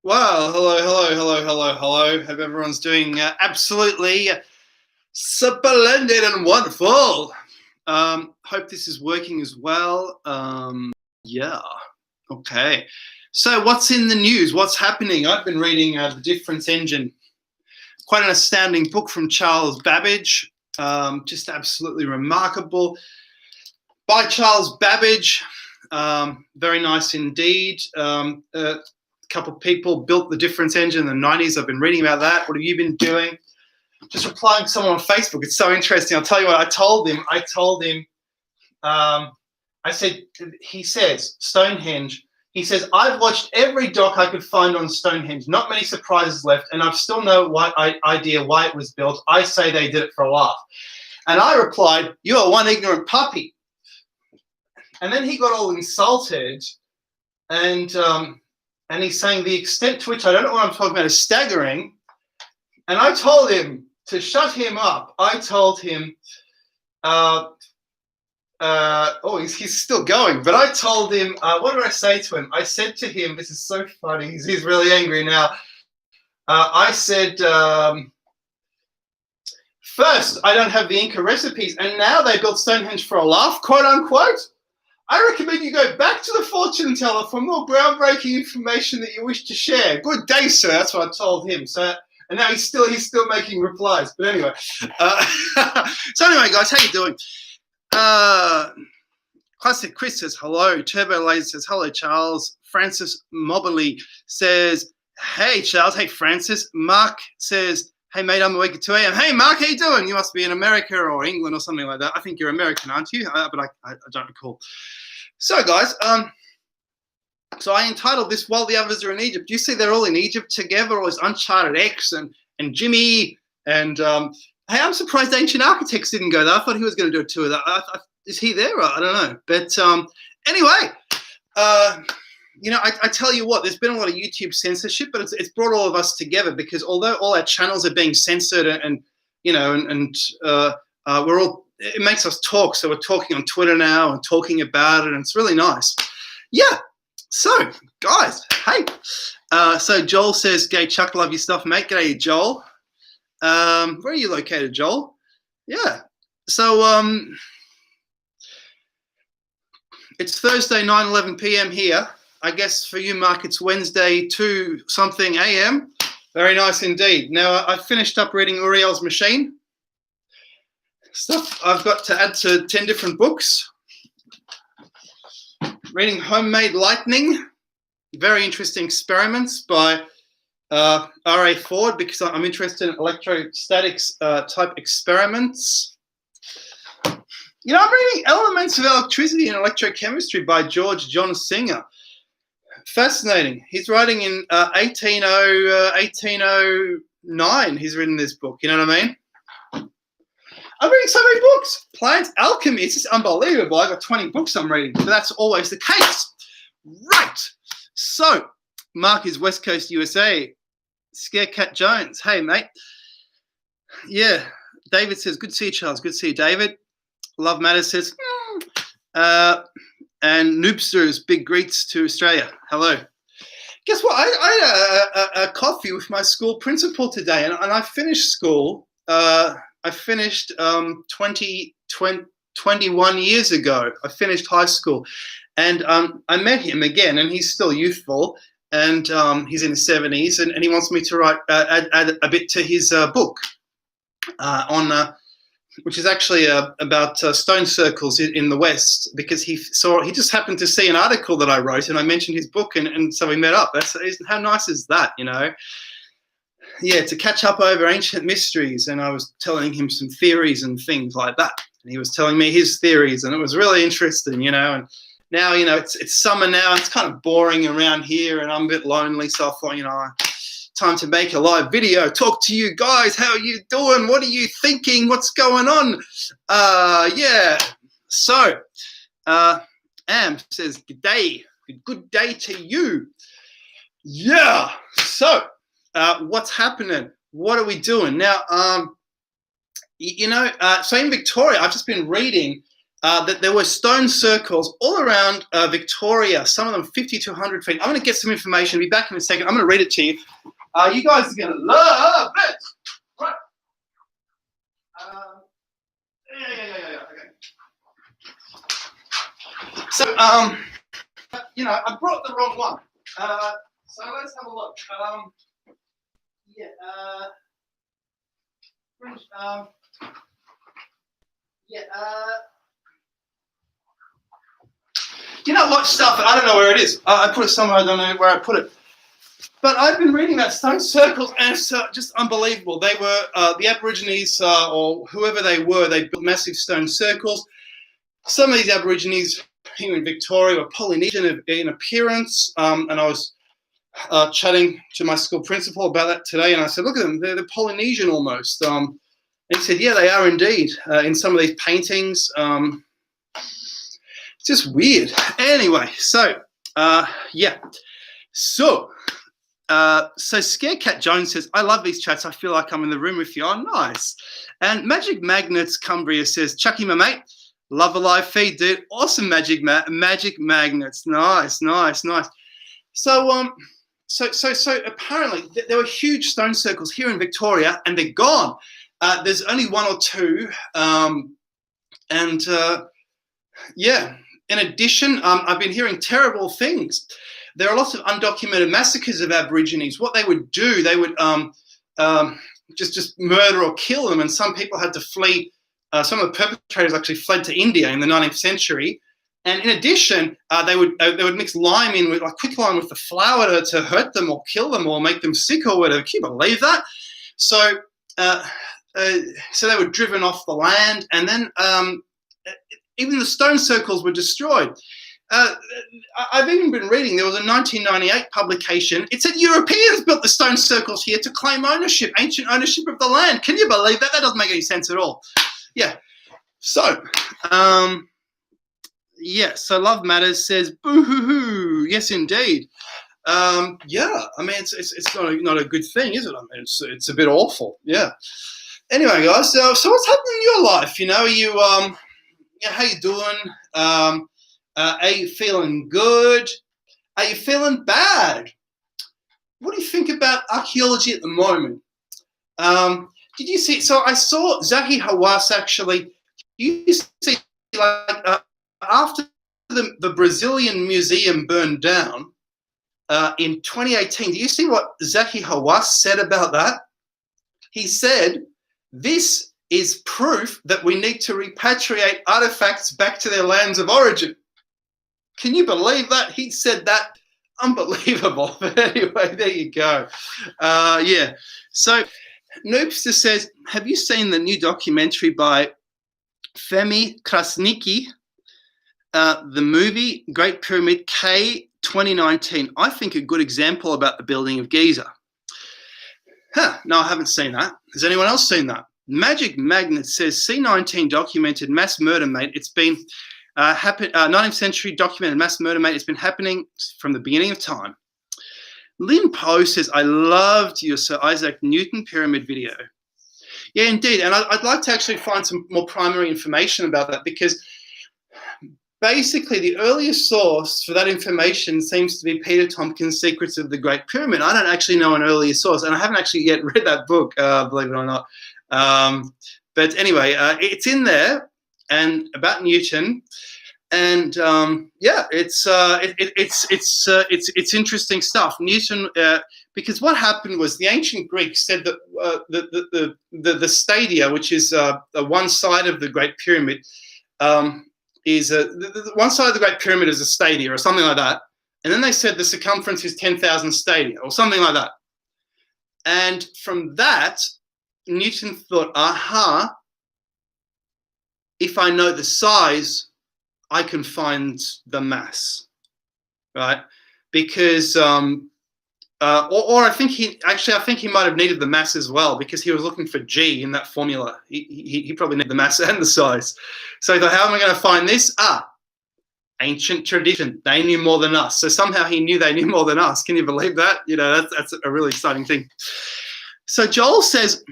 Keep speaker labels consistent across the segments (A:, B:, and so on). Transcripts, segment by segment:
A: Well, hello. Hope everyone's doing absolutely splendid and wonderful. Hope this is working as well. Yeah, okay. So what's in the news? What's happening? I've been reading The Difference Engine. Quite an astounding book from Charles Babbage. Just absolutely remarkable. By Charles Babbage. Very nice indeed. A couple of people built the Difference Engine in the 90s. I've been reading about that. What have you been doing? Just replying to someone on Facebook. It's so interesting. I'll tell you what, I told him, I said, he says, Stonehenge, he says, I've watched every doc I could find on Stonehenge. Not many surprises left, and I've still no idea why it was built. I say they did it for a laugh. And I replied, you are one ignorant puppy. And then he got all insulted, and he's saying the extent to which I don't know what I'm talking about is staggering. And I told him to shut him up. I told him, he's still going. But I told him, what did I say to him? I said to him, this is so funny. He's really angry now. I said, first, I don't have the Inca recipes, and now they built Stonehenge for a laugh, quote unquote. I recommend you go back to the fortune teller for more groundbreaking information that you wish to share. Good day, sir. That's what I told him. So, and now he's still making replies. But anyway, so anyway, guys, how you doing? Classic Chris says hello. Turbo Laser says hello, Charles. Francis Mobley says, hey, Charles. Hey, Francis. Mark says, hey, mate, I'm awake at 2 a.m. Hey, Mark, how you doing? You must be in America or England or something like that. I think you're American, aren't you? But I don't recall. So, guys, so I entitled this While the Others Are in Egypt. You see they're all in Egypt together, all this Uncharted X and Jimmy. And, hey, I'm surprised Ancient Architects didn't go there. I thought he was going to do a tour of that. Is he there? I don't know. But anyway, you know, I tell you what, there's been a lot of YouTube censorship, but it's brought all of us together because although all our channels are being censored and you know, we're all, it makes us talk. So we're talking on Twitter now and talking about it, and it's really nice. Yeah. So, guys, hey. So Joel says, "Gay Chuck, love your stuff, mate." G'day, Joel. Where are you located, Joel? Yeah. So, it's Thursday, 9:11 p.m. here. I guess for you, Mark, it's Wednesday, 2-something a.m. Very nice indeed. Now, I finished up reading Uriel's Machine. Stuff I've got to add to 10 different books. Reading Homemade Lightning. Very interesting experiments by R.A. Ford because I'm interested in electrostatics type experiments. You know, I'm reading Elements of Electricity and Electrochemistry by George John Singer. Fascinating. He's writing in 1809. He's written this book. You know what I mean? I'm reading so many books. Plant Alchemy. It's just unbelievable. I got 20 books I'm reading, but that's always the case. Right. So, Mark is West Coast, USA. Scarecat Jones. Hey, mate. Yeah. David says, good to see you, Charles. Good to see you, David. Love Matters says, and Noobsters, big greets to Australia. Hello. Guess what? I had a coffee with my school principal today, and I finished school. I finished 21 years ago. I finished high school, and I met him again, and he's still youthful, and he's in his 70s, and he wants me to write add a bit to his book on. Which is actually about stone circles in the West, because he just happened to see an article that I wrote, and I mentioned his book, and so we met up. How nice is that, you know? Yeah, to catch up over ancient mysteries, and I was telling him some theories and things like that, and he was telling me his theories, and it was really interesting, you know. And now, you know, it's summer now, it's kind of boring around here, and I'm a bit lonely, so I thought, you know, time to make a live video, talk to you guys. How are you doing? What are you thinking? What's going on? Yeah. So, Am says, good day. Good day to you. Yeah. So, what's happening? What are we doing? Now, you know, so in Victoria, I've just been reading that there were stone circles all around Victoria, some of them 50 to 100 feet. I'm going to get some information. I'll be back in a second. I'm going to read it to you. You guys are going to love it. Right. Yeah. Okay. So, you know, I brought the wrong one. So let's have a look. You know what stuff? I don't know where it is. I put it somewhere. I don't know where I put it. But I've been reading about stone circles, and it's just unbelievable. They were the Aborigines, or whoever they were. They built massive stone circles. Some of these Aborigines here in Victoria were Polynesian in appearance, and I was chatting to my school principal about that today, and I said, "Look at them; they're Polynesian almost." And he said, "Yeah, they are indeed in some of these paintings." It's just weird. Anyway, so yeah, so Scarecat Jones says, "I love these chats. I feel like I'm in the room with you." Oh, nice. And Magic Magnets Cumbria says, "Chucky, my mate, love a live feed, dude. Awesome, Magic Magnets. Nice. So so apparently there were huge stone circles here in Victoria, and they're gone. There's only one or two, yeah. In addition, I've been hearing terrible things. There are lots of undocumented massacres of Aborigines. What they would do, they would just murder or kill them, and some people had to flee. Some of the perpetrators actually fled to India in the 19th century. And in addition, they would mix lime in with like quicklime with the flour to hurt them or kill them or make them sick or whatever. Can you believe that? So so they were driven off the land, and then even the stone circles were destroyed. I've even been reading, there was a 1998 publication. It said Europeans built the stone circles here to claim ownership, ancient ownership of the land. Can you believe that? That doesn't make any sense at all. Yeah. So, yeah, so Love Matters says, boo-hoo-hoo. Yes, indeed. Yeah, I mean, it's not a good thing, is it? I mean, it's a bit awful. Yeah. Anyway, guys, so what's happening in your life? You know, how you doing? Are you feeling good? Are you feeling bad? What do you think about archaeology at the moment? Did you see? So I saw Zahi Hawass actually. You see, like after the Brazilian museum burned down in 2018. Do you see what Zahi Hawass said about that? He said, "This is proof that we need to repatriate artifacts back to their lands of origin." Can you believe that? He said that. Unbelievable. But anyway, there you go. Yeah. So Noobster says, have you seen the new documentary by Femi Krasniqi, the movie Great Pyramid K 2019? I think a good example about the building of Giza. No, I haven't seen that. Has anyone else seen that? Magic Magnet says, C19 documented mass murder, mate. It's been 19th century documented mass murder, mate. It's been happening from the beginning of time. Lynn Poe says, I loved your Sir Isaac Newton pyramid video. Yeah, indeed. And I'd like to actually find some more primary information about that, because basically the earliest source for that information seems to be Peter Tompkins' Secrets of the Great Pyramid. I don't actually know an earlier source, and I haven't actually yet read that book, believe it or not. But anyway, it's in there, and about Newton, and yeah, it's interesting stuff. Newton, because what happened was the ancient Greeks said that the stadia, which is one side of the Great Pyramid, is one side of the Great Pyramid is a stadia or something like that, and then they said the circumference is 10,000 stadia or something like that, and from that, Newton thought, aha, if I know the size, I can find the mass, right? Because, or I think he might have needed the mass as well, because he was looking for G in that formula. He probably needed the mass and the size. So he thought, how am I going to find this? Ancient tradition. They knew more than us. So somehow he knew they knew more than us. Can you believe that? You know, that's a really exciting thing. So Joel says,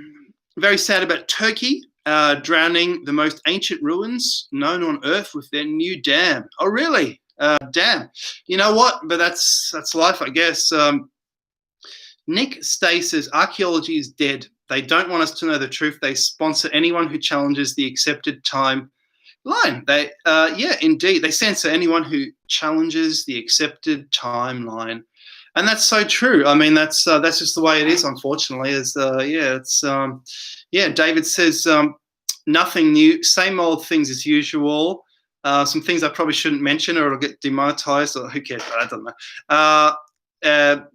A: very sad about Turkey. drowning the most ancient ruins known on Earth with their new dam. Oh, really? Dam. You know what? But that's life, I guess. Nick Stay says archaeology is dead. They don't want us to know the truth. They sponsor anyone who challenges the accepted timeline. They, yeah, indeed, they censor anyone who challenges the accepted timeline, and that's so true. I mean, that's just the way it is. Unfortunately, yeah. David says nothing new, same old things as usual. Some things I probably shouldn't mention, or it'll get demonetized. Or who cares? I don't know.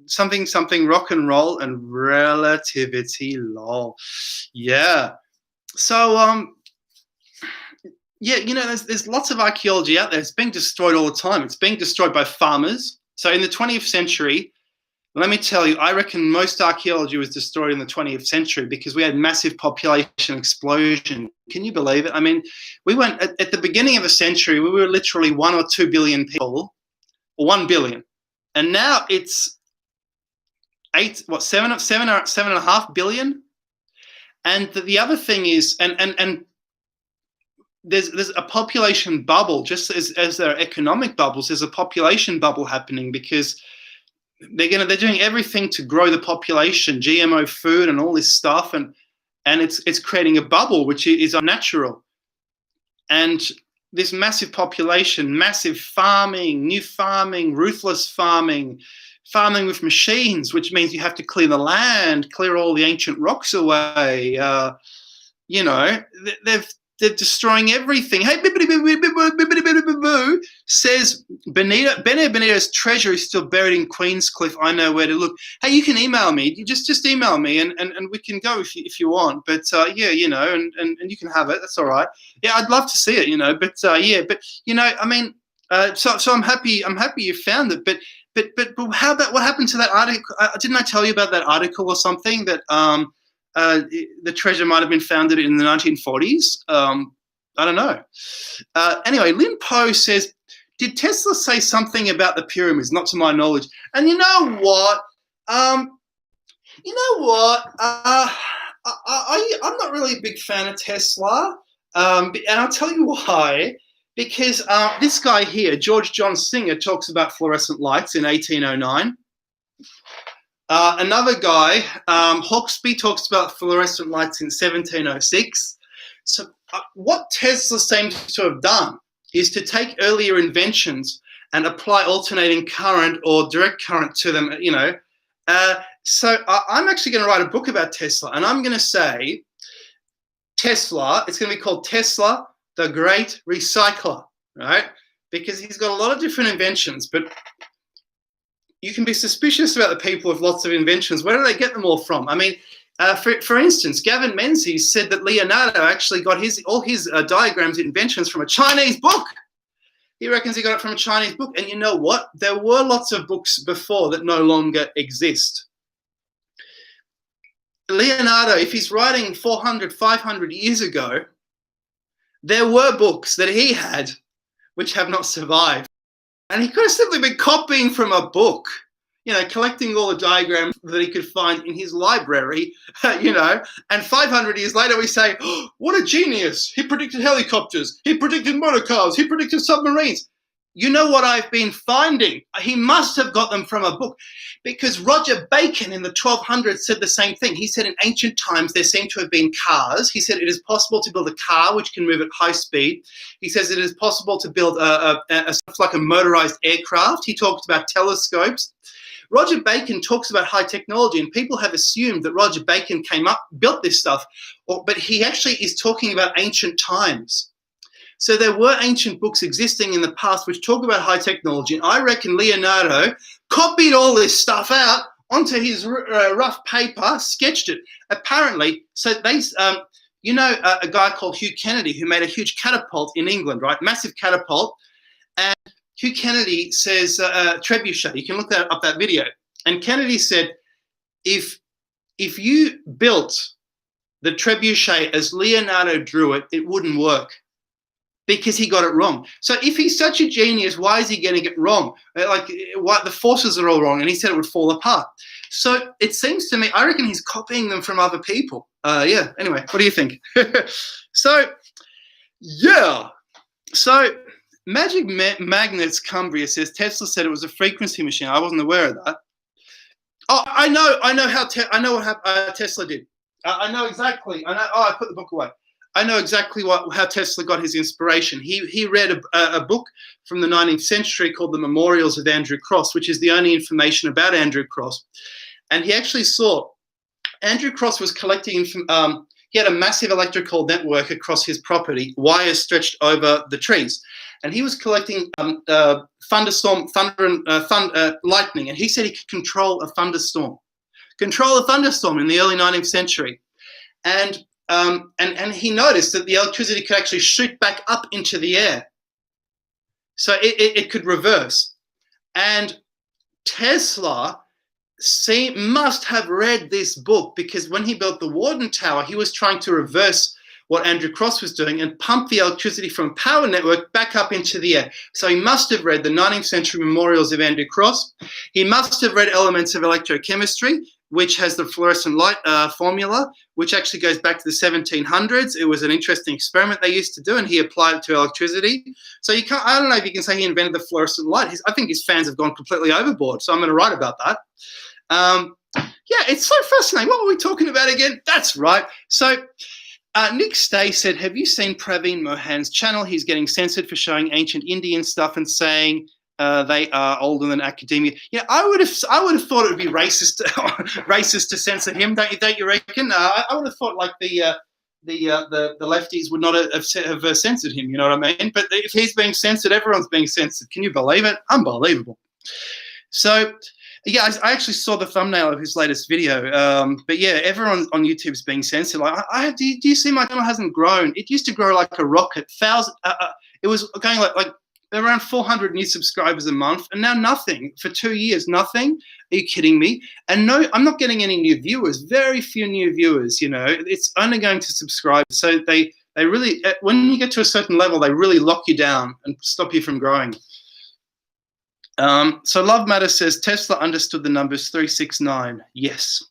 A: Something rock and roll and relativity, lol. Yeah. So yeah, you know, there's lots of archaeology out there. It's being destroyed all the time. It's being destroyed by farmers. So in the 20th century, let me tell you, I reckon most archaeology was destroyed in the 20th century because we had massive population explosion. Can you believe it? I mean, we went at the beginning of the century, we were literally 1 or 2 billion people, or 1 billion. And now it's 7.5 billion. And the other thing is, and there's a population bubble, just as there are economic bubbles. There's a population bubble happening because they're doing everything to grow the population, GMO food and all this stuff, and it's creating a bubble which is unnatural. And this massive population, massive farming, new farming, ruthless farming with machines, which means you have to clear the land, clear all the ancient rocks away. You know, they're destroying everything. Hey, says Benito's treasure is still buried in Queenscliff. I know where to look. Hey, you can email me. You just email me, and we can go if you want. But yeah, you know, and you can have it. That's all right. Yeah, I'd love to see it. You know, but yeah, but you know, I mean, so I'm happy. I'm happy you found it. But how about what happened to that article? Didn't I tell you about that article or something that the treasure might have been founded in the 1940s. I don't know. Anyway, Lin Po says, did Tesla say something about the pyramids? Not to my knowledge. And you know what? I'm not really a big fan of Tesla. And I'll tell you why. Because this guy here, George John Singer, talks about fluorescent lights in 1809. Another guy, Hawksby, talks about fluorescent lights in 1706. So what Tesla seems to have done is to take earlier inventions and apply alternating current or direct current to them, you know. So I'm actually going to write a book about Tesla, and I'm going to say Tesla, it's going to be called Tesla, the Great Recycler, right? Because he's got a lot of different inventions, but you can be suspicious about the people with lots of inventions. Where do they get them all from? I mean, for instance, Gavin Menzies said that Leonardo actually got all his diagrams and inventions from a Chinese book. He reckons he got it from a Chinese book. And you know what? There were lots of books before that no longer exist. Leonardo, if he's writing 400, 500 years ago, there were books that he had which have not survived. And he could have simply been copying from a book, you know, collecting all the diagrams that he could find in his library, you know, and 500 years later we say, oh, what a genius. He predicted helicopters. He predicted motor cars. He predicted submarines. You know what I've been finding? He must have got them from a book, because Roger Bacon in the 1200s said the same thing. He said in ancient times there seem to have been cars. He said it is possible to build a car which can move at high speed. He says it is possible to build like a motorized aircraft. He talked about telescopes. Roger Bacon talks about high technology, and people have assumed that Roger Bacon built this stuff, but he actually is talking about ancient times. So there were ancient books existing in the past which talk about high technology, and I reckon Leonardo copied all this stuff out onto his rough paper, sketched it. Apparently, so they, you know, a guy called Hugh Kennedy who made a huge catapult in England, right? Massive catapult. And Hugh Kennedy says, Trebuchet, you can look up that video. And Kennedy said, if you built the Trebuchet as Leonardo drew it, it wouldn't work. because he got it wrong. So if he's such a genius, why is he getting it wrong? Like, why the forces are all wrong, and he said it would fall apart. So it seems to me, I reckon he's copying them from other people. Yeah, anyway, what do you think? So, yeah. So Magic Magnets Cumbria says, Tesla said it was a frequency machine. I wasn't aware of that. Oh, I know how, I know what Tesla did. I know exactly. I put the book away. I know exactly how Tesla got his inspiration. He read a book from the 19th century called The Memorials of Andrew Cross, which is the only information about Andrew Cross. And he actually saw Andrew Cross was collecting, he had a massive electrical network across his property, wires stretched over the trees. And he was collecting thunderstorm, thunder, and lightning. And he said he could control a thunderstorm. Control a thunderstorm in the early 19th century. And he noticed that the electricity could actually shoot back up into the air. So it could reverse. And Tesla must have read this book, because when he built the Warden Tower, he was trying to reverse what Andrew Cross was doing and pump the electricity from a power network back up into the air. So he must have read the 19th century Memorials of Andrew Cross. He must have read Elements of Electrochemistry, which has the fluorescent light formula, which actually goes back to the 1700s. It was an interesting experiment they used to do, and he applied it to electricity. So you can't, I don't know if you can say he invented the fluorescent light. I think his fans have gone completely overboard, so I'm going to write about that. Yeah, it's so fascinating. What were we talking about again? That's right. So Nick Stay said, have you seen Praveen Mohan's channel? He's getting censored for showing ancient Indian stuff and saying they are older than academia. Yeah, I would have thought it would be racist to censor him. Don't you reckon? I would have thought like the lefties would not have censored him. You know what I mean? But if he's being censored, everyone's being censored. Can you believe it? Unbelievable. So yeah, I actually saw the thumbnail of his latest video. But yeah, everyone on YouTube is being censored. Like, do you see my channel hasn't grown? It used to grow like a rocket. It was going like around 400 new subscribers a month, and now nothing for 2 years. Nothing. Are you kidding me? And no, I'm not getting any new viewers. Very few new viewers. You know, it's only going to subscribe. So they really, when you get to a certain level, they really lock you down and stop you from growing. So Love Matter says, Tesla understood the numbers 369. Yes.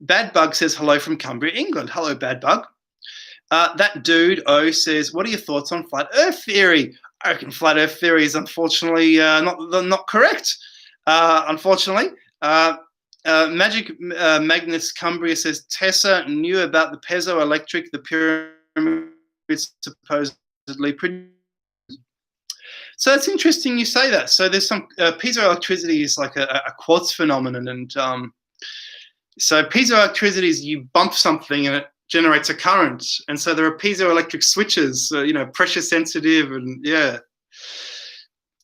A: Bad Bug says, hello from Cumbria, England. Hello, Bad Bug. That dude, O, says, what are your thoughts on flat earth theory? I reckon flat earth theory is unfortunately not correct. Unfortunately. Magic Magnus Cumbria says, Tessa knew about the piezoelectric, the pyramids supposedly produced. So it's interesting you say that. So there's some piezoelectricity is like a quartz phenomenon, and so piezoelectricity is you bump something and it generates a current, and so there are piezoelectric switches, you know, pressure sensitive, and yeah.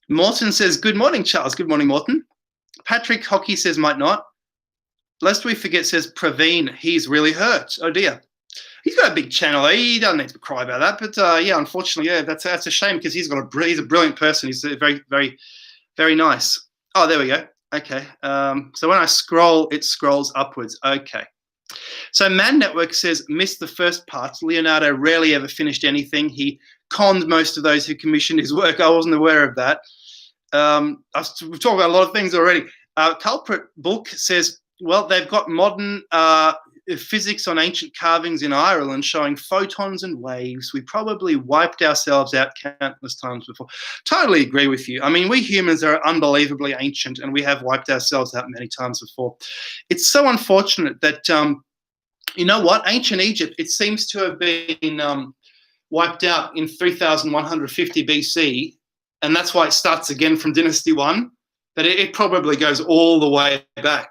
A: Morton says, good morning, Charles. Good morning, Morton. Patrick Hockey says, might not. Lest we forget says, Praveen, he's really hurt. Oh dear. He's got a big channel. He doesn't need to cry about that. But yeah, unfortunately, yeah, that's a shame, because he's a brilliant person. He's very, very, very nice. Oh, there we go. Okay. So when I scroll, it scrolls upwards. Okay. So Man Network says, missed the first part. Leonardo rarely ever finished anything. He conned most of those who commissioned his work. I wasn't aware of that. We've talked about a lot of things already. Culprit Book says, well, they've got modern physics on ancient carvings in Ireland showing photons and waves. We probably wiped ourselves out countless times before. Totally agree with you. I mean, we humans are unbelievably ancient, and we have wiped ourselves out many times before. It's so unfortunate that, you know what, ancient Egypt, it seems to have been wiped out in 3150 BC, and that's why it starts again from Dynasty 1, but it probably goes all the way back.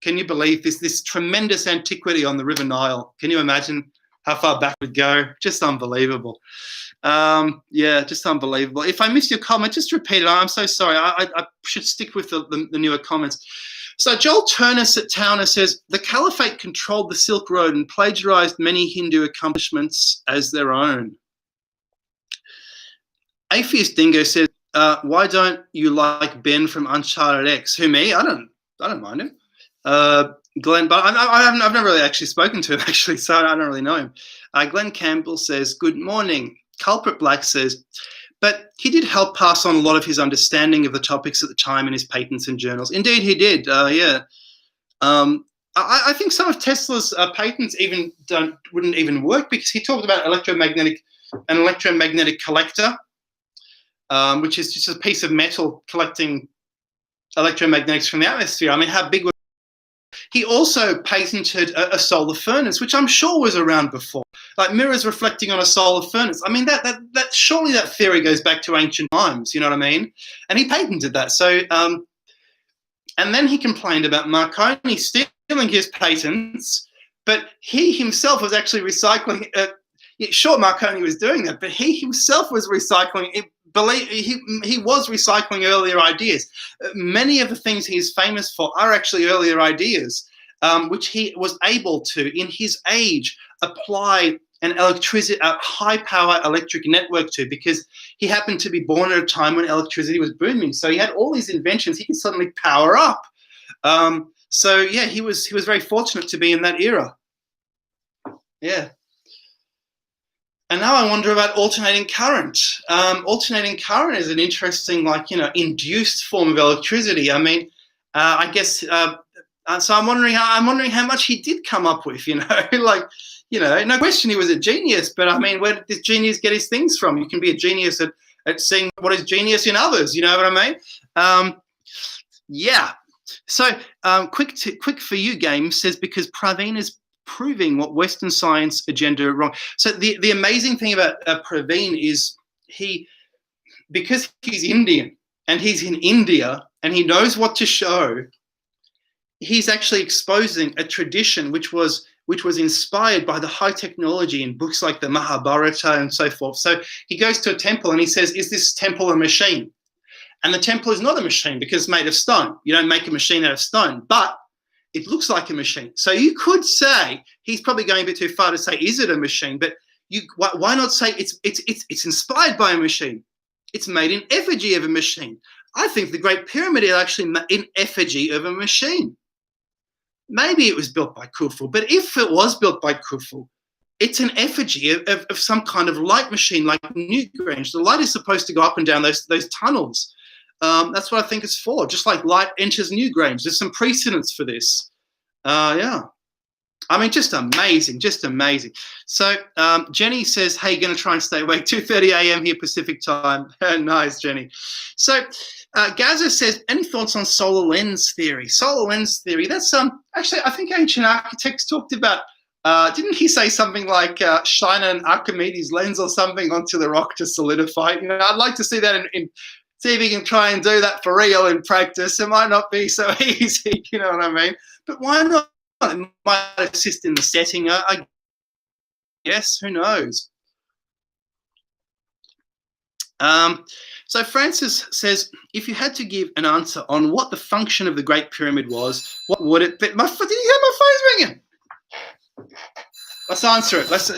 A: Can you believe this tremendous antiquity on the River Nile? Can you imagine how far back it would go? Just unbelievable. Yeah, just unbelievable. If I missed your comment, just repeat it. I'm so sorry. I should stick with the newer comments. So Joel Towner says, the Caliphate controlled the Silk Road and plagiarized many Hindu accomplishments as their own. Atheist Dingo says, why don't you like Ben from Uncharted X? Who, me? I don't mind him. Glenn, but I've never really actually spoken to him, actually, so I don't really know him. Glenn Campbell says, good morning. Culprit Black says, but he did help pass on a lot of his understanding of the topics at the time in his patents and journals. Indeed, he did. Yeah. I think some of Tesla's patents wouldn't even work, because he talked about an electromagnetic collector, which is just a piece of metal collecting electromagnetics from the atmosphere. I mean, how big was he? Also patented a solar furnace, which I'm sure was around before, like mirrors reflecting on a solar furnace. I mean, that surely that theory goes back to ancient times. You know what I mean? And he patented that. So, and then he complained about Marconi stealing his patents, but he himself was actually recycling. Sure, Marconi was doing that, but he himself was recycling. He was recycling earlier ideas. Many of the things he's famous for are actually earlier ideas, which he was able to, in his age, apply a high-power electric network to, because he happened to be born at a time when electricity was booming. So he had all these inventions he could suddenly power up. So yeah, he was very fortunate to be in that era. Yeah. And now I wonder about alternating current. Alternating current is an interesting, induced form of electricity. I mean, I guess. So I'm wondering how much he did come up with. No question he was a genius. But I mean, where did this genius get his things from? You can be a genius at seeing what is genius in others. You know what I mean? Yeah. So quick for you, Game says, because Praveen is proving what Western science agenda are wrong. So the amazing thing about Praveen is because he's Indian and he's in India and he knows what to show, he's actually exposing a tradition which was inspired by the high technology in books like the Mahabharata and so forth. So he goes to a temple and he says, is this temple a machine? And the temple is not a machine because it's made of stone. You don't make a machine out of stone, but it looks like a machine. So you could say, he's probably going a bit too far to say, is it a machine? But why not say it's inspired by a machine? It's made in effigy of a machine. I think the Great Pyramid is actually in effigy of a machine. Maybe it was built by Khufu, but if it was built by Khufu, it's an effigy of some kind of light machine like Newgrange. The light is supposed to go up and down those tunnels. That's what I think it's for, just like light enters Newgrange. There's some precedence for this. Yeah. I mean, just amazing, just amazing. So Jenny says, hey, going to try and stay awake, 2:30 a.m. here Pacific time. Nice, Jenny. So Gaza says, any thoughts on solar lens theory? Solar lens theory, that's actually, I think ancient architects talked about, didn't he say something like shine an Archimedes lens or something onto the rock to solidify? I'd like to see that see if he can try and do that for real in practice. It might not be so easy, you know what I mean? But why not? It might assist in the setting. I guess, who knows? So Francis says, if you had to give an answer on what the function of the Great Pyramid was, what would it be? Did you hear my phone's ringing? Let's answer it. So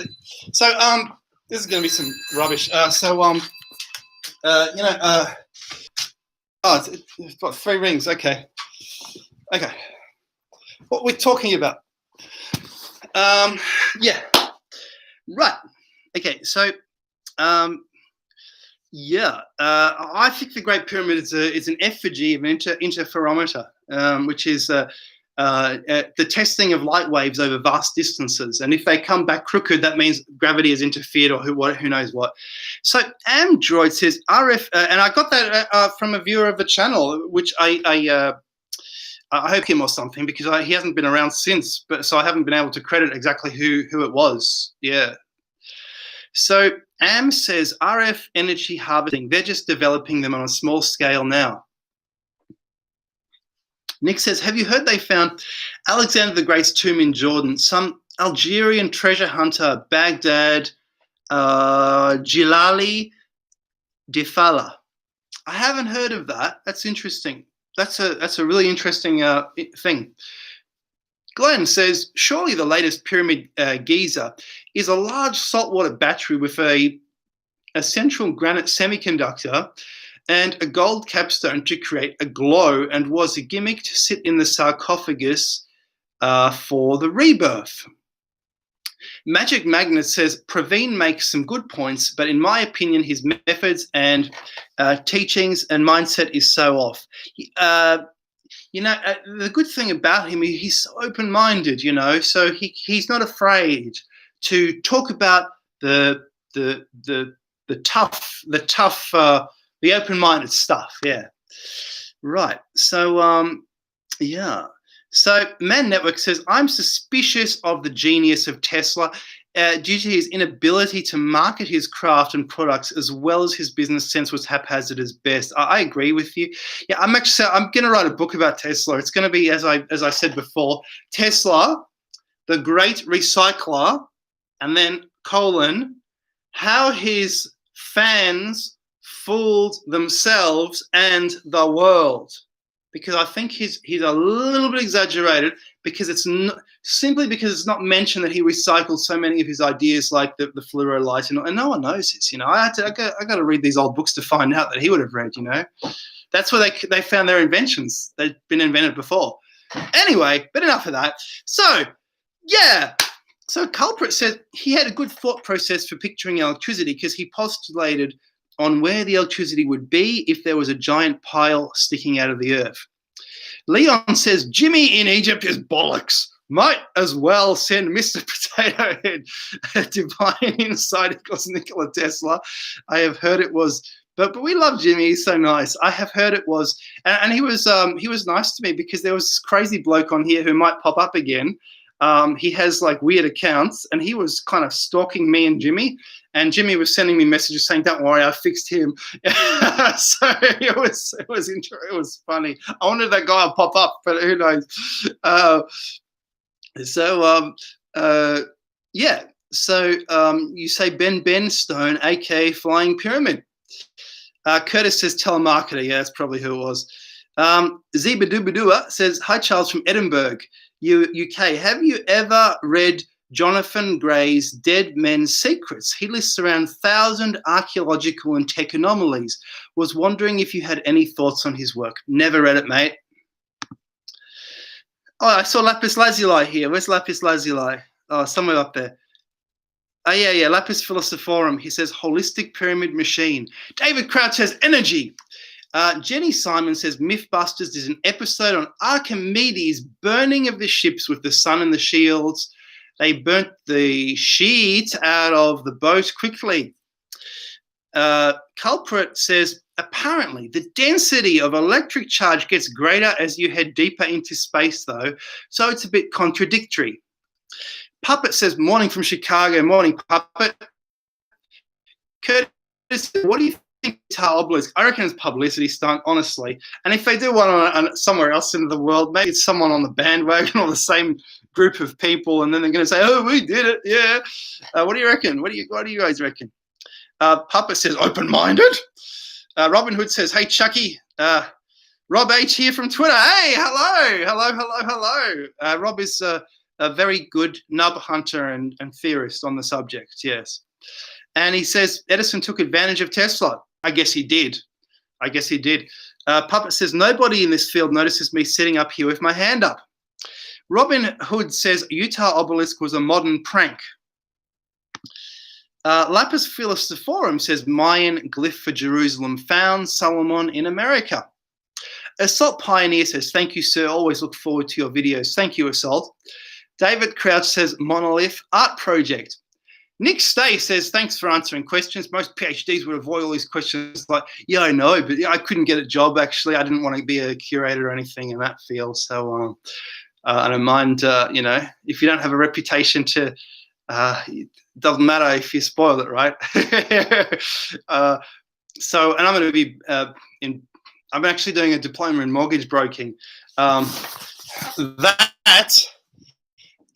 A: this is going to be some rubbish. It's got 3 rings. Okay. What we're talking about. Yeah. Right. Okay. So, I think the Great Pyramid is an effigy of interferometer, which is the testing of light waves over vast distances. And if they come back crooked, that means gravity has interfered or who knows what. So Amdroid says RF, and I got that from a viewer of the channel, which I hope him or something, because he hasn't been around since, so I haven't been able to credit exactly who it was. Yeah. So Am says RF energy harvesting, they're just developing them on a small scale now. Nick says, have you heard they found Alexander the Great's tomb in Jordan? Some Algerian treasure hunter, Baghdad, Jilali Defala. I haven't heard of that. That's interesting. That's a really interesting thing. Glenn says, surely the latest pyramid, Giza, is a large saltwater battery with a central granite semiconductor and a gold capstone to create a glow, and was a gimmick to sit in the sarcophagus for the rebirth. Magic Magnet says Praveen makes some good points, but in my opinion, his methods and teachings and mindset is so off. The good thing about him, he's so open-minded, so he's not afraid to talk about the tough, the open-minded stuff. Yeah, right. So yeah. So Man Network says, I'm suspicious of the genius of Tesla due to his inability to market his craft and products, as well as his business sense was haphazard as best. I agree with you. Yeah, I'm going to write a book about Tesla. It's going to be, as I said before, Tesla, the great recycler, and then : how his fans fooled themselves and the world. Because I think he's a little bit exaggerated, because it's not, simply because it's not mentioned that he recycled so many of his ideas, like the fluoro light, and no one knows this. I got to read these old books to find out that he would have read. That's where they found their inventions. They'd been invented before. Anyway, but enough of that. So yeah. So Culprit says he had a good thought process for picturing electricity, because he postulated on where the electricity would be if there was a giant pile sticking out of the earth. Leon says Jimmy in Egypt is bollocks. Might as well send Mr. Potato Head. Divine insight equals Nikola Tesla. I have heard it was, but we love Jimmy. He's so nice. I have heard it was, and he was nice to me, because there was this crazy bloke on here who might pop up again. He has like weird accounts, and he was kind of stalking me and Jimmy. And Jimmy was sending me messages saying, "Don't worry, I fixed him." So it was funny. I wondered if that guy would pop up, but who knows? Yeah. So you say Ben Stone, aka Flying Pyramid. Curtis says telemarketer. Yeah, that's probably who it was. Zebadubadua says, "Hi Charles from Edinburgh, UK. Have you ever read Jonathan Gray's Dead Men's Secrets? He lists around 1,000 archaeological and tech anomalies. Was wondering if you had any thoughts on his work." Never read it, mate. Oh, I saw Lapis Lazuli here. Where's Lapis Lazuli? Oh, somewhere up there. Oh, yeah, Lapis Philosophorum. He says holistic pyramid machine. David Crouch says energy. Jenny Simon says Mythbusters is an episode on Archimedes' burning of the ships with the sun and the shields. They burnt the sheet out of the boat quickly. Culprit says, apparently the density of electric charge gets greater as you head deeper into space, though, so it's a bit contradictory. Puppet says, morning from Chicago. Morning, Puppet. Curtis, what do you think Guitar Obelisk? I reckon it's publicity stunt, honestly. And if they do one on somewhere else in the world, maybe it's someone on the bandwagon or the same group of people, and then they're going to say, "Oh, we did it, yeah." What do you reckon? What do you guys reckon? Puppet says open-minded. Robin Hood says, "Hey Chucky, Rob H here from Twitter. Hey, hello. Rob is a very good nub hunter and theorist on the subject. Yes, and he says Edison took advantage of Tesla. I guess he did. Puppet says nobody in this field notices me sitting up here with my hand up. Robin Hood says Utah Obelisk was a modern prank. Lapis Philosophorum says Mayan glyph for Jerusalem found, Solomon in America. Assault Pioneer says, thank you, sir. Always look forward to your videos. Thank you, Assault. David Crouch says monolith art project. Nick Stay says, thanks for answering questions. Most PhDs would avoid all these questions like, yeah, I know, but I couldn't get a job, actually. I didn't want to be a curator or anything in that field. So I don't mind, if you don't have a reputation to, it doesn't matter if you spoil it, right? And I'm going to be I'm actually doing a diploma in mortgage broking. That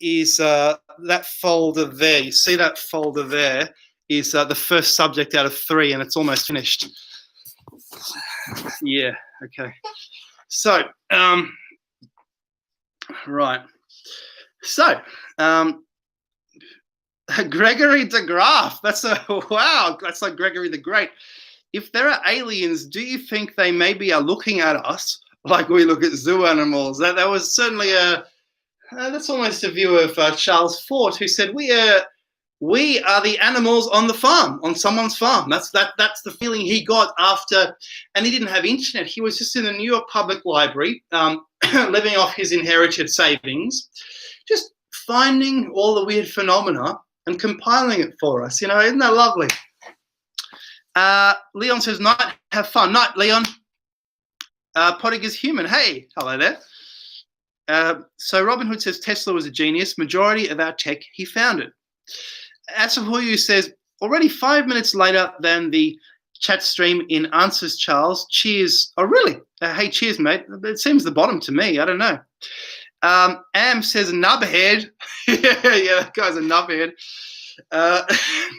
A: is that folder there. You see that folder there is the first subject out of 3, and it's almost finished. Yeah. Okay. So, right. So, Gregory the Graph. Wow. That's like Gregory the Great. If there are aliens, do you think they maybe are looking at us like we look at zoo animals? That was certainly that's almost a view of Charles Fort, who said we are we are the animals on the farm, on someone's farm. That's the feeling he got after, and he didn't have internet. He was just in the New York Public Library, living off his inherited savings, just finding all the weird phenomena and compiling it for us. Isn't that lovely? Leon says, night, have fun. Night, Leon. Pottig is human. Hey, hello there. So Robin Hood says, Tesla was a genius. Majority of our tech he founded. Asahuyu says, already 5 minutes later than the chat stream in Answers, Charles. Cheers. Oh, really? Hey, cheers, mate. It seems the bottom to me. I don't know. Am says, nubhead. Yeah, that guy's a nubhead.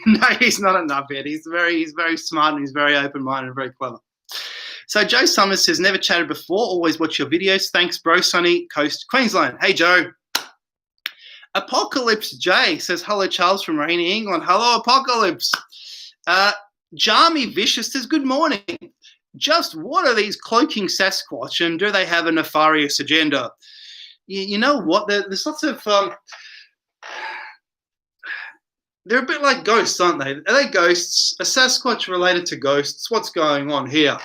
A: No, he's not a nubhead. He's very smart and he's very open-minded and very clever. So Joe Summers says, never chatted before. Always watch your videos. Thanks, bro. Sunny Coast, Queensland. Hey, Joe. Apocalypse J says, hello, Charles from rainy England. Hello, Apocalypse. Jarmy Vicious says, good morning. Just what are these cloaking Sasquatch and do they have a nefarious agenda? You know what? There's lots of... they're a bit like ghosts, aren't they? Are they ghosts? A Sasquatch related to ghosts? What's going on here?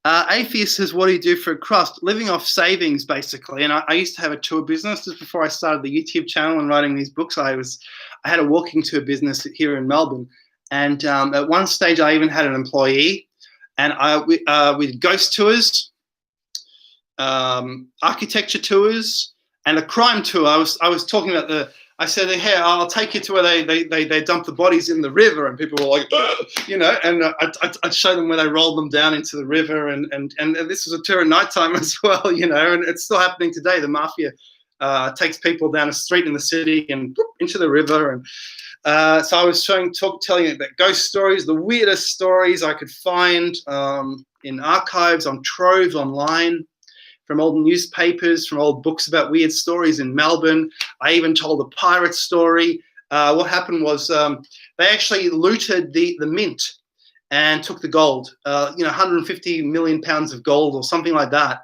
A: Atheist says, what do you do for a crust? Living off savings, basically. And I used to have a tour business just before I started the YouTube channel and writing these books. I had a walking tour business here in Melbourne. And at one stage, I even had an employee. And with ghost tours, architecture tours, and a crime tour. I was talking about I said, hey, I'll take you to where they dump the bodies in the river, and people were like, and I'd show them where they rolled them down into the river, and this was a tour at nighttime as well, and it's still happening today. The mafia takes people down a street in the city and into the river, and so I was telling you about ghost stories, the weirdest stories I could find in archives, on Trove online, from old newspapers, from old books about weird stories in Melbourne. I even told a pirate story. What happened was they actually looted the mint and took the gold, 150 million pounds of gold or something like that,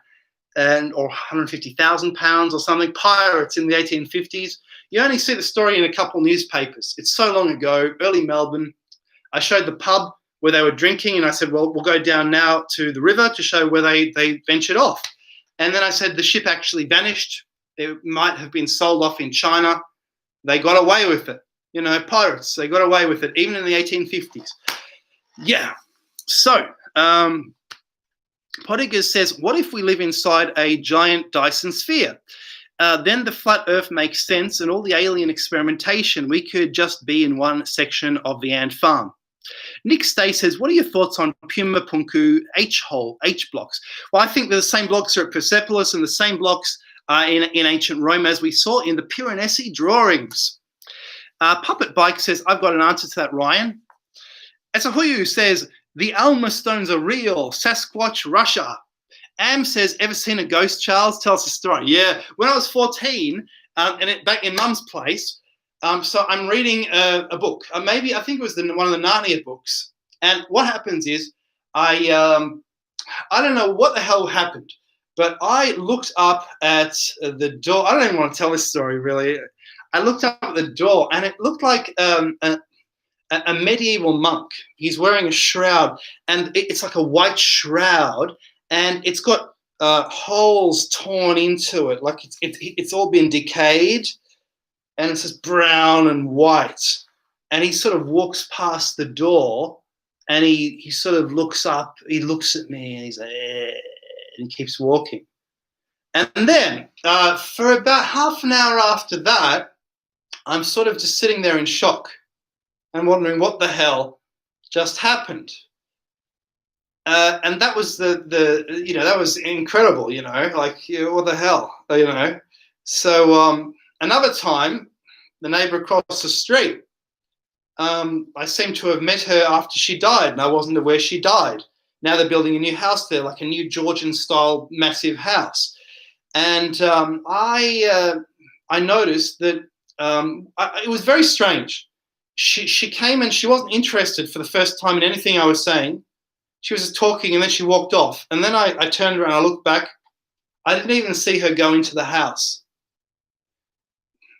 A: or 150,000 pounds or something. Pirates in the 1850s. You only see the story in a couple newspapers. It's so long ago, early Melbourne. I showed the pub where they were drinking, and I said, well, we'll go down now to the river to show where they ventured off. And then I said the ship actually vanished. It might have been sold off in China. They got away with it. Pirates, they got away with it, even in the 1850s. Yeah. So, Pottinger says, what if we live inside a giant Dyson sphere? Then the flat earth makes sense and all the alien experimentation, we could just be in one section of the ant farm. Nick Stay says, what are your thoughts on Puma Punku H blocks? Well, I think the same blocks are at Persepolis and the same blocks in ancient Rome, as we saw in the Piranesi drawings. Puppet Bike says, I've got an answer to that, Ryan. Asahuyu says, the Alma stones are real. Sasquatch, Russia. Am says, ever seen a ghost, Charles? Tell us a story. Yeah, when I was 14, back in Mum's place, so I'm reading a book. I think it was one of the Narnia books. And what happens is I don't know what the hell happened, but I looked up at the door. I don't even want to tell this story, really. I looked up at the door, and it looked like a medieval monk. He's wearing a shroud, and it's like a white shroud, and it's got holes torn into it, like it's all been decayed. And it's just brown and white. And he sort of walks past the door, and he sort of looks up. He looks at me, and he's like, and he keeps walking. And then for about half an hour after that, I'm sort of just sitting there in shock and wondering what the hell just happened. And that was that was incredible, like, what the hell, So another time, the neighbor across the street, I seem to have met her after she died, and I wasn't aware she died. Now they're building a new house there, like a new Georgian-style massive house. And I noticed that it was very strange. She came and she wasn't interested for the first time in anything I was saying. She was just talking, and then she walked off. And then I turned around, I looked back. I didn't even see her go into the house.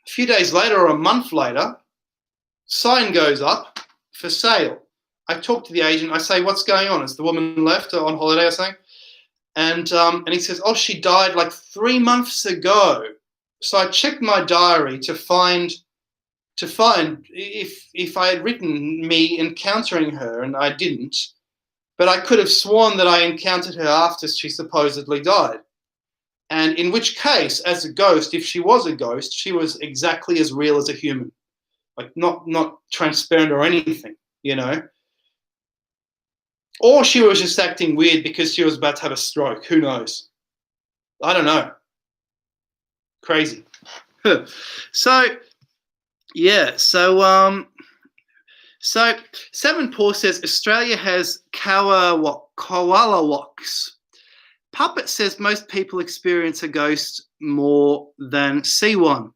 A: A few days later or a month later, sign goes up for sale. I talk to the agent. I say, what's going on? Has the woman left on holiday or something? And he says, oh, she died like 3 months ago. So I checked my diary to find if I had written me encountering her, and I didn't. But I could have sworn that I encountered her after she supposedly died. And in which case, as a ghost, if she was a ghost, she was exactly as real as a human. Like not transparent or anything, you know. Or she was just acting weird because she was about to have a stroke. Who knows? I don't know. Crazy. So, yeah. So Seven Paw says Australia has koala walks. Puppet says most people experience a ghost more than see one.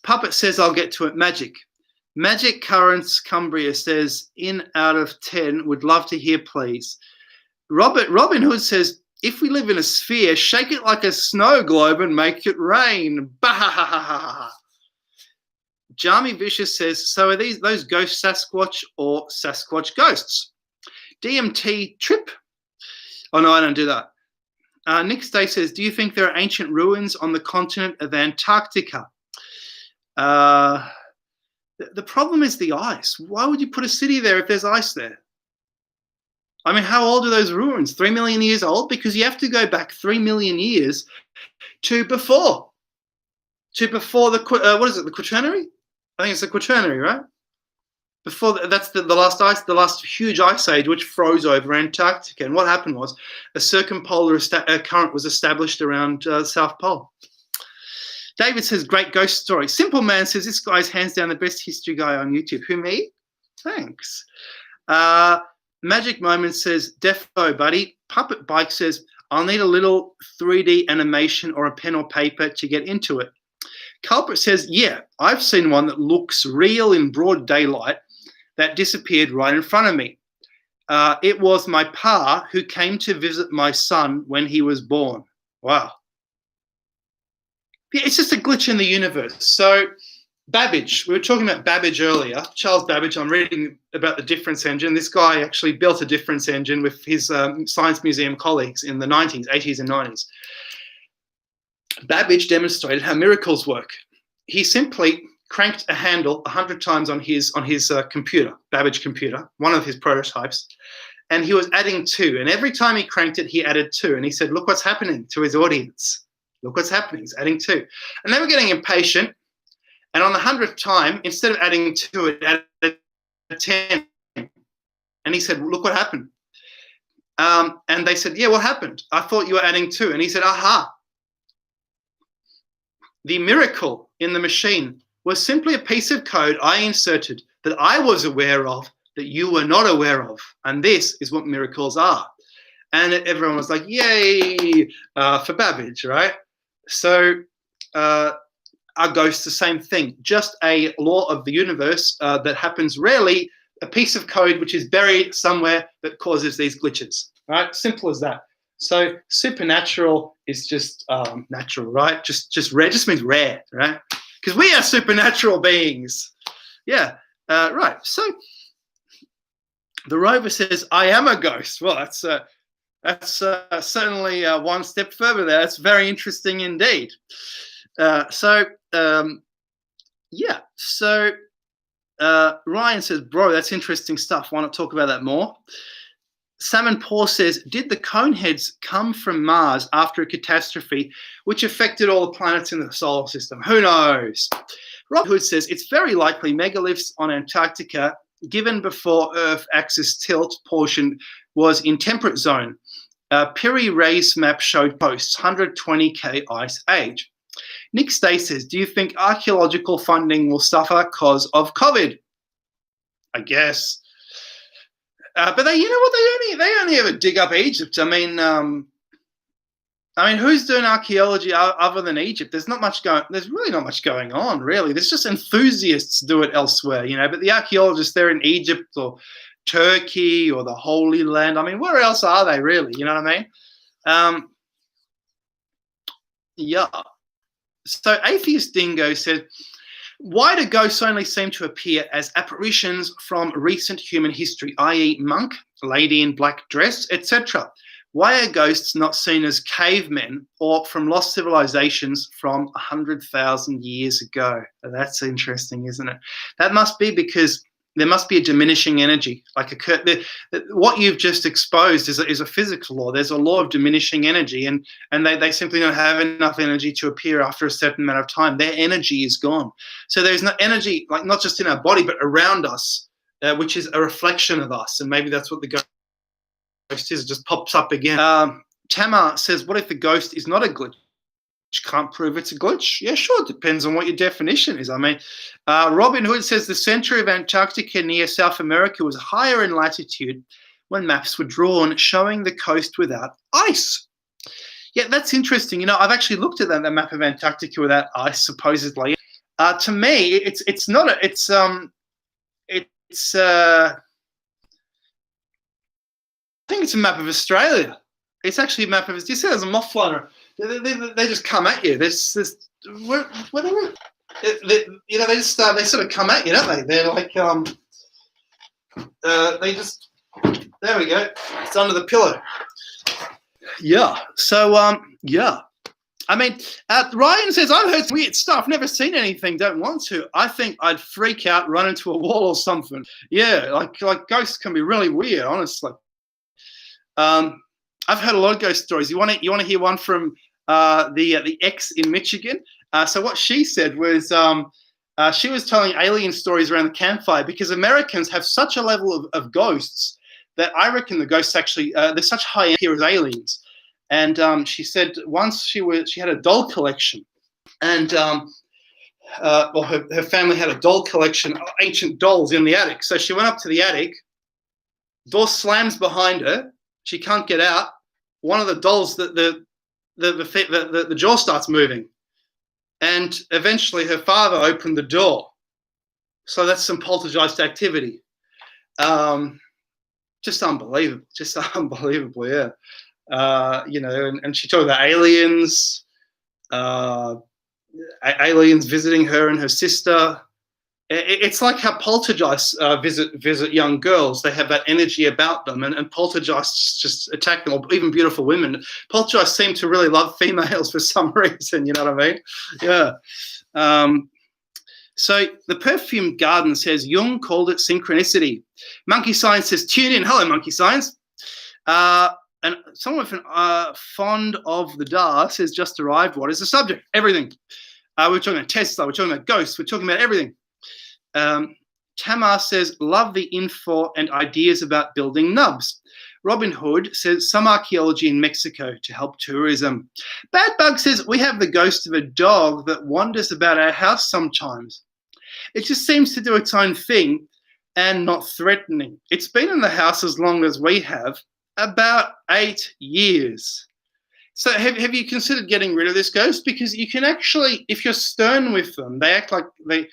A: Puppet says I'll get to it. Magic Currents Cumbria says in out of 10 would love to hear please. Robin Hood says if we live in a sphere, shake it like a snow globe and make it rain. Bah. Jarmy Vicious says so are those ghost Sasquatch or Sasquatch ghosts? DMT Trip. Oh no, I don't do that. Nick Stay says do you think there are ancient ruins on the continent of Antarctica? The problem is the ice. Why would you put a city there if there's ice there? I mean, how old are those ruins? 3 million years old? Because you have to go back 3 million years to before the, what is it, the Quaternary? I think it's the Quaternary, right? Before that's the last ice, the last huge ice age, which froze over Antarctica. And what happened was a circumpolar current was established around the South Pole. David says, great ghost story. Simple Man says, this guy's hands down the best history guy on YouTube. Who, me? Thanks. Magic Moment says, defo, buddy. Puppet Bike says, I'll need a little 3D animation or a pen or paper to get into it. Culprit says, yeah, I've seen one that looks real in broad daylight that disappeared right in front of me. It was my pa who came to visit my son when he was born. Wow. Yeah, it's just a glitch in the universe. So Babbage, we were talking about Babbage earlier. Charles Babbage, I'm reading about the difference engine. This guy actually built a difference engine with his science museum colleagues in the 90s, 80s and 90s. Babbage demonstrated how miracles work. He simply cranked a handle 100 times on his computer, Babbage computer, one of his prototypes, and he was adding 2. And every time he cranked it, he added 2. And he said, look what's happening to his audience. Look what's happening. He's adding 2. And they were getting impatient. And on the 100th time, instead of adding 2, it added 10. And he said, well, look what happened. And they said, yeah, what happened? I thought you were adding 2. And he said, aha. The miracle in the machine was simply a piece of code I inserted that I was aware of that you were not aware of. And this is what miracles are. And everyone was like, yay, for Babbage, right? So our ghosts, the same thing, just a law of the universe that happens rarely, a piece of code which is buried somewhere that causes these glitches, right? Simple as that. So supernatural is just natural, right? Just rare, just means rare, right? Because we are supernatural beings. Yeah, right. So the Rover says, I am a ghost. Well, that's certainly one step further there. That's very interesting indeed. Yeah. So Ryan says, bro, that's interesting stuff. Why not talk about that more? Salmon Paw says, did the Coneheads come from Mars after a catastrophe which affected all the planets in the solar system? Who knows? Rob Hood says, it's very likely megaliths on Antarctica, given before Earth axis tilt portion was in temperate zone. Piri Ray's map showed posts, 120K ice age. Nick Stay says, do you think archaeological funding will suffer because of COVID? I guess. But they, you know what, they only ever dig up Egypt. I mean, who's doing archaeology other than Egypt? There's really not much going on, really. There's just enthusiasts do it elsewhere, you know. But the archaeologists, they're in Egypt or Turkey or the Holy Land. I mean, where else are they really? You know what I mean? Yeah. So Atheist Dingo said, why do ghosts only seem to appear as apparitions from recent human history, i.e. monk, lady in black dress, etc.? Why are ghosts not seen as cavemen or from lost civilizations from 100,000 years ago? That's interesting, isn't it? That must be because there must be a diminishing energy. What you've just exposed is a physical law. There's a law of diminishing energy, and they simply don't have enough energy to appear after a certain amount of time. Their energy is gone. So there's no energy, like not just in our body, but around us, which is a reflection of us. And maybe that's what the ghost is. It just pops up again. Tamar says, what if the ghost is not a glitch? Can't prove it's a glitch. Yeah, sure. It depends on what your definition is. I mean, Robin Hood says the center of Antarctica near South America was higher in latitude when maps were drawn showing the coast without ice. Yeah, that's interesting. You know, I've actually looked at that map of Antarctica without ice, supposedly. To me, it's not a, it's I think it's a map of Australia. It's actually a map of. Do you see there's a moth flying? They just come at you. There's whatever. You know, they sort of come at you, don't they? They're like they just. There we go. It's under the pillow. Yeah. So yeah. I mean, Ryan says, I've heard some weird stuff, never seen anything, don't want to. I think I'd freak out, run into a wall or something. Yeah, like ghosts can be really weird, honestly. I've heard a lot of ghost stories. You want to hear one from the ex in Michigan? So what she said was she was telling alien stories around the campfire because Americans have such a level of ghosts that I reckon the ghosts actually they're such high end here as aliens. And she said once she had a doll collection, and well, her family had a doll collection of ancient dolls in the attic. So she went up to the attic, door slams behind her, she can't get out. One of the dolls, the jaw starts moving, and eventually her father opened the door. So that's some poltergeist activity. Just unbelievable, yeah. You know, and she talked about aliens, aliens visiting her and her sister. It's like how poltergeists visit young girls. They have that energy about them, and poltergeists just attack them, or even beautiful women. Poltergeists seem to really love females for some reason, you know what I mean? Yeah. So the Perfume Garden says, Jung called it synchronicity. Monkey Science says, tune in. Hello, Monkey Science. And someone from Fond of the Dar says, just arrived. What is the subject? Everything. We're talking about Tesla. We're talking about ghosts. We're talking about everything. Tamar says, love the info and ideas about building nubs. Robin Hood says, some archaeology in Mexico to help tourism. Bad Bug says, we have the ghost of a dog that wanders about our house sometimes. It just seems to do its own thing and not threatening. It's been in the house as long as we have, about 8 years. So have you considered getting rid of this ghost? Because you can actually, if you're stern with them, they act like they're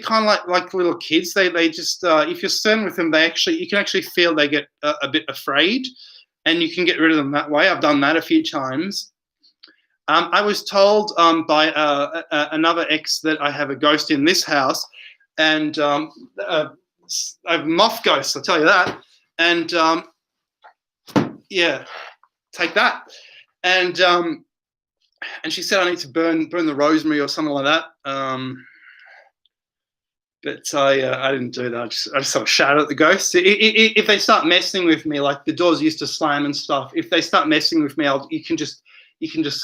A: kind of like little kids. They just if you're stern with them, you can actually feel they get a bit afraid, and you can get rid of them that way. I've done that a few times. I was told by another ex that I have a ghost in this house, and I have moth ghosts. I'll tell you that. And yeah, take that. And she said I need to burn the rosemary or something like that. But I didn't do that. I just sort of shouted at the ghosts. If they start messing with me, like the doors used to slam and stuff, if they start messing with me, you can just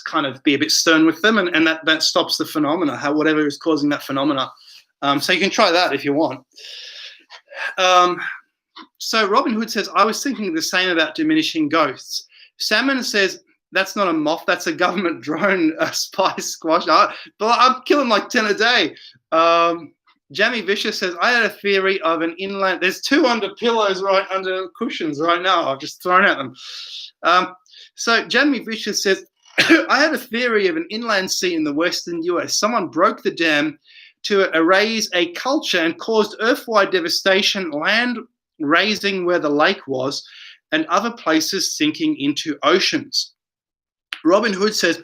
A: kind of be a bit stern with them, and that stops the phenomena, whatever is causing that phenomena. So you can try that if you want. So Robin Hood says, I was thinking the same about diminishing ghosts. Salmon says, that's not a moth, that's a government drone spy squash. But I'm killing like 10 a day. Jamie Vicious says, I had a theory of an inland. There's 2 under pillows, right under cushions right now. I've just thrown at them. So Jamie Vicious says, I had a theory of an inland sea in the western US. Someone broke the dam to erase a culture and caused earthwide devastation, land raising where the lake was, and other places sinking into oceans. Robin Hood says,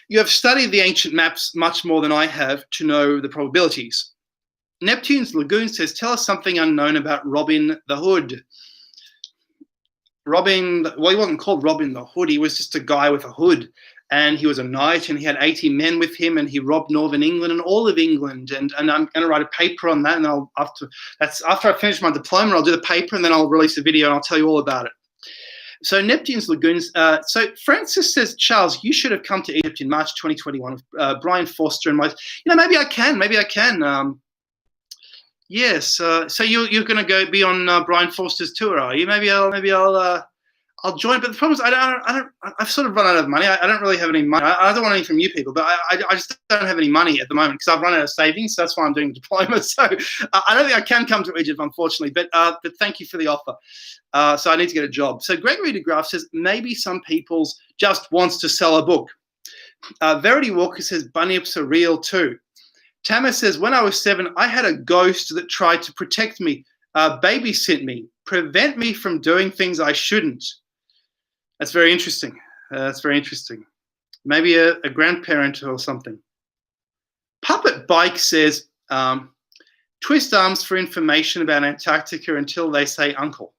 A: you have studied the ancient maps much more than I have to know the probabilities. Neptune's Lagoon says, tell us something unknown about Robin the Hood. Robin, well, he wasn't called Robin the Hood. He was just a guy with a hood. And he was a knight, and he had 80 men with him, and he robbed Northern England and all of England. And I'm going to write a paper on that, and after I finish my diploma, I'll do the paper, and then I'll release a video, and I'll tell you all about it. So Neptune's Lagoons. So Francis says, Charles, you should have come to Egypt in March 2021 with Brian Forster and maybe I can. Yes. So you're going to go be on Brian Forster's tour, are you? Maybe I'll join. But the problem is I've sort of run out of money. I don't really have any money. I don't want any from you people, but I just don't have any money at the moment because I've run out of savings. So that's why I'm doing the diploma. So I don't think I can come to Egypt, unfortunately. But thank you for the offer. So I need to get a job. So Gregory de Graaf says, maybe some people's just wants to sell a book. Verity Walker says, bunyips are real too. Tama says, when I was 7, I had a ghost that tried to protect me, babysit me, prevent me from doing things I shouldn't. That's very interesting. Maybe a grandparent or something. Puppet Bike says, twist arms for information about Antarctica until they say uncle.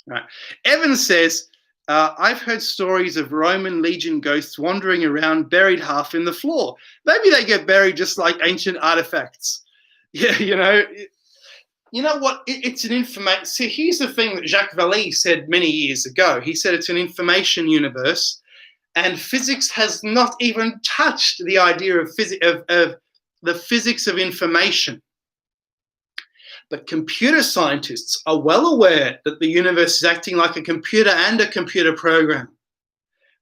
A: Right. Evan says, I've heard stories of Roman legion ghosts wandering around buried half in the floor. Maybe they get buried just like ancient artifacts. Yeah, you know what? It's an information. See, here's the thing that Jacques Vallée said many years ago. He said it's an information universe, and physics has not even touched the idea of the physics of information. But computer scientists are well aware that the universe is acting like a computer and a computer program.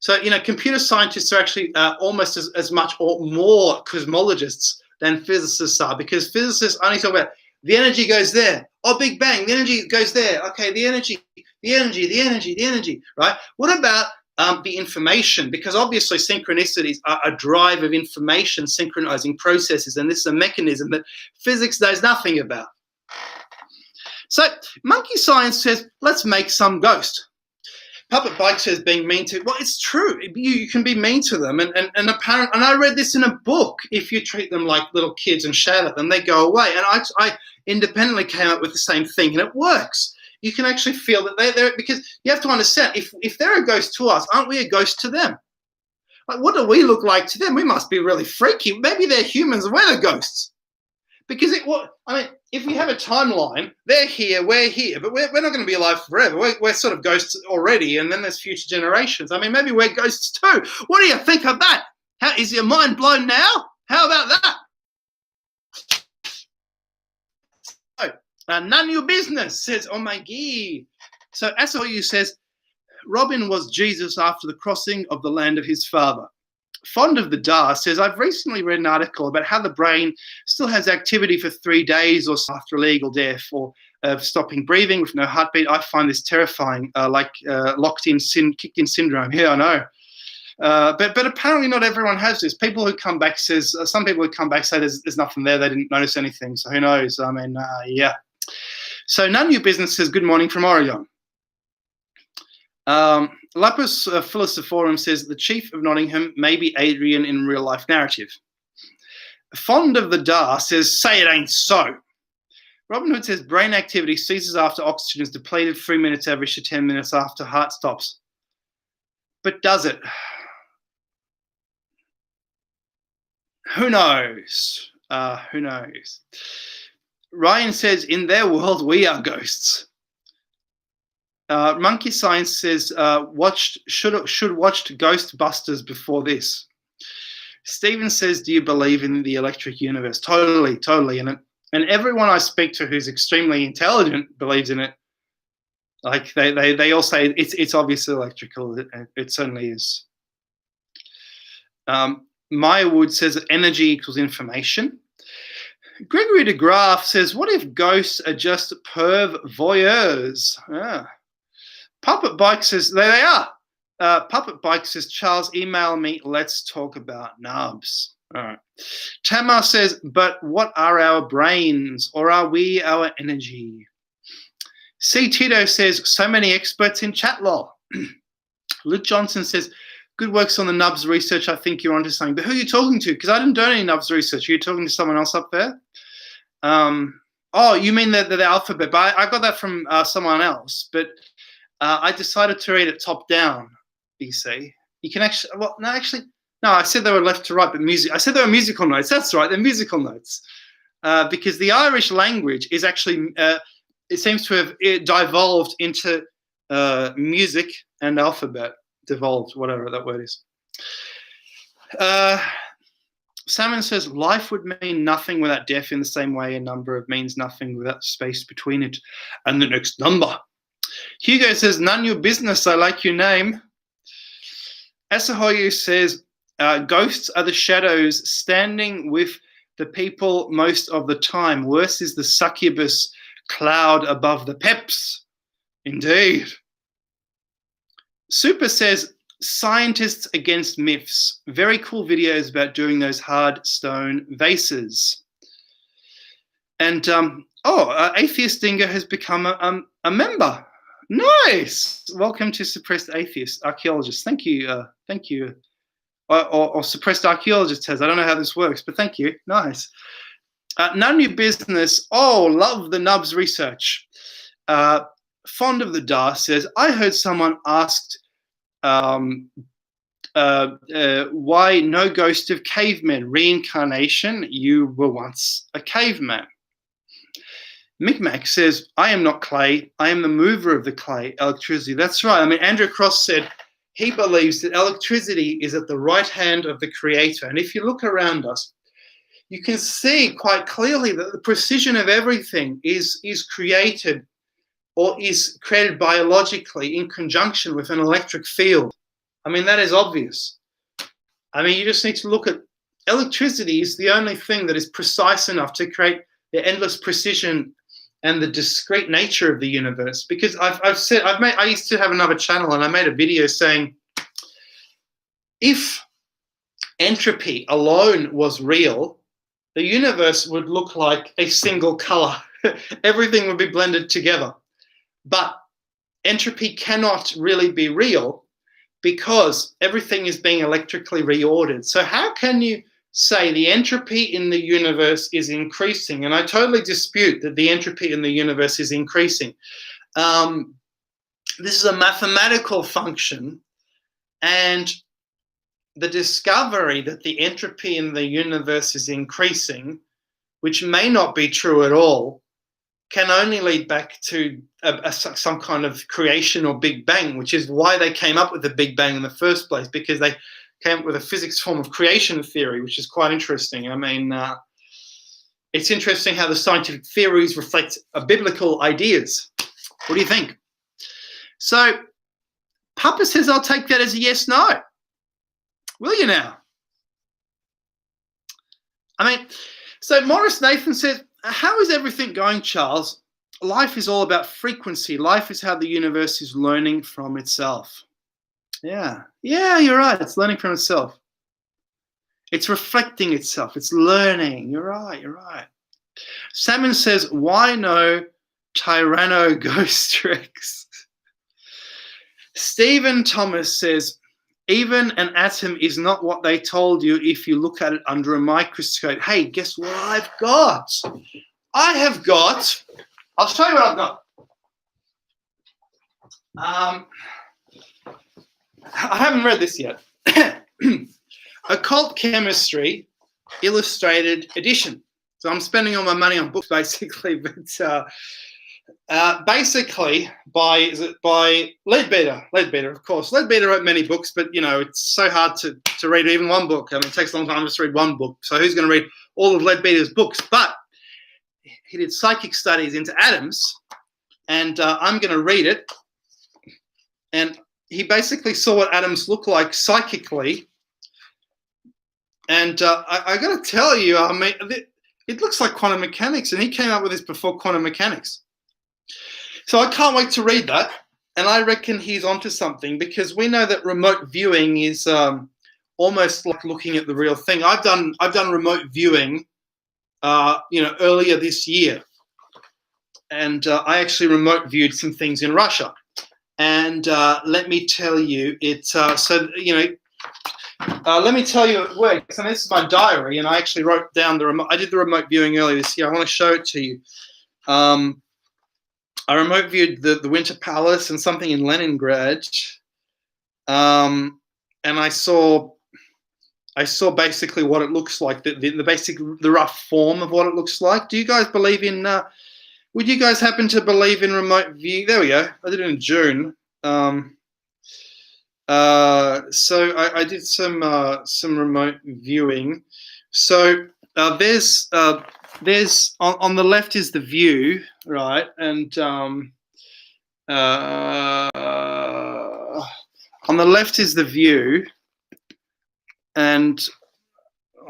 A: So, computer scientists are actually almost as much or more cosmologists than physicists are, because physicists only talk about the energy goes there. Oh, Big Bang, the energy goes there. Okay, the energy, right? What about the information? Because obviously synchronicities are a drive of information synchronizing processes, and this is a mechanism that physics knows nothing about. So Monkey Science says, let's make some ghost. Puppet Bike says being mean to, well, it's true. You can be mean to them. And I read this in a book. If you treat them like little kids and shout at them, they go away. And I independently came up with the same thing, and it works. You can actually feel that they're, because you have to understand, if they're a ghost to us, aren't we a ghost to them? Like, what do we look like to them? We must be really freaky. Maybe they're humans and we're the ghosts. Because if we have a timeline, they're here, we're here, but we're not going to be alive forever. We're sort of ghosts already, and then there's future generations. Maybe we're ghosts too. What do you think of that? Is your mind blown now? How about that? So, none of your business, says Oh My Gee. So Asahoyu says, Robin was Jesus after the crossing of the land of his father. Fond of the Da says, I've recently read an article about how the brain still has activity for 3 days or so after illegal death or stopping breathing with no heartbeat. I find this terrifying, like kicked-in syndrome. Yeah, I know. But apparently not everyone has this. People who come back says, some people who come back say there's nothing there. They didn't notice anything. So who knows? Yeah. So None of Your Business says, good morning from Oregon. Lapis Philosophorum says the Chief of Nottingham may be Adrian in real life narrative. Fond of the Da says, say it ain't so. Robin Hood says brain activity ceases after oxygen is depleted, 3 minutes average to 10 minutes after heart stops. But does it? Who knows? Who knows? Ryan says, in their world, we are ghosts. Monkey Science says, should watched Ghostbusters before this. Stephen says, do you believe in the electric universe? Totally. And everyone I speak to who's extremely intelligent believes in it. Like they all say it's obviously electrical. It certainly is. Maya Wood says that energy equals information. Gregory de Graaf says, what if ghosts are just perv voyeurs? Puppet Bike says, there they are. Puppet Bike says, Charles, email me. Let's talk about nubs. All right. Tamar says, but what are our brains, or are we our energy? C. Tito says, so many experts in chat lol. Luke Johnson says, good works on the Nubs research. I think you're onto something. But who are you talking to? Because I didn't do any Nubs research. Are you talking to someone else up there? Oh, you mean the alphabet? But I got that from someone else. But I decided to read it top down. You see, you can actually. Well, no, actually, no. I said they were left to right, but music. I said they were musical notes. That's right. They're musical notes. Because the Irish language is actually, it seems to have devolved into music and alphabet. Devolved, whatever that word is. Salmon says, life would mean nothing without death in the same way a number means nothing without space between it and the next number. Hugo says, none your business, I like your name. Asahoyu says, ghosts are the shadows standing with the people most of the time. Worse is the succubus cloud above the peps. Indeed. Super says, scientists against myths. Very cool videos about doing those hard stone vases. And, Atheist Dingo has become a member. Nice. Welcome to Suppressed Atheist Archaeologist. Thank you. Thank you. Or Suppressed Archaeologist has. I don't know how this works, but thank you. Nice. None of your business. Oh, love the Nubs research. Fond of the Da says, I heard someone asked why no ghost of cavemen? Reincarnation, you were once a caveman. Micmac says, I am not clay, I am the mover of the clay, electricity. That's right. I mean, Andrew Cross said he believes that electricity is at the right hand of the creator. And if you look around us, you can see quite clearly that the precision of everything is created or is created biologically in conjunction with an electric field. I mean, that is obvious. I mean, you just need to look at electricity is the only thing that is precise enough to create the endless precision and the discrete nature of the universe. Because I used to have another channel and I made a video saying, if entropy alone was real, the universe would look like a single color. Everything would be blended together. But entropy cannot really be real because everything is being electrically reordered. So how can you say the entropy in the universe is increasing? And I totally dispute that the entropy in the universe is increasing. This is a mathematical function, and the discovery that the entropy in the universe is increasing, which may not be true at all, can only lead back to some kind of creation or Big Bang, which is why they came up with the Big Bang in the first place, because they came up with a physics form of creation theory, which is quite interesting. I mean, it's interesting how the scientific theories reflect biblical ideas. What do you think? So Papa says, I'll take that as a yes, no. Will you now? I mean, so Morris Nathan says, how is everything going, Charles? Life is all about frequency. Life is how the universe is learning from itself. Yeah, you're right. It's learning from itself. It's reflecting itself. It's learning. You're right. Salmon says, why no Tyranno Ghost Rex? Stephen Thomas says, even an atom is not what they told you if you look at it under a microscope. Hey, guess what I've got? I'll show you what I've got. I haven't read this yet. Occult Chemistry Illustrated Edition. So I'm spending all my money on books basically, but basically by Leadbeater, of course. Leadbeater wrote many books, but you know, it's so hard to read even one book. I mean, it takes a long time just to read one book. So who's going to read all of Leadbeater's books? But he did psychic studies into atoms, and I'm going to read it. And he basically saw what atoms look like psychically. And I got to tell you, I mean, it looks like quantum mechanics, and he came up with this before quantum mechanics. So I can't wait to read that, and I reckon he's onto something, because we know that remote viewing is almost like looking at the real thing. I've done remote viewing, earlier this year, and I actually remote viewed some things in Russia, and let me tell you, Let me tell you it works. And this is my diary, and I actually wrote down the remote. I did the remote viewing earlier this year. I want to show it to you. I remote viewed the Winter Palace and something in Leningrad, and I saw basically what it looks like, the rough form of what it looks like. Do you guys believe in? Would you guys happen to believe in remote view? There we go. I did it in June. So I did some remote viewing. So there's on the left is the view, right? And on the left is the view, and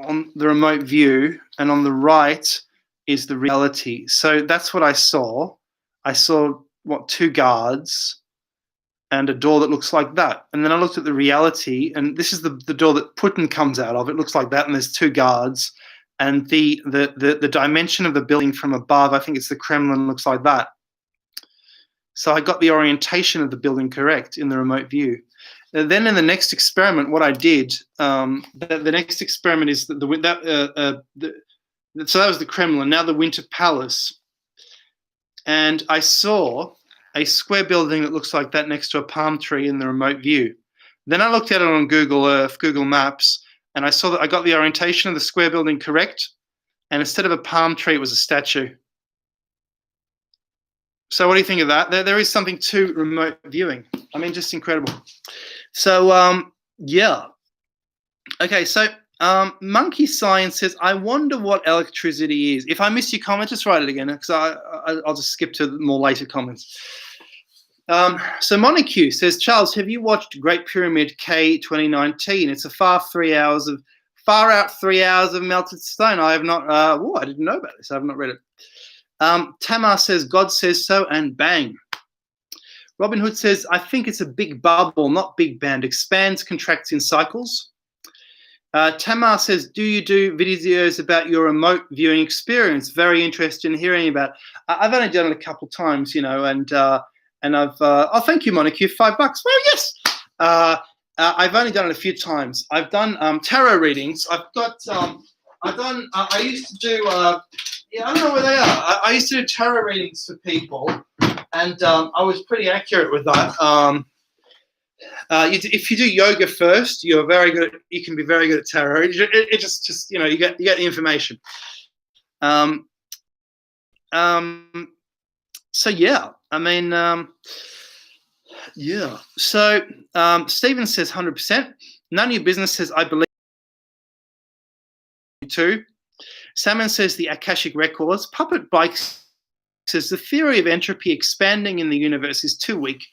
A: on the remote view, and on the right is the reality. So that's what I saw. I saw what, 2 guards and a door that looks like that. And then I looked at the reality, and this is the door that Putin comes out of. It looks like that, and there's 2 guards. And the dimension of the building from above, I think it's the Kremlin, looks like that. So I got the orientation of the building correct in the remote view. And then in the next experiment, what I did, the next experiment is so that was the Kremlin, now the Winter Palace. And I saw a square building that looks like that next to a palm tree in the remote view. Then I looked at it on Google Earth, Google Maps, and I saw that I got the orientation of the square building correct, and instead of a palm tree, it was a statue. So what do you think of that? There is something to remote viewing. I mean, just incredible. So, yeah. Okay, so Monkey Science says, I wonder what electricity is. If I missed your comment, just write it again, because I'll just skip to more later comments. So Montague says, Charles, have you watched Great Pyramid K 2019? It's a far out 3 hours of melted stone. I have not, I didn't know about this. I have not read it. Tamar says, God says so, and bang. Robin Hood says, I think it's a big bubble, not big band. Expands, contracts in cycles. Tamar says, do you do videos about your remote viewing experience? Very interested in hearing about. I've only done it a couple times, you know, and I've, oh, thank you, Monica, $5. Well, yes. I've only done it a few times. I've done tarot readings. I used to do, yeah, I don't know where they are. I used to do tarot readings for people, and I was pretty accurate with that. If you do yoga first, you're very good. You can be very good at tarot. It just you know, you get the information. So yeah, I mean, yeah. So Stephen says 100%. None of your business says I believe you too. Salmon says the Akashic Records. Puppet Bikes says the theory of entropy expanding in the universe is too weak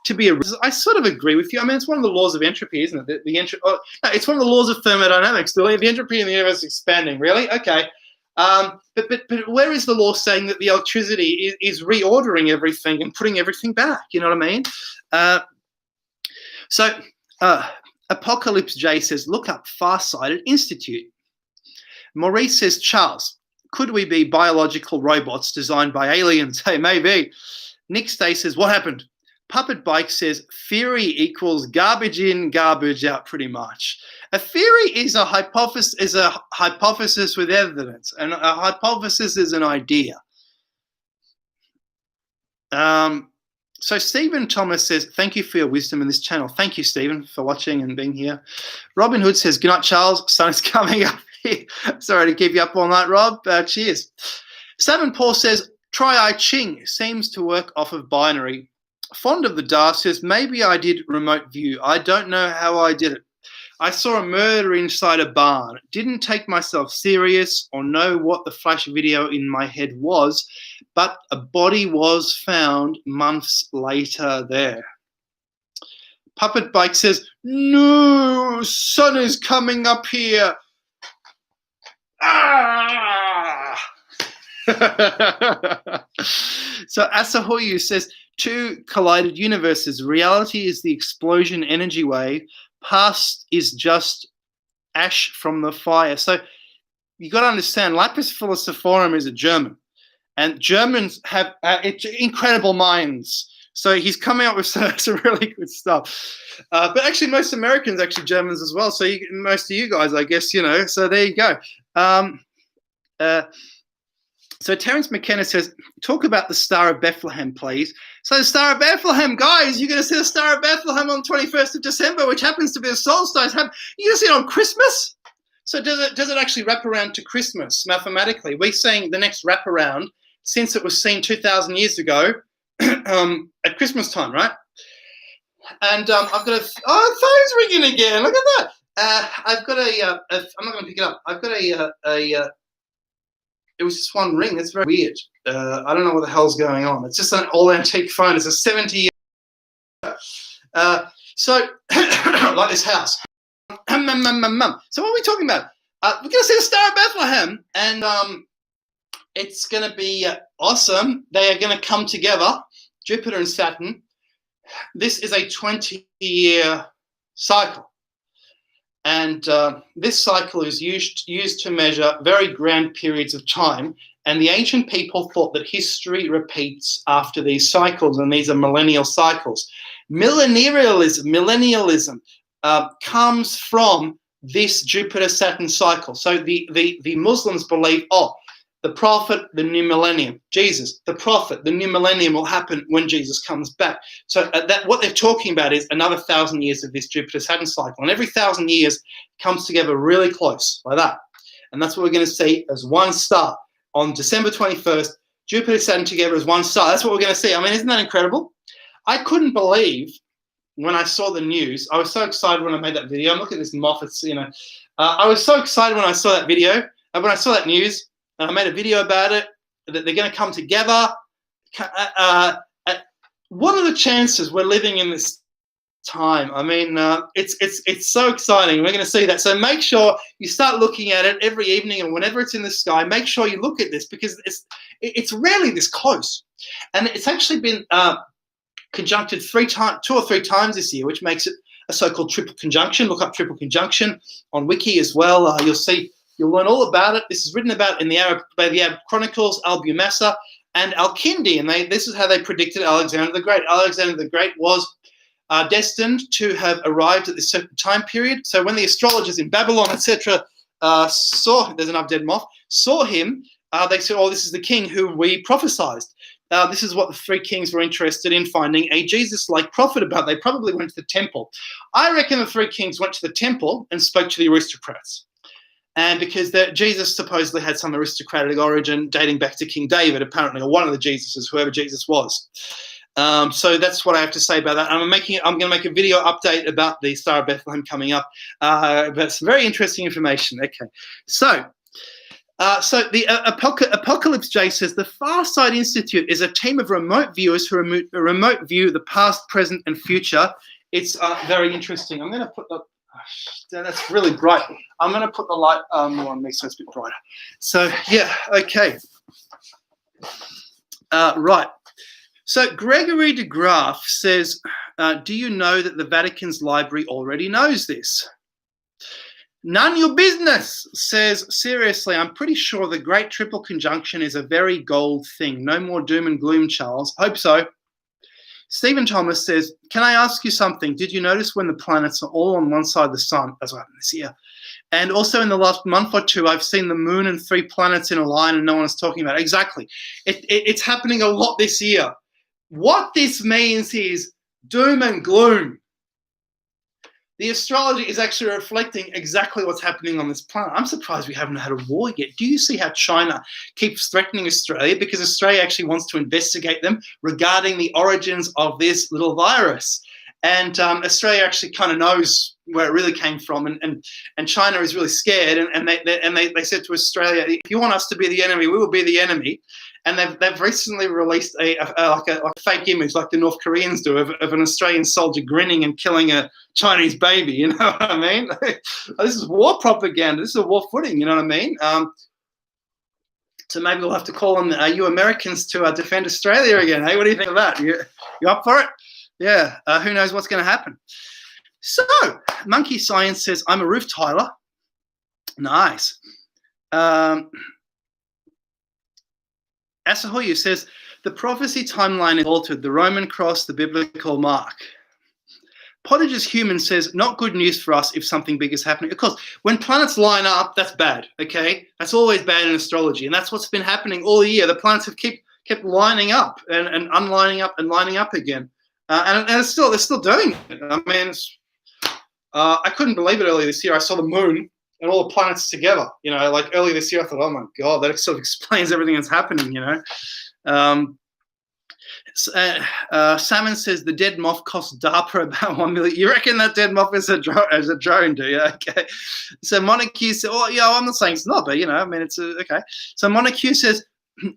A: to be a. I sort of agree with you. I mean, it's one of the laws of entropy, isn't it? No, it's one of the laws of thermodynamics. The entropy in the universe is expanding. Really? Okay. But where is the law saying that the electricity is reordering everything and putting everything back? You know what I mean? So Apocalypse J says, look up Farsighted Institute. Maurice says, Charles, could we be biological robots designed by aliens? Hey, maybe. Nick Stay says, what happened? Puppet Bike says, theory equals garbage in, garbage out, pretty much. A theory is a hypothesis with evidence, and a hypothesis is an idea. So Stephen Thomas says, thank you for your wisdom in this channel. Thank you, Stephen, for watching and being here. Robin Hood says, good night, Charles. Sun is coming up here. Sorry to keep you up all night, Rob. Cheers. Sam Paul says, try I Ching. Seems to work off of binary. Fond of the Dark says, maybe I did remote view. I don't know how I did it. I saw a murder inside a barn. Didn't take myself serious or know what the flash video in my head was, but a body was found months later there. Puppet Bike says, no, sun is coming up here. Ah! So Asahoyu says, two collided universes. Reality is the explosion energy wave. Past is just ash from the fire. So you got to understand, Lapis Philosophorum is a German, and Germans have incredible minds. So he's coming up with some really good stuff. But actually, most Americans actually Germans as well. So most of you guys, I guess, So there you go. So Terence McKenna says, talk about the Star of Bethlehem, please. So the Star of Bethlehem, guys, you're going to see the Star of Bethlehem on 21st of December, which happens to be a solstice. You're going to see it on Christmas? So does it actually wrap around to Christmas mathematically? We're seeing the next wraparound since it was seen 2,000 years ago at Christmas time, right? And I've got phone's ringing again. Look at that. I've got I'm not going to pick it up. I've got it was just one ring. That's very weird. I don't know what the hell's going on. It's just an all antique phone. It's a 70 so like this house. So what are we talking about? We're going to see the Star of Bethlehem, and it's going to be awesome. They are going to come together, Jupiter and Saturn. This is a 20-year cycle, and this cycle is used to measure very grand periods of time. And the ancient people thought that history repeats after these cycles, and these are millennial cycles. Millennialism comes from this Jupiter-Saturn cycle. So the Muslims believe, the prophet, the new millennium. Jesus, the prophet, the new millennium will happen when Jesus comes back. So what they're talking about is another 1,000 years of this Jupiter-Saturn cycle. And every 1,000 years comes together really close, like that. And that's what we're going to see as one star. On December 21st, Jupiter-Saturn together as one star. That's what we're going to see. I mean, isn't that incredible? I couldn't believe when I saw the news. I was so excited when I made that video. Look at this moth. It's, I was so excited when I saw that video. And when I saw that news, and I made a video about it, that they're going to come together. What are the chances we're living in this time? I mean, it's so exciting. We're going to see that. So make sure you start looking at it every evening, and whenever it's in the sky, make sure you look at this, because it's rarely this close. And it's actually been conjuncted 2 or 3 times this year, which makes it a so-called triple conjunction. Look up triple conjunction on Wiki as well. You'll learn all about it. This is written about in the Arab Chronicles, Al-Bumasa and Al-Kindi, and this is how they predicted Alexander the Great. Alexander the Great was destined to have arrived at this certain time period. So when the astrologers in Babylon, etc., there's another dead moth, saw him, they said, this is the king who we prophesied. This is what the 3 kings were interested in, finding a Jesus-like prophet about. They probably went to the temple. I reckon the 3 kings went to the temple and spoke to the aristocrats. And because Jesus supposedly had some aristocratic origin dating back to King David, apparently, or one of the Jesuses, whoever Jesus was. So that's what I have to say about that. I'm going to make a video update about the Star of Bethlehem coming up. But it's very interesting information. Okay. So the Apocalypse J says, the Farsight Institute is a team of remote viewers who remote view the past, present, and future. It's very interesting. I'm going to put the... That's really bright. I'm going to put the light more on me so it's a bit brighter. So, yeah, okay. Right. So Gregory de Graaf says, do you know that the Vatican's library already knows this? None your business, says, seriously, I'm pretty sure the Great Triple Conjunction is a very gold thing. No more doom and gloom, Charles. Hope so. Stephen Thomas says, can I ask you something? Did you notice when the planets are all on one side of the sun? That's what happened this year. And also in the last month or 2, I've seen the moon and 3 planets in a line and no one's talking about it. Exactly. It's happening a lot this year. What this means is doom and gloom. The astrology is actually reflecting exactly what's happening on this planet. I'm surprised we haven't had a war yet. Do you see how China keeps threatening Australia? Because Australia actually wants to investigate them regarding the origins of this little virus. And Australia actually kind of knows where it really came from. And China is really scared. And they said to Australia, if you want us to be the enemy, we will be the enemy. And they've recently released a fake image, like the North Koreans do, of an Australian soldier grinning and killing a Chinese baby. You know what I mean? This is war propaganda. This is a war footing. You know what I mean? So maybe we'll have to call on you Americans to defend Australia again. Hey, what do you think of that? You up for it? Yeah. Who knows what's going to happen? So Monkey Science says, I'm a roof tiler. Nice. Asahoyu says, The prophecy timeline is altered. The Roman cross, the biblical mark. Pottage's Human says, not good news for us if something big is happening. Of course, when planets line up, that's bad, okay? That's always bad in astrology, and that's what's been happening all year. The planets have kept lining up and unlining up and lining up again. And they're still doing it. I mean, I couldn't believe it earlier this year. I saw the moon and all the planets together. You know, like earlier this year, I thought, oh my God, that sort of explains everything that's happening, you know? Salmon says the dead moth costs DARPA about $1 million. You reckon that dead moth is a drone, do you? Okay. So Montague says, oh, yeah, I'm not saying it's not, but, you know, I mean, it's okay. So Montague says,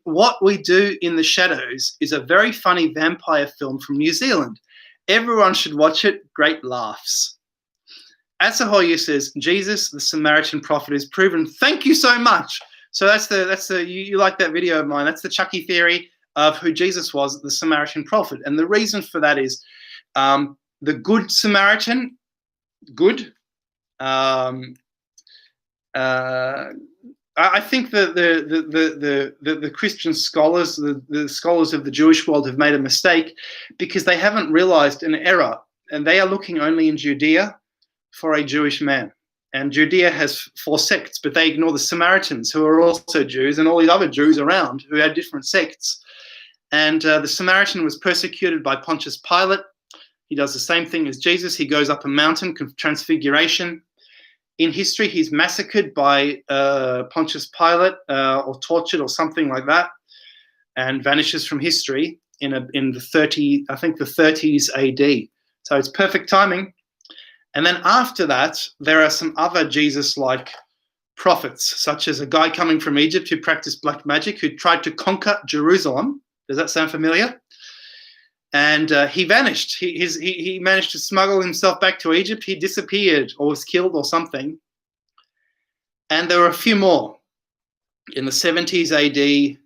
A: What We Do in the Shadows is a very funny vampire film from New Zealand. Everyone should watch it. Great laughs. Asahoya says, Jesus, the Samaritan prophet, is proven. Thank you so much. So that's the you like that video of mine. That's the Chucky theory of who Jesus was, the Samaritan prophet. And the reason for that is the good Samaritan, good. I think that the Christian scholars, the scholars of the Jewish world have made a mistake because they haven't realized an error, and they are looking only in Judea for a Jewish man. And Judea has 4 sects, but they ignore the Samaritans, who are also Jews, and all these other Jews around who had different sects. And the Samaritan was persecuted by Pontius Pilate. He does the same thing as Jesus. He goes up a mountain, transfiguration. In history, he's massacred by Pontius Pilate or tortured or something like that, and vanishes from history in the 30s AD. So it's perfect timing. And then after that, there are some other Jesus-like prophets, such as a guy coming from Egypt who practiced black magic, who tried to conquer Jerusalem. Does that sound familiar? And he vanished. He managed to smuggle himself back to Egypt. He disappeared or was killed or something. And there were a few more. In the 70s AD,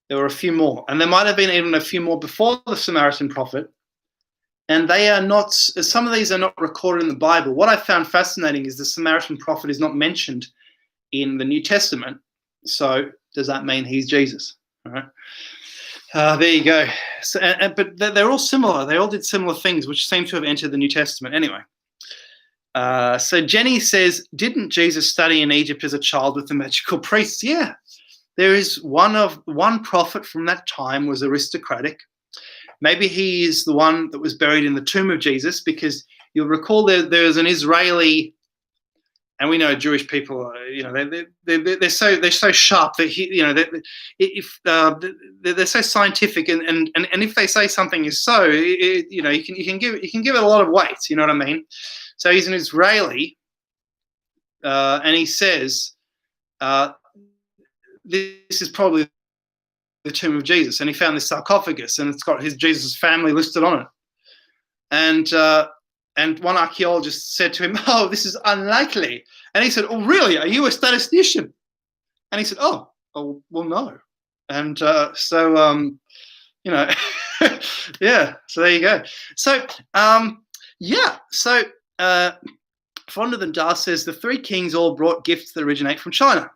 A: there were a few more. And there might have been even a few more before the Samaritan prophet. And they are not, some of these are not recorded in the Bible. What I found fascinating is the Samaritan prophet is not mentioned in the New Testament. So does that mean he's Jesus? All right. There you go. So, but they're all similar. They all did similar things, which seem to have entered the New Testament. Anyway. So Jenny says, didn't Jesus study in Egypt as a child with the magical priests? Yeah. There is one prophet from that time was aristocratic. Maybe he is the one that was buried in the tomb of Jesus, because you'll recall there's an Israeli, and we know Jewish people, you know, they're so sharp that they're so scientific, and if they say something is so, you know, you can give it a lot of weight. You know what I mean? So he's an Israeli, and he says this is probably the tomb of Jesus, and he found this sarcophagus, and it's got Jesus' family listed on it. And one archaeologist said to him, "Oh, this is unlikely." And he said, "Oh, really? Are you a statistician?" And he said, "Oh well, no." And you know, yeah. So there you go. So yeah. So Fonder than Da says the 3 kings all brought gifts that originate from China.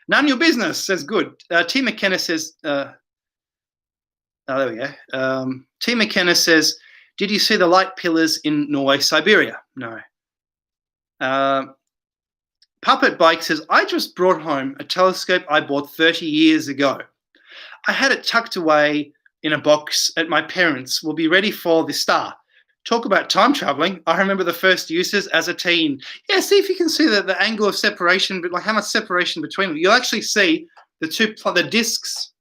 A: None your business, says good. T. McKenna says, there we go. T. McKenna says, did you see the light pillars in Norway, Siberia? No. Puppet Bike says, I just brought home a telescope I bought 30 years ago. I had it tucked away in a box at my parents'. Will be ready for the star. Talk about time traveling. I remember the first uses as a teen. Yeah, see if you can see the angle of separation, but like how much separation between them. You'll actually see the discs.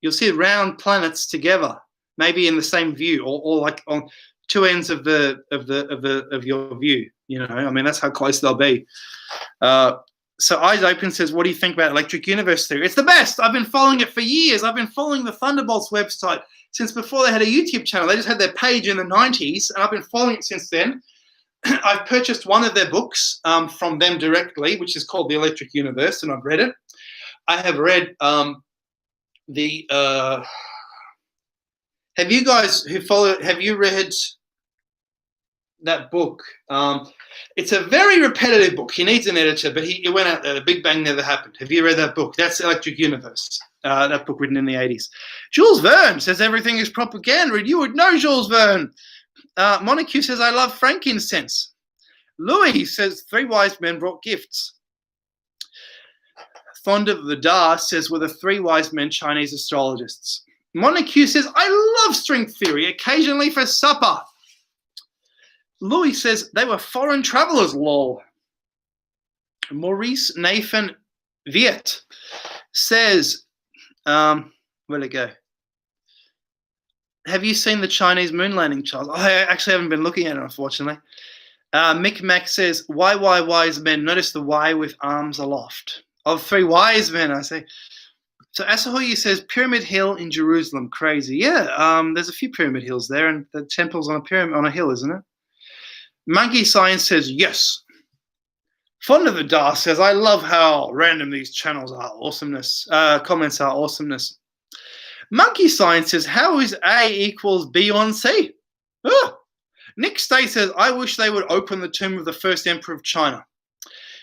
A: You'll see round planets together, maybe in the same view, or like on 2 ends of your view. You know, I mean, that's how close they'll be. So Eyes Open says, what do you think about electric universe theory? It's the best. I've been following it for years. I've been following the Thunderbolts website since before they had a YouTube channel. They just had their page in the 90s, and I've been following it since then. I've purchased one of their books from them directly, which is called The Electric Universe, and I've read it. I have read have you guys who follow, have you read that book? It's a very repetitive book. He needs an editor, but it went out there. The Big Bang never happened. Have you read that book? That's Electric Universe. That book written in the 80s. Jules Verne says everything is propaganda. You would know Jules Verne. Montague says, I love frankincense. Louis says, 3 wise men brought gifts. Fond of the Da says, were the 3 wise men Chinese astrologists? Montague says, I love string theory, occasionally for supper. Louis says, they were foreign travelers, lol. Maurice Nathan Viet says, where'd it go? Have you seen the Chinese moon landing, Charles? I actually haven't been looking at it, unfortunately. Mick Mac says, why wise men? Notice the Y with arms aloft. Of 3 wise men, I say. So Asahoyi says, Pyramid Hill in Jerusalem. Crazy. Yeah, there's a few Pyramid Hills there, and the temple's on a hill, isn't it? Monkey Science says, yes. Fond of the Da says, I love how random these channels are. Awesomeness. Comments are awesomeness. Monkey Science says, how is A equals B on C? Oh. Nick Stay says, I wish they would open the tomb of the first emperor of China.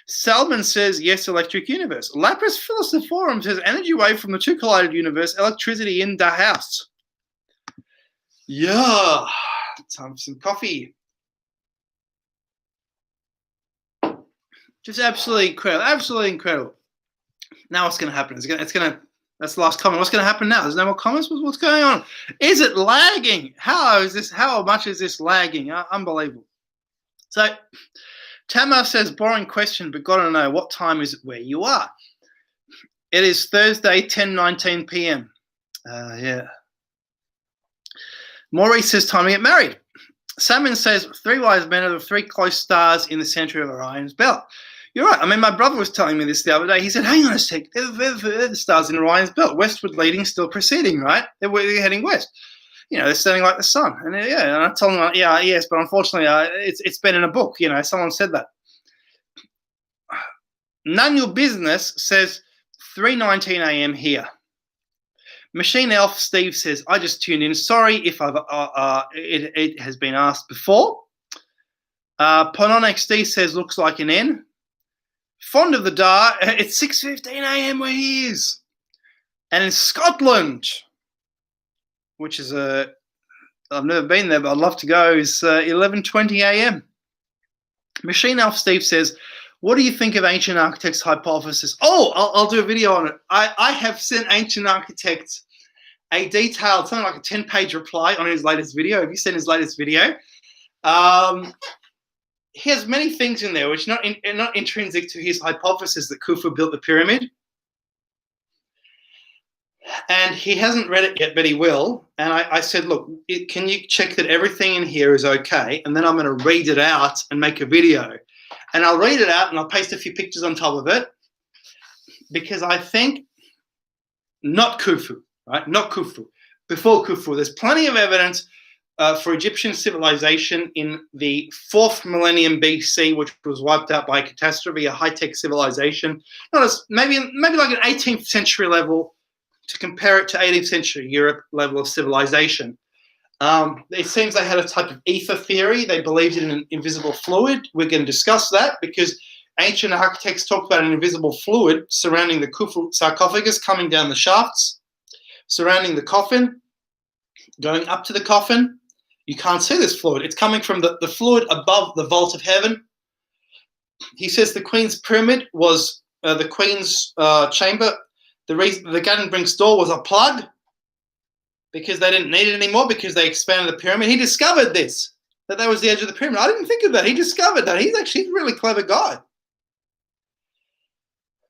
A: Salman says, yes, electric universe. Lapras Philosophorum says, energy wave from the 2 collided universe, electricity in the house. Yeah, time for some coffee. Just absolutely incredible, absolutely incredible. Now what's going to happen? That's the last comment. What's going to happen now? There's no more comments? What's going on? Is it lagging? How much is this lagging? Unbelievable. So, Tamar says, boring question, but got to know, what time is it where you are? It is Thursday, 10:19 p.m. Yeah. Maurice says, time to get married. Salmon says, 3 wise men are the 3 close stars in the center of Orion's belt. You're right. I mean, my brother was telling me this the other day. He said, hang on a sec. They're the stars in Orion's belt. Westward leading, still proceeding, right? They're heading west. You know, they're standing like the sun. And yeah, and I told him, yeah, yes, but unfortunately, it's been in a book. You know, someone said that. None Your Business says 3:19 a.m. here. Machine Elf Steve says, I just tuned in. Sorry if it has been asked before. Ponon XD says, looks like an N. Fond of the Da, it's 6:15 a.m. where he is. And in Scotland, which is I've never been there, but I'd love to go, is 11:20 a.m. Machine Elf Steve says, what do you think of Ancient Architects' hypothesis? Oh, I'll do a video on it. I have sent Ancient Architects a detailed, something like a 10-page reply on his latest video. Have you seen his latest video? He has many things in there which are not intrinsic to his hypothesis that Khufu built the pyramid. And he hasn't read it yet, but he will. And I said, look, can you check that everything in here is okay? And then I'm going to read it out and make a video. And I'll read it out and I'll paste a few pictures on top of it, because I think not Khufu, right? Not Khufu. Before Khufu, there's plenty of evidence for Egyptian civilization in the 4th millennium BC, which was wiped out by a catastrophe, a high-tech civilization. Not as maybe like an 18th century level, to compare it to 18th century Europe level of civilization. It seems they had a type of ether theory. They believed in an invisible fluid. We're going to discuss that because ancient architects talked about an invisible fluid surrounding the Khufu sarcophagus, coming down the shafts, surrounding the coffin, going up to the coffin. You can't see this fluid. It's coming from the fluid above the vault of heaven. He says the Queen's pyramid was the Queen's chamber. The reason the Garden Brink's door was a plug, because they didn't need it anymore, because they expanded the pyramid. He discovered this, that was the edge of the pyramid. I didn't think of that. He discovered that. He's actually a really clever guy.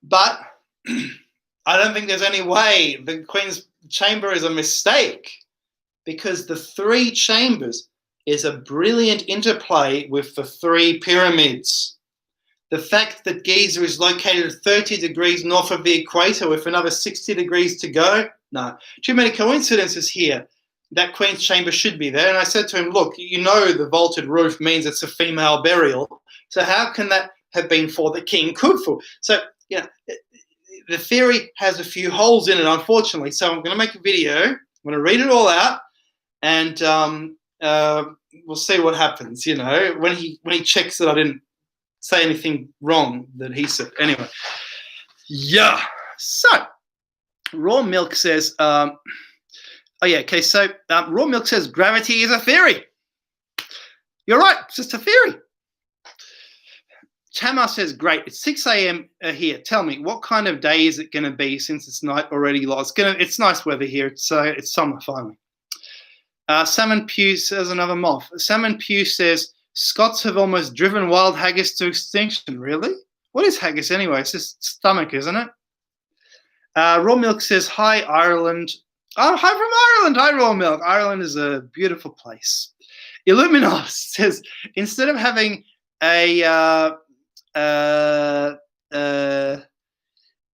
A: But I don't think there's any way the Queen's chamber is a mistake, because the 3 chambers is a brilliant interplay with the 3 pyramids. The fact that Giza is located 30 degrees north of the equator with another 60 degrees to go, no, too many coincidences here. That Queen's chamber should be there. And I said to him, look, you know the vaulted roof means it's a female burial. So how can that have been for the King Khufu? So, you know, the theory has a few holes in it, unfortunately. So I'm going to make a video. I'm going to read it all out, and we'll see what happens, you know, when he checks that I didn't say anything wrong that he said. Anyway, yeah. So Raw Milk says, oh yeah, okay, so Raw Milk says gravity is a theory. You're right, it's just a theory. Tamar says, great, it's 6 a.m. Here. Tell me, what kind of day is it going to be since it's night already? It's nice weather here. It's summer finally. Salmon Pew says another moth. Salmon Pew says, Scots have almost driven wild haggis to extinction. Really? What is haggis anyway? It's just stomach, isn't it? Raw Milk says, hi, Ireland. Oh, hi from Ireland. Hi, Raw Milk. Ireland is a beautiful place. Illuminos says, instead of having a...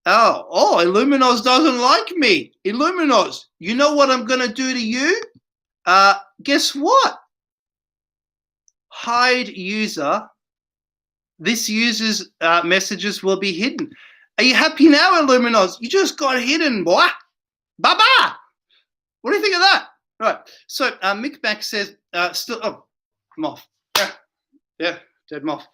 A: Illuminos doesn't like me. Illuminos, you know what I'm going to do to you? Guess what? Hide user. This user's messages will be hidden. Are you happy now, Illuminos? You just got hidden, boy. Bye-bye. What do you think of that? Right. So Mick Mac says, moth. Yeah, dead moth.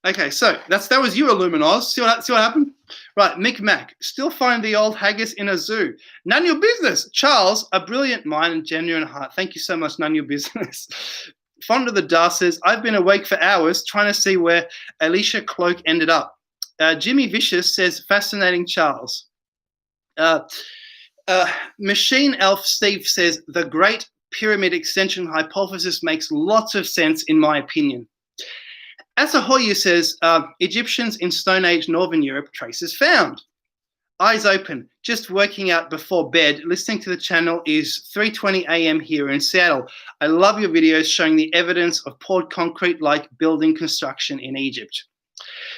A: Okay, so that was you, Illuminos. See what happened? Right, Mick Mac. Still find the old haggis in a zoo. None your business. Charles, a brilliant mind and genuine heart. Thank you so much, none your business. Fond of the Dar says, I've been awake for hours trying to see where Alicia Cloak ended up. Jimmy Vicious says, fascinating Charles. Machine Elf Steve says, the Great Pyramid Extension Hypothesis makes lots of sense in my opinion. Asahoyu says, Egyptians in Stone Age Northern Europe, traces found. Eyes open, just working out before bed. Listening to the channel is 3:20 a.m. here in Seattle. I love your videos showing the evidence of poured concrete-like building construction in Egypt.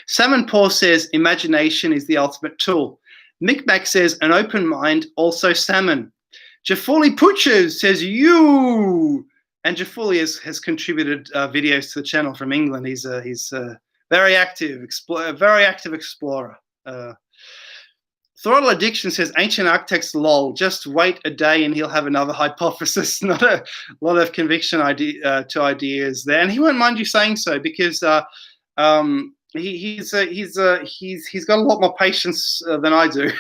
A: Salmon Paul says, imagination is the ultimate tool. Mick Mac says, an open mind, also salmon. Jafuli Puches says, you. And Jafuli has contributed videos to the channel from England. He's a very active explorer. Throttle Addiction says, ancient architects lol, just wait a day and he'll have another hypothesis. Not a lot of conviction to ideas there. And he won't mind you saying so because he's got a lot more patience than I do.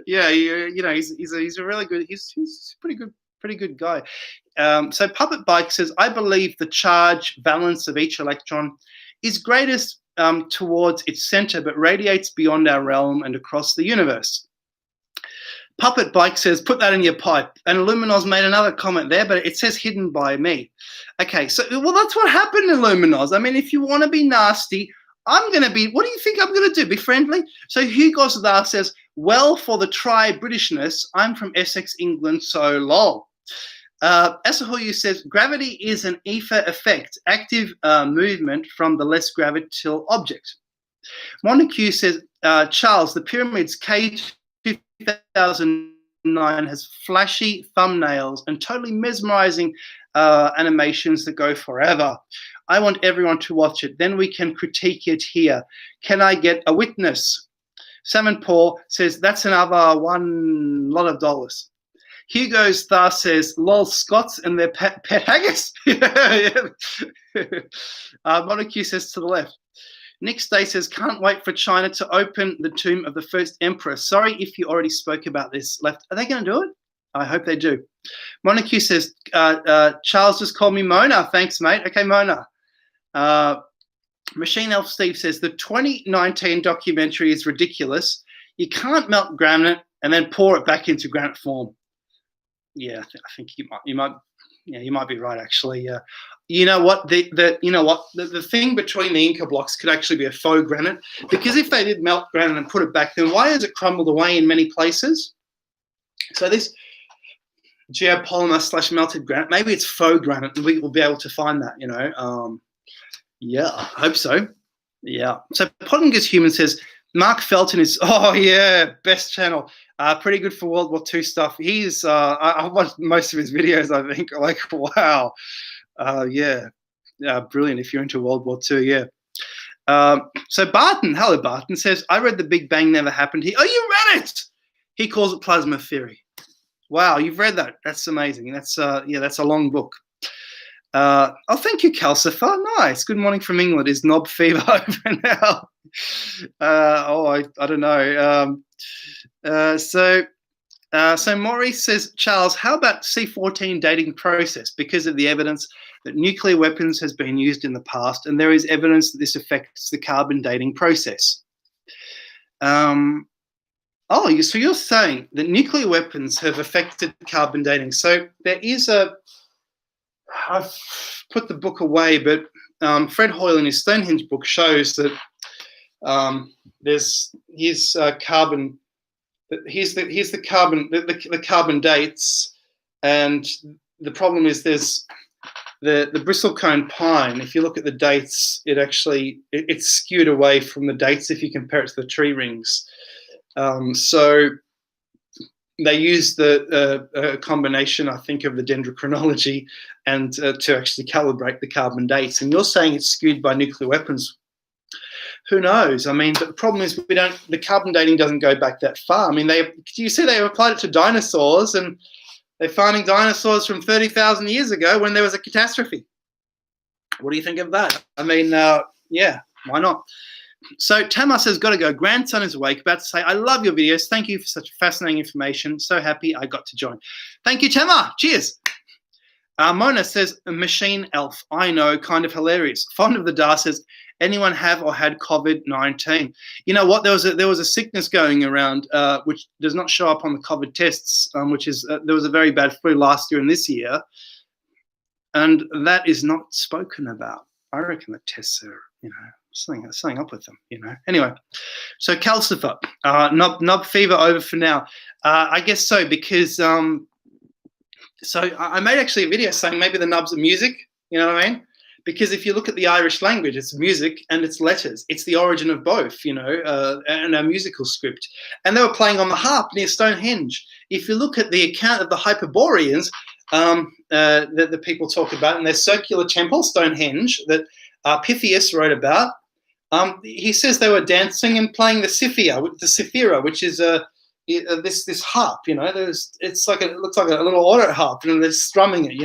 A: Yeah, he's a really good, he's pretty good guy. So Puppet Bike says, I believe the charge balance of each electron is greatest towards its center, but radiates beyond our realm and across the universe. Puppet Bike says, put that in your pipe. And Illuminos made another comment there, but it says hidden by me. Okay, so, well, that's what happened, Illuminos. I mean, if you want to be nasty, I'm going to be, what do you think I'm going to do? Be friendly? So Hugo Zadar says, well, for the tri-Britishness, I'm from Essex, England, so lol. Asahoyu says, gravity is an ether effect, active movement from the less gravitational object. Montague says, Charles, the pyramids K2009 has flashy thumbnails and totally mesmerizing animations that go forever. I want everyone to watch it. Then we can critique it here. Can I get a witness? Salmon Paul says, that's another $1 lot. Hugo's Thar says, lol, Scots and their pet haggis. Montague says to the left. Nick Stay says, can't wait for China to open the tomb of the first emperor. Sorry if you already spoke about this. Left. Are they going to do it? I hope they do. Montague says, Charles just called me Mona. Thanks, mate. Okay, Mona. Machine Elf Steve says, the 2019 documentary is ridiculous. You can't melt granite and then pour it back into granite form. Yeah, I think you might be right actually. You know what? The thing between the Inca blocks could actually be a faux granite, because if they did melt granite and put it back, then why has it crumbled away in many places? So this geopolymer / melted granite, maybe it's faux granite, and we will be able to find that. Yeah, I hope so. Yeah. So Pottinger's Human says, Mark Felton is, best channel. Pretty good for World War II stuff. He's, I watched most of his videos, I think. Like, wow. Brilliant if you're into World War II, yeah. So Barton, hello Barton, says, I read The Big Bang Never Happened. You read it! He calls it plasma theory. Wow, you've read that. That's amazing. That's that's a long book. Thank you, Calcifer. Nice. Good morning from England. Is knob fever over now? I don't know. So Maurice says, Charles, how about C14 dating process? Because of the evidence that nuclear weapons has been used in the past, and there is evidence that this affects the carbon dating process. So you're saying that nuclear weapons have affected carbon dating. So there is I've put the book away, but Fred Hoyle in his Stonehenge book shows that there's his carbon. Here's the carbon dates, and the problem is there's the bristlecone pine. If you look at the dates, it's skewed away from the dates if you compare it to the tree rings. So they use the combination, I think, of the dendrochronology and to actually calibrate the carbon dates. And you're saying it's skewed by nuclear weapons. Who knows? I mean, but the problem is the carbon dating doesn't go back that far. I mean, you see they applied it to dinosaurs, and they're finding dinosaurs from 30,000 years ago when there was a catastrophe. What do you think of that? I mean, yeah, why not? So Tamar says, got to go. Grandson is awake, about to say, I love your videos. Thank you for such fascinating information. So happy I got to join. Thank you, Tamar. Cheers. Mona says, machine elf. I know, kind of hilarious. Fond of the Da says, anyone have or had COVID-19? You know what? There was a sickness going around which does not show up on the COVID tests, which is there was a very bad flu last year and this year, and that is not spoken about. I reckon the tests are, something up with them, Anyway, so calcifer, nub fever over for now. I guess so, because so I made actually a video saying maybe the nubs are music. You know what I mean? Because if you look at the Irish language, it's music and it's letters. It's the origin of both, and a musical script. And they were playing on the harp near Stonehenge. If you look at the account of the Hyperboreans that the people talk about in their circular temple, Stonehenge, that Pythias wrote about, he says they were dancing and playing the cithara, which is this harp. It looks like a little auto harp, and they're strumming it,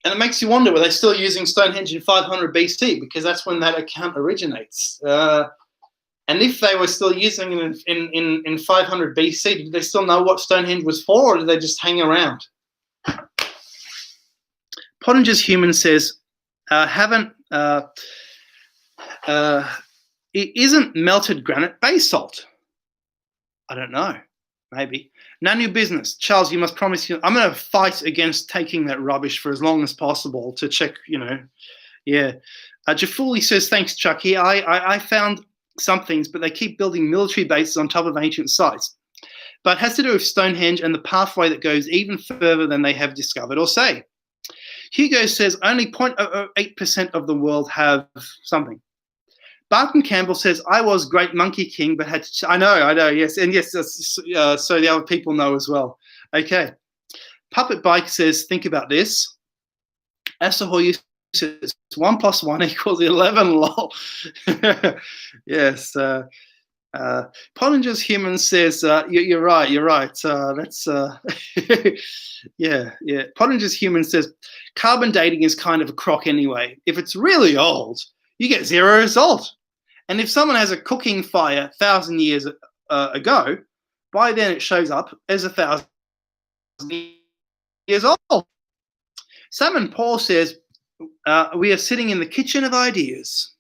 A: and it makes you wonder, were they still using Stonehenge in 500 BC? Because that's when that account originates. And if they were still using it in 500 BC, did they still know what Stonehenge was for, or did they just hang around? Pottinger's Human says, isn't melted granite basalt? I don't know. Maybe. None of your business. Charles, you must promise I'm going to fight against taking that rubbish for as long as possible to check, Yeah. Jafuli says, thanks, Chucky. I found some things, but they keep building military bases on top of ancient sites. But it has to do with Stonehenge and the pathway that goes even further than they have discovered or say. Hugo says, only 0.08% of the world have something. Barton Campbell says, I was Great Monkey King, but had to... I know, yes. And yes, so the other people know as well. Okay. Puppet Bike says, think about this. Asahoyu says, 1 + 1 = 11, lol. Yes. Pollinger's Human says, you're right. That's... yeah. Pollinger's Human says, carbon dating is kind of a crock anyway. If it's really old, you get 0 result. And if someone has a cooking fire 1,000 years ago, by then it shows up as 1,000 years old. Simon Paul says, we are sitting in the kitchen of ideas.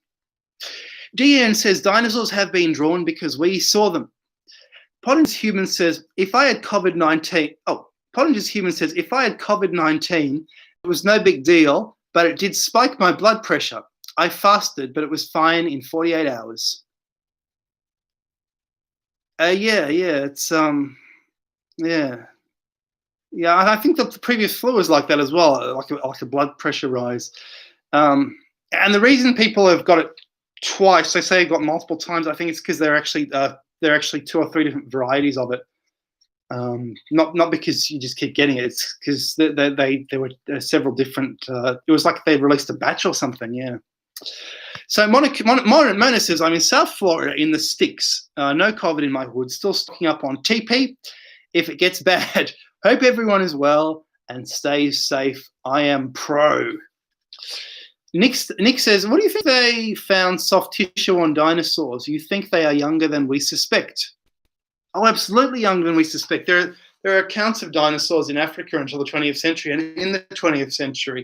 A: DN says, dinosaurs have been drawn because we saw them. Pottinger's Human says, if I had COVID-19, it was no big deal, but it did spike my blood pressure. I fasted, but it was fine in 48 hours. It's I think the previous flu was like that as well, like a blood pressure rise. And the reason people have got it twice, they say got multiple times, I think it's because they're actually 2 or 3 different varieties of it. Not because you just keep getting it. It's because there were several different. It was like they released a batch or something. Yeah. So Mona says, I'm in South Florida in the sticks. No COVID in my hood. Still stocking up on TP. If it gets bad, hope everyone is well and stays safe. I am pro. Nick says, what do you think they found soft tissue on dinosaurs? You think they are younger than we suspect? Oh, absolutely younger than we suspect. There are accounts of dinosaurs in Africa until the 20th century, and in the 20th century,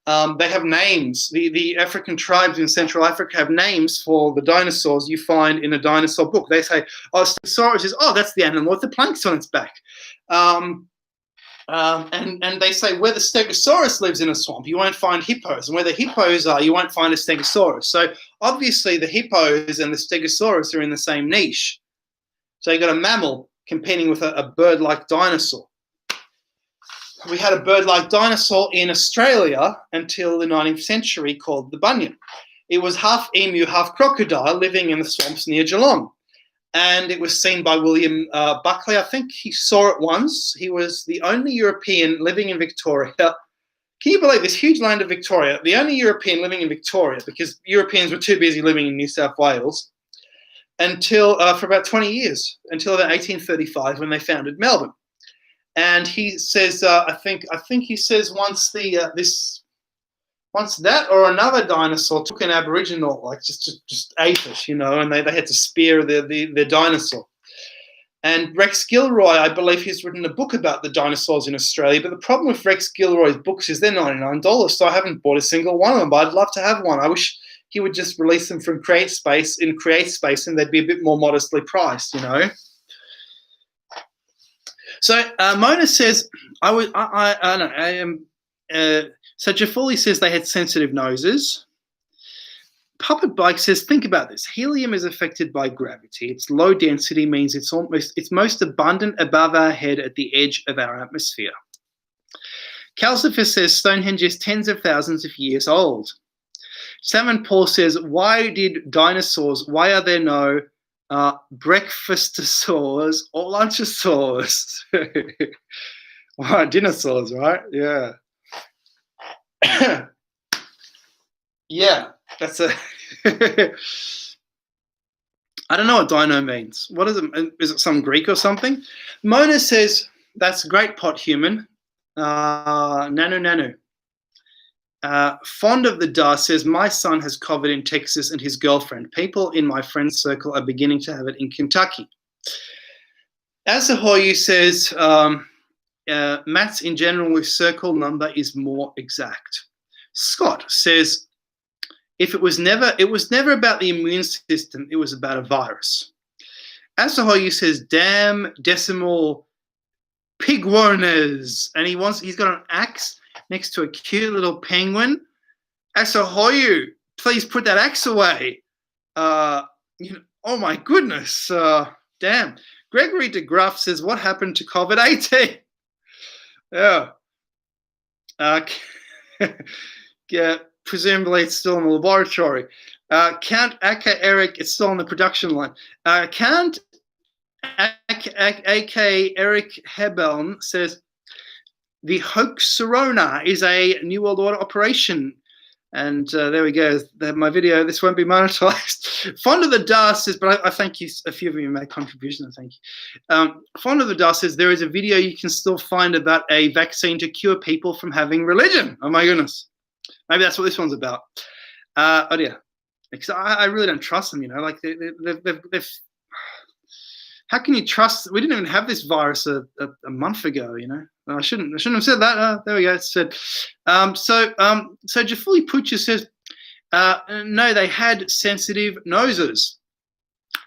A: they have names. The African tribes in Central Africa have names for the dinosaurs you find in a dinosaur book. They say, oh, Stegosaurus is, oh, that's the animal with the planks on its back. And they say where the Stegosaurus lives in a swamp, you won't find hippos. And where the hippos are, you won't find a Stegosaurus. So obviously the hippos and the Stegosaurus are in the same niche. So you got a mammal competing with a bird-like dinosaur. We had a bird-like dinosaur in Australia until the 19th century called the bunyip. It was half emu, half crocodile living in the swamps near Geelong. And it was seen by William Buckley. I think he saw it once. He was the only European living in Victoria. Can you believe this huge land of Victoria? The only European living in Victoria, because Europeans were too busy living in New South Wales, until for about 20 years, until about 1835 when they founded Melbourne. And he says, I think he says once once that or another dinosaur took an Aboriginal, like just ate it, and they had to spear the dinosaur. And Rex Gilroy, I believe he's written a book about the dinosaurs in Australia, but the problem with Rex Gilroy's books is they're $99, so I haven't bought a single one of them, but I'd love to have one. I wish he would just release them from CreateSpace, and they'd be a bit more modestly priced, So Mona says, so Jafuli says they had sensitive noses. Puppet Bike says, think about this. Helium is affected by gravity. Its low density means it's most abundant above our head at the edge of our atmosphere. Calcifer says Stonehenge is tens of thousands of years old. Salmon Paul says, why are there no breakfastosaurs or lunchosaurs? Wow, dinosaurs, right? Yeah. Yeah, that's a... I don't know what dino means. What is it? Is it some Greek or something? Mona says, that's great, pot human. Nanu. Fond of the Da says, my son has COVID in Texas and his girlfriend. People in my friend's circle are beginning to have it in Kentucky. Asahoyu says, maths in general with circle number is more exact. Scott says, it was never about the immune system, it was about a virus. Asahoyu says, damn decimal pigwarners. And he's got an axe next to a cute little penguin. Asahoyu, please put that axe away. Oh my goodness. Damn. Gregory DeGruff says, what happened to COVID-18? Yeah. Yeah. Presumably it's still in the laboratory. Count Aka Eric, it's still on the production line. Count AK Eric Hebeln says, the Hoaxerona is a New World Order operation. And there we go. My video, this won't be monetized. Fond of the Da says, but I thank you. A few of you made contributions. Thank you. Fond of the Da says, there is a video you can still find about a vaccine to cure people from having religion. Oh my goodness. Maybe that's what this one's about. Oh dear. Because I really don't trust them, like they've how can you trust? We didn't even have this virus a month ago, I shouldn't have said that. There we go. It's said. So Jafuli Pucha says, no, they had sensitive noses.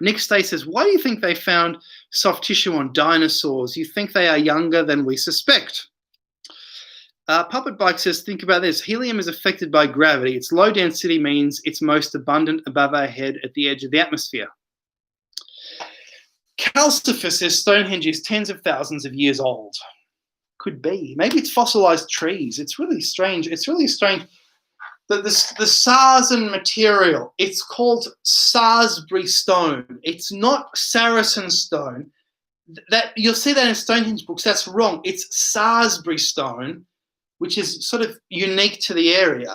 A: Nick Stay says, why do you think they found soft tissue on dinosaurs? You think they are younger than we suspect? Puppet Bike says, think about this. Helium is affected by gravity. Its low density means it's most abundant above our head at the edge of the atmosphere. Calcifer says Stonehenge is tens of thousands of years old. Could be. Maybe it's fossilized trees. It's really strange. It's really strange. The Sarsen material, it's called Salisbury stone. It's not Saracen stone. That you'll see that in Stonehenge books. That's wrong. It's Salisbury stone, which is sort of unique to the area,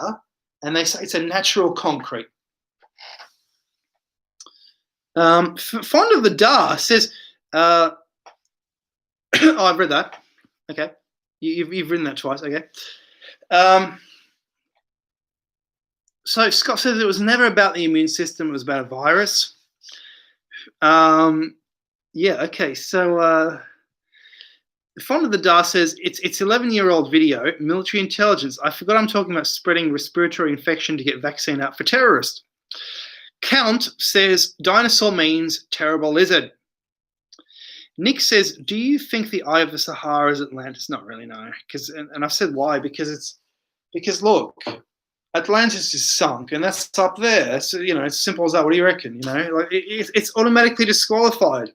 A: and they say it's a natural concrete. Fond of the Da says, oh, I've read that. Okay. You've written that twice. Okay. So Scott says it was never about the immune system. It was about a virus. Yeah, okay. So Fond of the Da says it's 11-year-old video, military intelligence. I forgot I'm talking about spreading respiratory infection to get vaccine out for terrorists. Count says dinosaur means terrible lizard. Nick says, do you think the Eye of the Sahara is Atlantis? Not really, no. And I've said why, because look, Atlantis is sunk, and that's up there. So, it's simple as that. What do you reckon? Like it's automatically disqualified.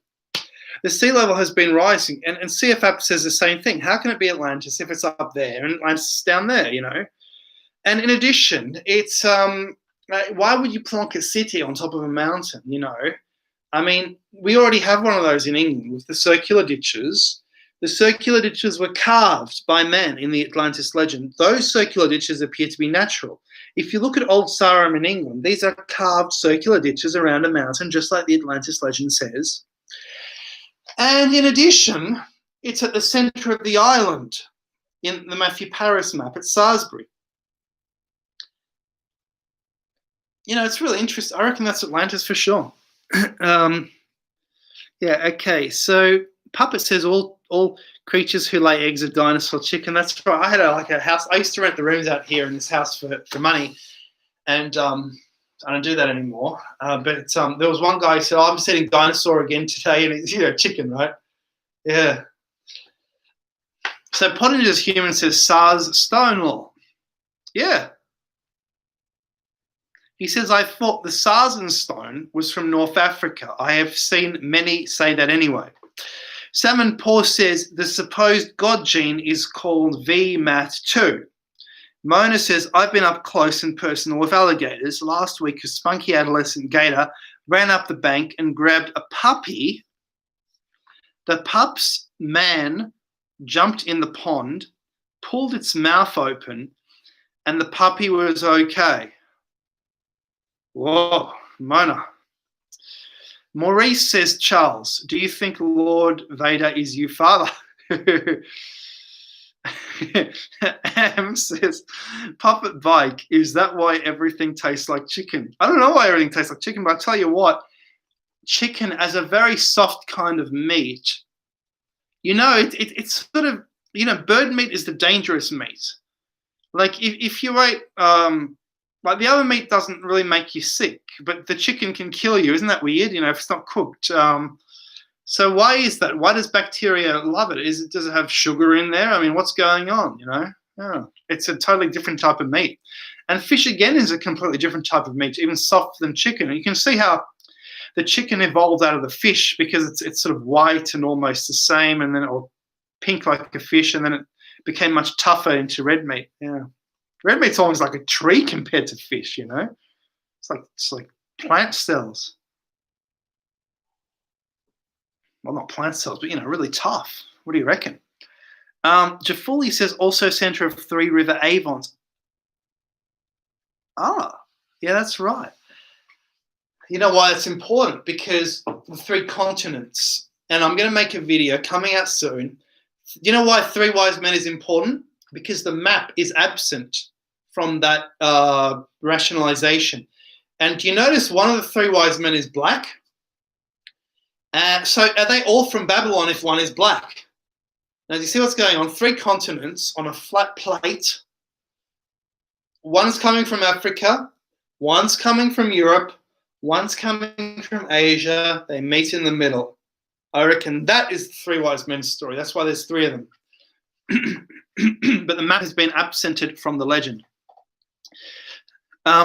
A: The sea level has been rising, and CFAP says the same thing. How can it be Atlantis if it's up there and Atlantis is down there, And in addition, it's why would you plonk a city on top of a mountain, I mean, we already have one of those in England with the circular ditches. The circular ditches were carved by men in the Atlantis legend. Those circular ditches appear to be natural. If you look at Old Sarum in England, these are carved circular ditches around a mountain, just like the Atlantis legend says. And in addition, it's at the center of the island in the Matthew Paris map at Salisbury. It's really interesting. I reckon that's Atlantis for sure. Yeah, okay. So Puppet says all creatures who lay eggs are dinosaur chicken. That's right. I had a house. I used to rent the rooms out here in this house for money, and I don't do that anymore. But there was one guy who said, I'm setting dinosaur again today, and it's chicken, right? Yeah. So Pottinger's Human says SARS Stonewall. Yeah. He says, I thought the Sarsen stone was from North Africa. I have seen many say that anyway. Salmon Paul says the supposed God gene is called VMAT2. Mona says, I've been up close and personal with alligators. Last week, a spunky adolescent gator ran up the bank and grabbed a puppy. The pup's man jumped in the pond, pulled its mouth open, and the puppy was okay. Whoa, Mona. Maurice says, Charles, do you think Lord Vader is you father? Am says, Puppet Bike, is that why everything tastes like chicken? I don't know why everything tastes like chicken, but I tell you what, chicken as a very soft kind of meat, it's sort of, bird meat is the dangerous meat. Like if you ate, like the other meat doesn't really make you sick, but the chicken can kill you. Isn't that weird? If it's not cooked. So why is that? Why does bacteria love it? Does it have sugar in there? I mean, what's going on? Yeah. It's a totally different type of meat. And fish again is a completely different type of meat, even softer than chicken. And you can see how the chicken evolved out of the fish because it's sort of white and almost the same, and then or pink like a fish, and then it became much tougher into red meat. Yeah. Red meat's almost like a tree compared to fish, It's like plant cells. Well, not plant cells, but, really tough. What do you reckon? Jafuli says also center of Three River Avons. Ah, yeah, that's right. You know why it's important? Because the three continents, and I'm going to make a video coming out soon. You know why Three Wise Men is important? Because the map is absent from that rationalization. And do you notice one of the three wise men is black? So are they all from Babylon if one is black? Now, do you see what's going on? Three continents on a flat plate. One's coming from Africa. One's coming from Europe. One's coming from Asia. They meet in the middle. I reckon that is the three wise men's story. That's why there's three of them. But the map has been absented from the legend.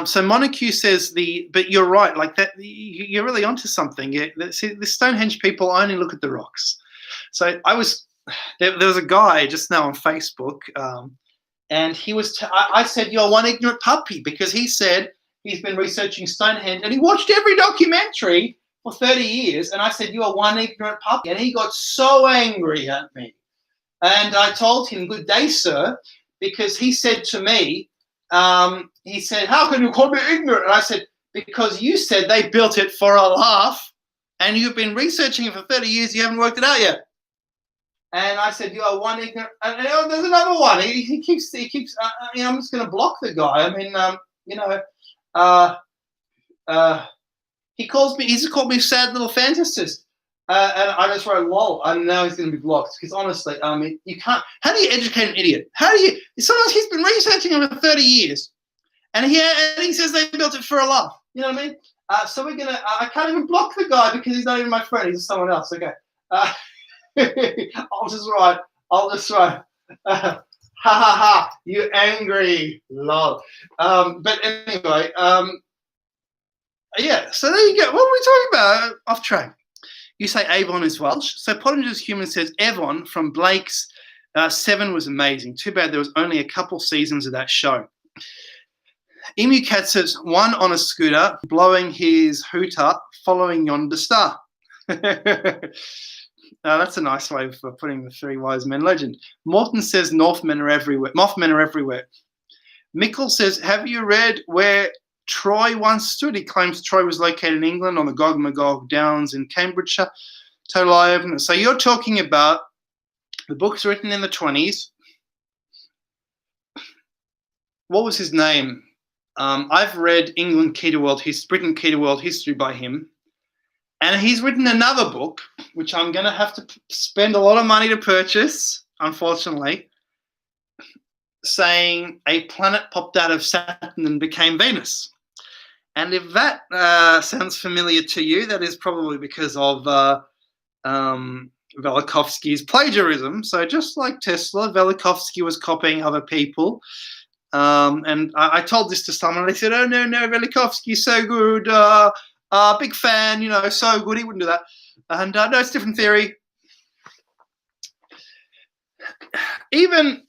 A: So Montague says but you're right, like that, you're really onto something. See, the Stonehenge people only look at the rocks. So there was a guy just now on Facebook, and he was, I said, you're one ignorant puppy, because he said he's been researching Stonehenge and he watched every documentary for 30 years. And I said, you are one ignorant puppy. And he got so angry at me. And I told him, good day, sir, because he said to me, he said, how can you call me ignorant? And I said, because you said they built it for a laugh and you've been researching it for 30 years, you haven't worked it out yet. And I said, you are one ignorant. And there's another one. He keeps I'm just going to block the guy. I mean, he's called me sad little fantasist. And I just wrote lol, and now he's going to be blocked because honestly, you can't. How do you educate an idiot? How do you? Sometimes he's been researching over 30 years, and he says they built it for a laugh. You know what I mean? So we're gonna. I can't even block the guy because he's not even my friend. He's someone else. Okay. I'll just write. Ha ha ha! You angry lol. But anyway, yeah. So there you go. What were we talking about? Off track. You say Avon is Welsh. So Pottinger's Human says Avon from Blake's 7 was amazing. Too bad there was only a couple seasons of that show. Emu Cat says 1 on a scooter, blowing his hooter, following yonder star. That's a nice way of putting the 3 wise men legend. Morton says Northmen are everywhere. Mothmen are everywhere. Mickle says, have you read where Troy once stood? He claims Troy was located in England on the Gog Magog Downs in Cambridgeshire. Total eye opener. So you're talking about the books written in the 20s. What was his name? I've read England Key to World History, Britain Key to World History by him. And he's written another book, which I'm going to have to spend a lot of money to purchase, unfortunately, saying a planet popped out of Saturn and became Venus. And if that sounds familiar to you, that is probably because of Velikovsky's plagiarism. So just like Tesla, Velikovsky was copying other people. And I told this to someone, and they said, oh, no, Velikovsky's so good, big fan, you know, so good, he wouldn't do that. And no, it's a different theory. Even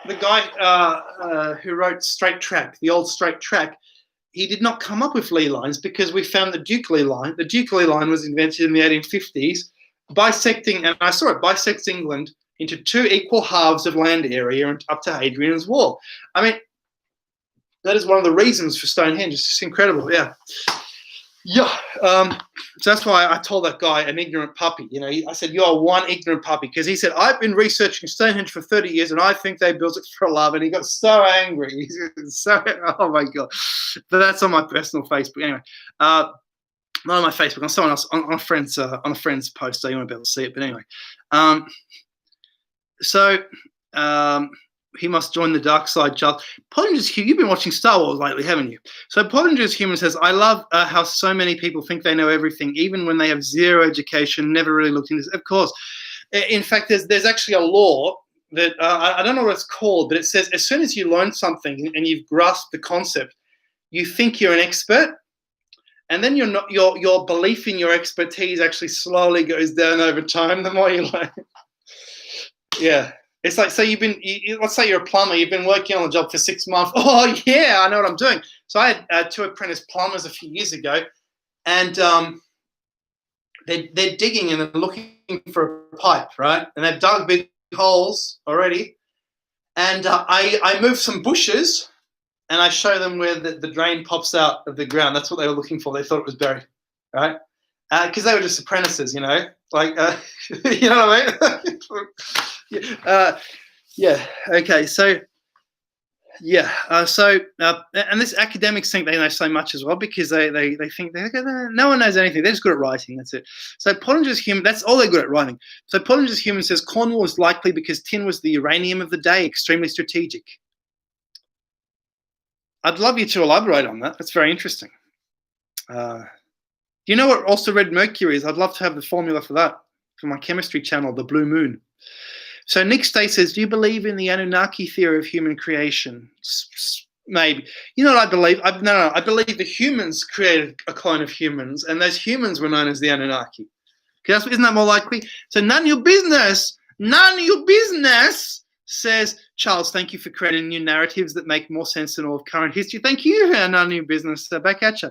A: the guy who wrote Straight Track, the old Straight Track, he did not come up with Lee lines because we found the Duke-Lee line. The Duke-Lee line was invented in the 1850s, bisecting, and I saw it, bisects England into 2 equal halves of land area and up to Hadrian's Wall. I mean, that is one of the reasons for Stonehenge. It's just incredible, yeah. Yeah, so that's why I told that guy an ignorant puppy. You know, I said, you're one ignorant puppy, because he said, I've been researching Stonehenge for 30 years and I think they built it for love. And he got so angry. He's so, oh my God. But that's on my personal Facebook. Anyway, not on my Facebook, on someone else, on a friend's post, so you won't be able to see it. But anyway, he must join the dark side, Charles. Pottinger's Human, you've been watching Star Wars lately, haven't you? So Pottinger's Human says, I love how so many people think they know everything, even when they have zero education, never really looked into this. Of course. In fact, there's actually a law that, I don't know what it's called, but it says as soon as you learn something and you've grasped the concept, you think you're an expert, and then your belief in your expertise actually slowly goes down over time the more you learn. Yeah. It's like, so let's say you're a plumber, you've been working on the job for 6 months. Oh, yeah, I know what I'm doing. So I had 2 apprentice plumbers a few years ago, and they're digging and they're looking for a pipe, right? And they've dug big holes already. And I move some bushes, and I show them where the drain pops out of the ground. That's what they were looking for. They thought it was buried, right? Because they were just apprentices, you know? Like, you know what I mean? Yeah. Okay. So, yeah. And this academics think they know so much as well, because they think no one knows anything. They're just good at writing. That's it. So Pottinger's Human. That's all they're good at, writing. So Pottinger's Human says Cornwall is likely because tin was the uranium of the day, extremely strategic. I'd love you to elaborate on that. That's very interesting. Do you know what also red mercury is? I'd love to have the formula for that for my chemistry channel, the Blue Moon. So Nick Stay says, do you believe in the Anunnaki theory of human creation? Maybe. You know what I believe? No. I believe the humans created a clone of humans, and those humans were known as the Anunnaki. Isn't that more likely? So none of your business, says Charles. Thank you for creating new narratives that make more sense than all of current history. Thank you, none of your business. Back at you.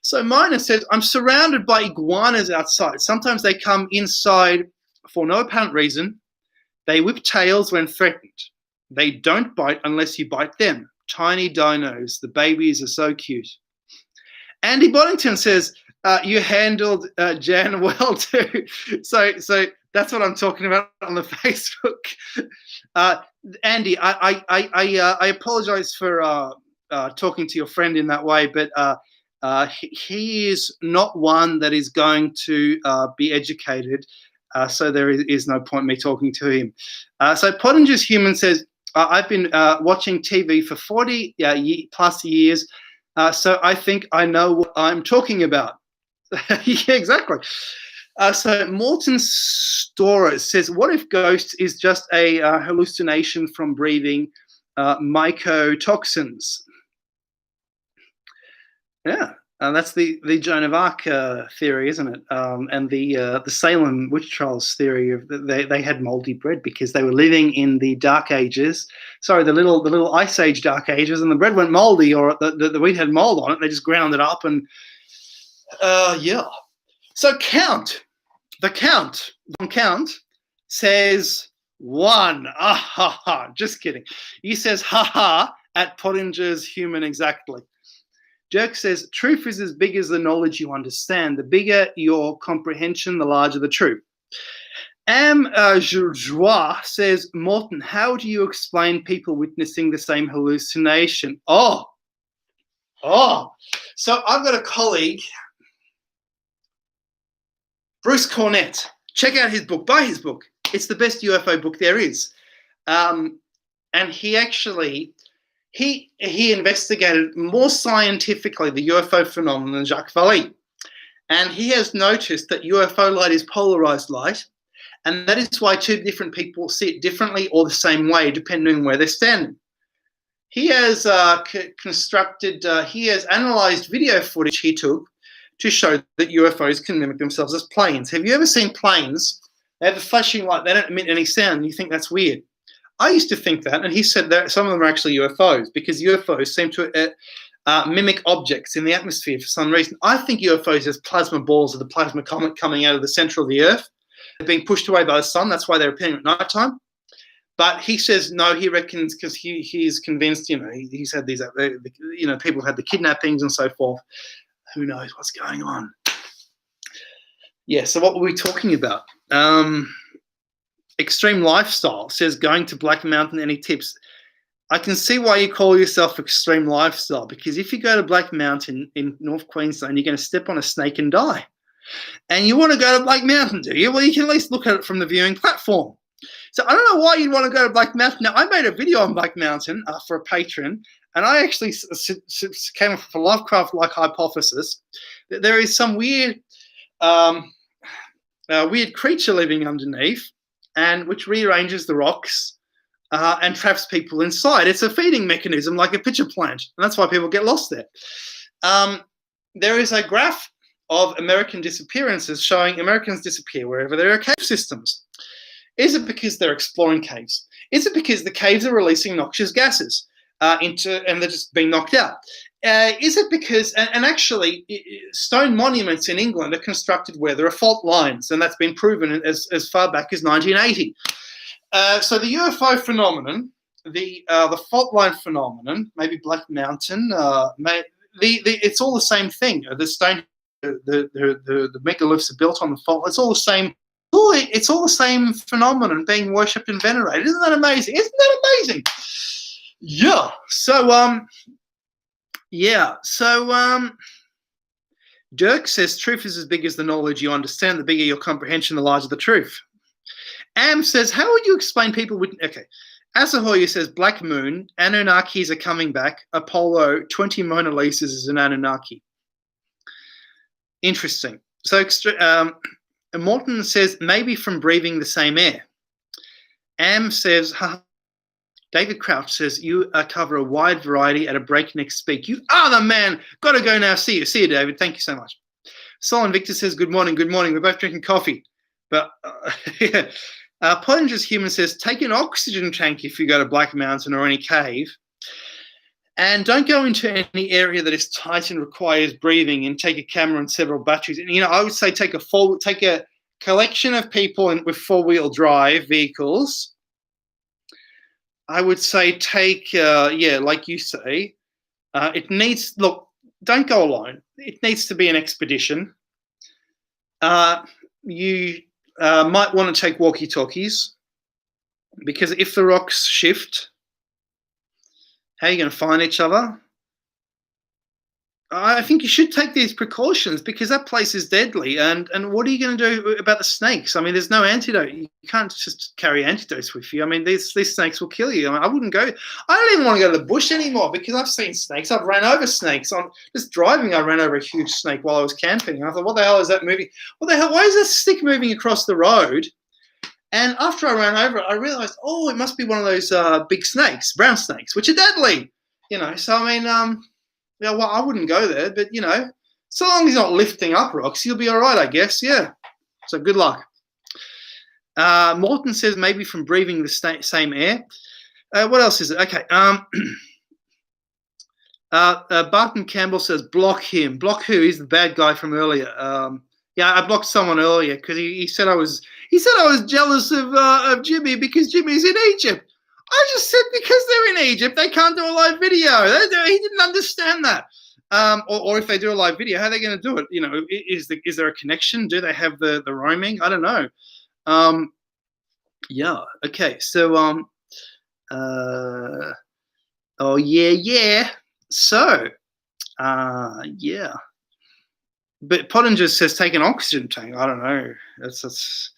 A: So Miner says, I'm surrounded by iguanas outside. Sometimes they come inside for no apparent reason. They whip tails when threatened. They don't bite unless you bite them. Tiny dinos. The babies are so cute. Andy Boddington says, you handled Jan well too. So that's what I'm talking about on the Facebook. Andy, I apologize for talking to your friend in that way, but he is not one that is going to be educated, so there is no point me talking to him. So Pottinger's Human says, I've been watching TV for 40 plus years, so I think I know what I'm talking about. Yeah, exactly. So Morton Storer says, what if ghost is just a hallucination from breathing mycotoxins? Yeah, that's the Joan of Arc theory, isn't it? And the Salem witch trials theory of they had moldy bread because they were living in the Dark Ages. Sorry, the little Ice Age Dark Ages, and the bread went moldy, or the wheat had mold on it. They just ground it up, and yeah. So the Count says 1. Ah ha ha. Just kidding. He says ha ha at Pottinger's Human exactly. Dirk says, truth is as big as the knowledge you understand. The bigger your comprehension, the larger the truth. Joie says, Morton, how do you explain people witnessing the same hallucination? Oh. So I've got a colleague, Bruce Cornett. Check out his book. Buy his book. It's the best UFO book there is. And he actually... He investigated more scientifically the UFO phenomenon than Jacques Vallée. And he has noticed that UFO light is polarized light, and that is why two different people see it differently or the same way, depending on where they're standing. He has he has analyzed video footage he took to show that UFOs can mimic themselves as planes. Have you ever seen planes? They have a flashing light. They don't emit any sound, and you think that's weird. I used to think that, and he said that some of them are actually UFOs because UFOs seem to mimic objects in the atmosphere for some reason. I think UFOs is plasma balls of the plasma comet coming out of the center of the Earth. They're being pushed away by the sun. That's why they're appearing at nighttime. But he says no. He reckons because he's convinced. He's had these. People have had the kidnappings and so forth. Who knows what's going on? Yeah. So what were we talking about? Extreme Lifestyle says, going to Black Mountain, any tips? I can see why you call yourself Extreme Lifestyle, because if you go to Black Mountain in North Queensland, you're going to step on a snake and die. And you want to go to Black Mountain, do you? Well, you can at least look at it from the viewing platform. So I don't know why you'd want to go to Black Mountain. Now, I made a video on Black Mountain for a patron, and I actually came up with a Lovecraft-like hypothesis that there is some weird creature living underneath, and which rearranges the rocks and traps people inside. It's a feeding mechanism like a pitcher plant, and that's why people get lost there. There is a graph of American disappearances showing Americans disappear wherever there are cave systems. Is it because they're exploring caves? Is it because the caves are releasing noxious gases and they're just being knocked out? Is it because, and actually, stone monuments in England are constructed where there are fault lines, and that's been proven as far back as 1980. So the UFO phenomenon, the fault line phenomenon, maybe Black Mountain, it's all the same thing. The stone, the megaliths are built on the fault. It's all the same. It's all the same phenomenon being worshipped and venerated. Isn't that amazing? Isn't that amazing? Yeah. So, Dirk says, truth is as big as the knowledge you understand. The bigger your comprehension, the larger the truth. Am says, how would you explain people with... Okay. Asahoya says, Black Moon, Anunnakis are coming back. Apollo, 20 Mona Lisas is an Anunnaki. Interesting. So, Morton says, maybe from breathing the same air. Am says, David Crouch says, you cover a wide variety at a breakneck speed. You are the man. Got to go now. See you, David. Thank you so much. Solon Victor says, good morning. Good morning. We're both drinking coffee. But yeah. Pottinger's Human says, take an oxygen tank if you go to Black Mountain or any cave. And don't go into any area that is tight and requires breathing, and take a camera and several batteries. And, I would say take a collection of people with four-wheel drive vehicles. I would say take, like you say, don't go alone. It needs to be an expedition. You might want to take walkie-talkies, because if the rocks shift, how are you going to find each other? I think you should take these precautions because that place is deadly. And what are you going to do about the snakes? I mean, there's no antidote. You can't just carry antidotes with you. I mean, these snakes will kill you. I mean, I wouldn't go. I don't even want to go to the bush anymore because I've seen snakes. I've ran over snakes. On just driving, I ran over a huge snake while I was camping. And I thought, what the hell is that moving? What the hell? Why is that stick moving across the road? And after I ran over it, I realized, oh, it must be one of those big snakes, brown snakes, which are deadly. So I mean, yeah, well, I wouldn't go there, but so long as he's not lifting up rocks, you'll be all right, I guess. Yeah. So good luck. Morton says maybe from breathing the same air. What else is it? Okay. Barton Campbell says block him. Block who? He's the bad guy from earlier. Yeah, I blocked someone earlier because he said I was jealous of Jimmy because Jimmy's in Egypt. I just said because they're in Egypt, they can't do a live video. He didn't understand that. Or if they do a live video, how are they going to do it? Is there a connection? Do they have the roaming? I don't know. Yeah. Okay. So oh yeah. So yeah. But Pottinger says take an oxygen tank. I don't know. That's.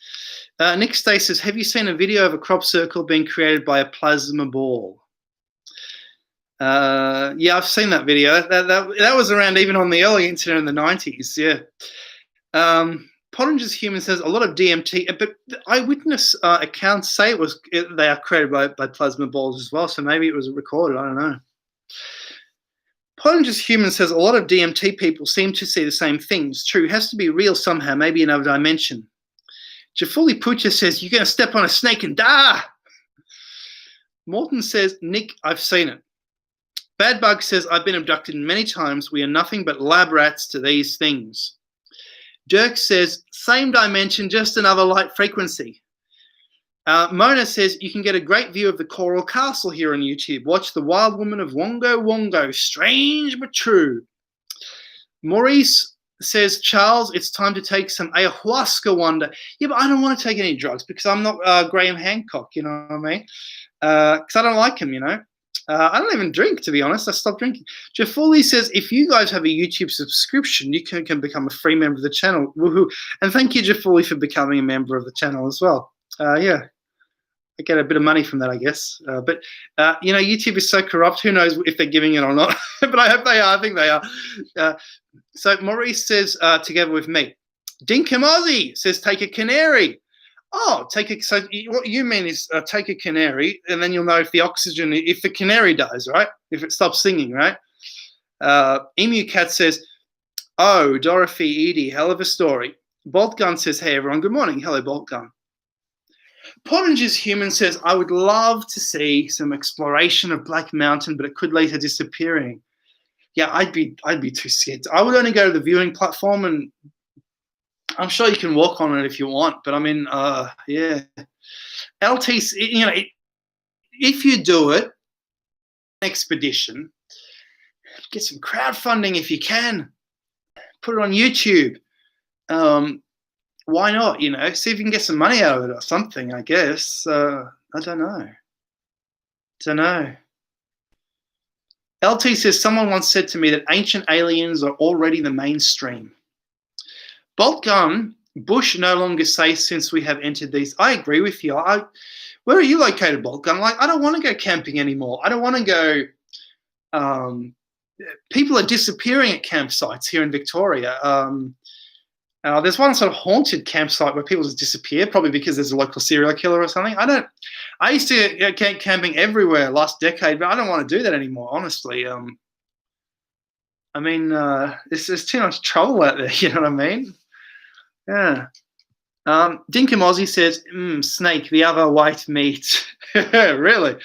A: Nick Stay says, have you seen a video of a crop circle being created by a plasma ball? Yeah, I've seen that video. That was around even on the early internet in the 90s. Yeah. Pottinger's Human says a lot of DMT, but eyewitness accounts say they are created by plasma balls as well. So maybe it was recorded. I don't know. Pottinger's Human says a lot of DMT people seem to see the same things. True, it has to be real somehow, maybe another dimension. Jafuli Pucha says, you're going to step on a snake and die. Morton says, Nick, I've seen it. Bad Bug says, I've been abducted many times. We are nothing but lab rats to these things. Dirk says, same dimension, just another light frequency. Mona says, you can get a great view of the Coral Castle here on YouTube. Watch The Wild Woman of Wongo Wongo. Strange but true. Maurice says, Charles, it's time to take some ayahuasca wonder. Yeah, but I don't want to take any drugs because I'm not Graham Hancock, you know what I mean? Because I don't like him, I don't even drink, to be honest. I stopped drinking. Jafuli says, if you guys have a YouTube subscription, you can become a free member of the channel. Woohoo. And thank you, Jafuli, for becoming a member of the channel as well. Yeah, I get a bit of money from that, I guess. But YouTube is so corrupt. Who knows if they're giving it or not? But I hope they are. I think they are. So Maurice says, together with me. Dinkum Aussie says, take a canary. Oh, so what you mean is take a canary, and then you'll know if the canary dies, right? If it stops singing, right? Emu Cat says, oh, Dorothy Edie, hell of a story. Bolt Gun says, hey, everyone, good morning. Hello, Bolt Gun. Pottinger's Human says, I would love to see some exploration of Black Mountain, but it could lead to disappearing. Yeah, I'd be too scared. I would only go to the viewing platform, and I'm sure you can walk on it if you want. But I mean, yeah, LTC. If you do it, expedition, get some crowdfunding if you can. Put it on YouTube. Why not? See if you can get some money out of it or something. I guess. I don't know. LT says, someone once said to me that ancient aliens are already the mainstream. Bolt Gun, Bush no longer safe since we have entered these. I agree with you. Where are you located, Bolt Gun? I don't want to go camping anymore. I don't want to go. People are disappearing at campsites here in Victoria. There's one sort of haunted campsite where people just disappear, probably because there's a local serial killer or something. I used to go camping everywhere last decade, but I don't want to do that anymore, honestly. I mean, there's too much trouble out there, you know what I mean? Yeah. Dinkum Aussie says, snake, the other white meat. Really?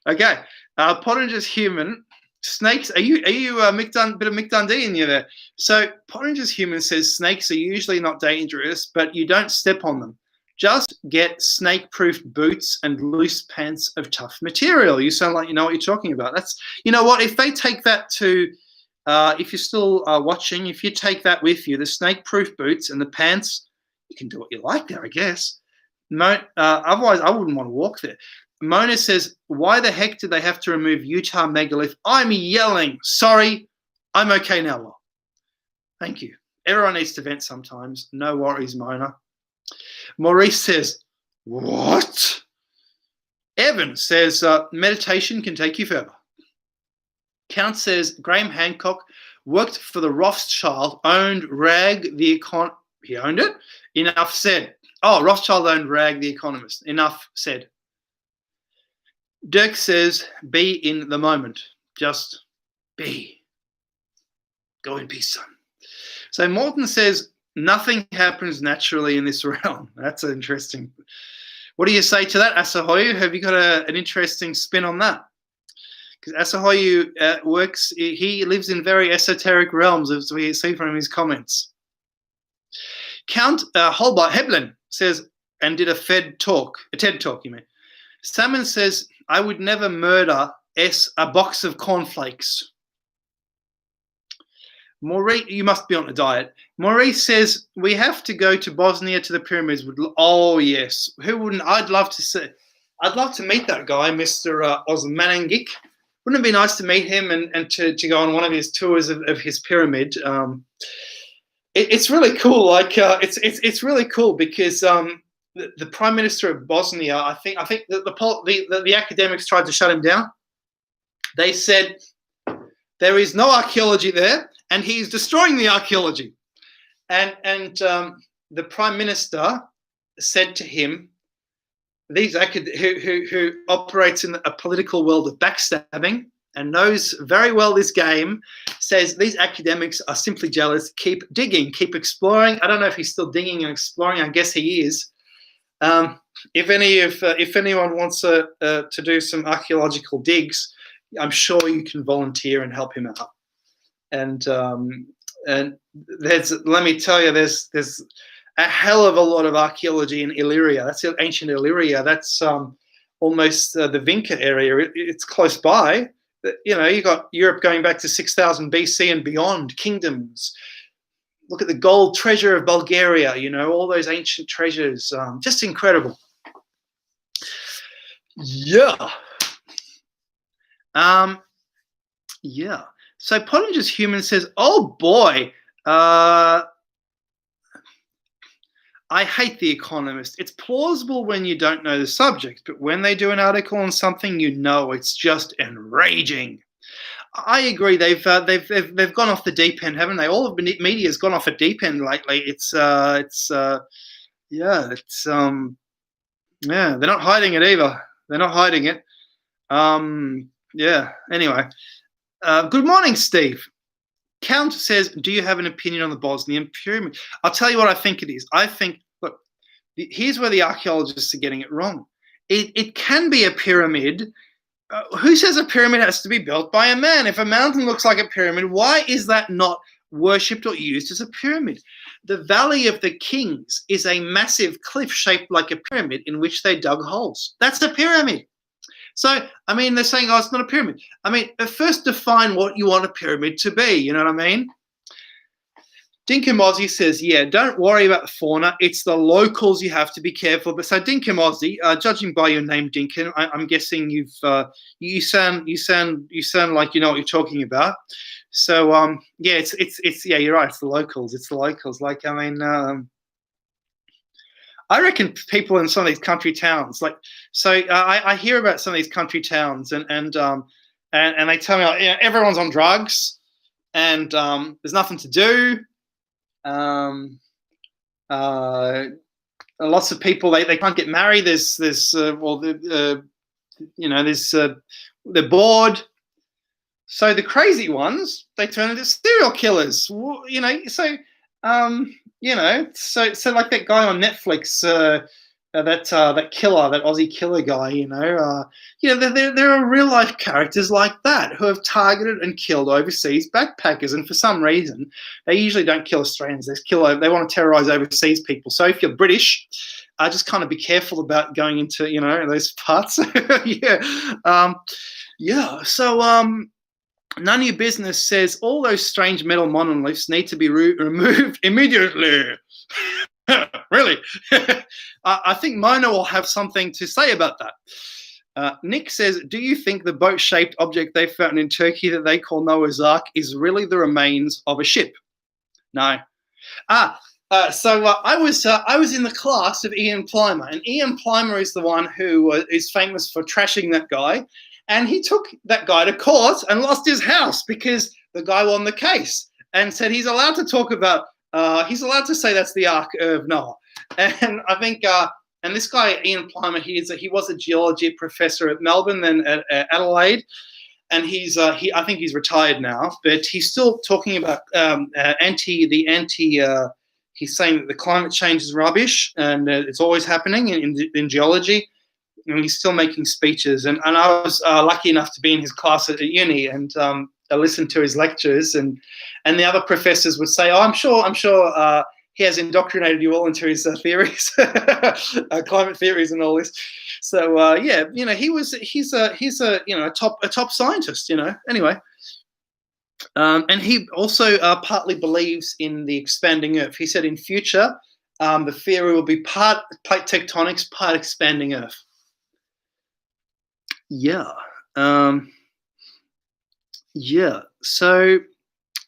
A: Okay. Pottinger's Human. Snakes, are you bit of Mick Dundee in you there? So Pottinger's Human says snakes are usually not dangerous, but you don't step on them. Just get snake-proof boots and loose pants of tough material. You sound like you know what you're talking about. That's, you know what, if they take that to, if you're still watching, if you take that with you, the snake-proof boots and the pants, you can do what you like there, I guess. Otherwise, I wouldn't want to walk there. Mona says, why the heck did they have to remove Utah megalith? I'm yelling. Sorry, I'm okay now. Thank you. Everyone needs to vent sometimes. No worries, Mona. Maurice says, what? Evan says, meditation can take you further. Count says, Graham Hancock worked for the Rothschild, owned Rag the Econ. He owned it? Enough said. Oh, Rothschild owned Rag the Economist. Enough said. Dirk says, be in the moment. Just be. Go in peace, son. So Morton says, nothing happens naturally in this realm. That's interesting. What do you say to that, Asahoyu? Have you got an interesting spin on that? Because Asahoyu works, he lives in very esoteric realms, as we see from his comments. Count Holbart Heblin says, and did a TED talk, you mean. Salmon says, I would never murder a box of cornflakes. Maurice, you must be on a diet. Maurice says, we have to go to Bosnia to the pyramids. Oh, yes. Who wouldn't? I'd love to meet that guy, Mr. Osmanangik. Wouldn't it be nice to meet him and to go on one of his tours of his pyramid? It's really cool. Like it's really cool because the Prime Minister of Bosnia, I think that the academics tried to shut him down. They said there is no archaeology there, and he's destroying the archaeology. And the Prime Minister said to him, these who operates in a political world of backstabbing and knows very well this game, says these academics are simply jealous. Keep digging, keep exploring. I don't know if he's still digging and exploring. I guess he is. If anyone wants to do some archaeological digs, I'm sure you can volunteer and help him out. And let me tell you, there's a hell of a lot of archaeology in Illyria. That's ancient Illyria. That's almost the Vinca area. It's close by. You know, you got Europe going back to 6000 BC and beyond, kingdoms. Look at the gold treasure of Bulgaria, you know, all those ancient treasures. Just incredible. Yeah. Yeah. So Pottinger's Human says, oh boy, I hate The Economist. It's plausible when you don't know the subject, but when they do an article on something, you know it's just enraging. I agree. They've gone off the deep end, haven't they? All of the media's gone off a deep end lately. They're not hiding it either. They're not hiding it. Anyway. Good morning, Steve. Count says, do you have an opinion on the Bosnian pyramid? I'll tell you what I think it is. I think, look, here's where the archaeologists are getting it wrong. It can be a pyramid. Who says a pyramid has to be built by a man? If a mountain looks like a pyramid, why is that not worshipped or used as a pyramid? The Valley of the Kings is a massive cliff shaped like a pyramid in which they dug holes. That's a pyramid. So, I mean, they're saying, oh, it's not a pyramid. I mean, first define what you want a pyramid to be. You know what I mean? Dinka Mozzie says, yeah, don't worry about the fauna. It's the locals you have to be careful. But so Dinka Mozzie, judging by your name, Dinka, I'm guessing you sound like you know what you're talking about. So, yeah, it's you're right. It's the locals. It's the locals. Like, I mean, I reckon people in some of these country towns, like, so I hear about some of these country towns, and they tell me, you know, everyone's on drugs, and there's nothing to do. Lots of people they can't get married. They're bored. So the crazy ones, they turn into serial killers. You know, so. You know, so like that guy on Netflix, that killer, that Aussie killer guy. You know, there are real life characters like that who have targeted and killed overseas backpackers, and for some reason, they usually don't kill Australians. They want to terrorize overseas people. So if you're British, just kind of be careful about going into those parts. So. None of your business says all those strange metal monoliths need to be removed immediately. Really? I think Mona will have something to say about that. Nick says, do you think the boat-shaped object they found in Turkey that they call Noah's Ark is really the remains of a ship? No. I was in the class of Ian Plimer, and Ian Plimer is the one who is famous for trashing that guy, and he took that guy to court and lost his house because the guy won the case and said he's allowed to talk about he's allowed to say that's the Ark of Noah, and I think and this guy Ian Plimer, he was a geology professor at Melbourne, then at Adelaide. And I think he's retired now, but he's still talking about he's saying that the climate change is rubbish and it's always happening in geology. And he's still making speeches. And I was lucky enough to be in his class at uni, and I listened to his lectures. And the other professors would say, "Oh, I'm sure he has indoctrinated you all into his theories, climate theories, and all this." So yeah, he's a top scientist, Anyway, and he also partly believes in the expanding Earth. He said in future, the theory will be part plate tectonics, part expanding Earth. Yeah, yeah. So.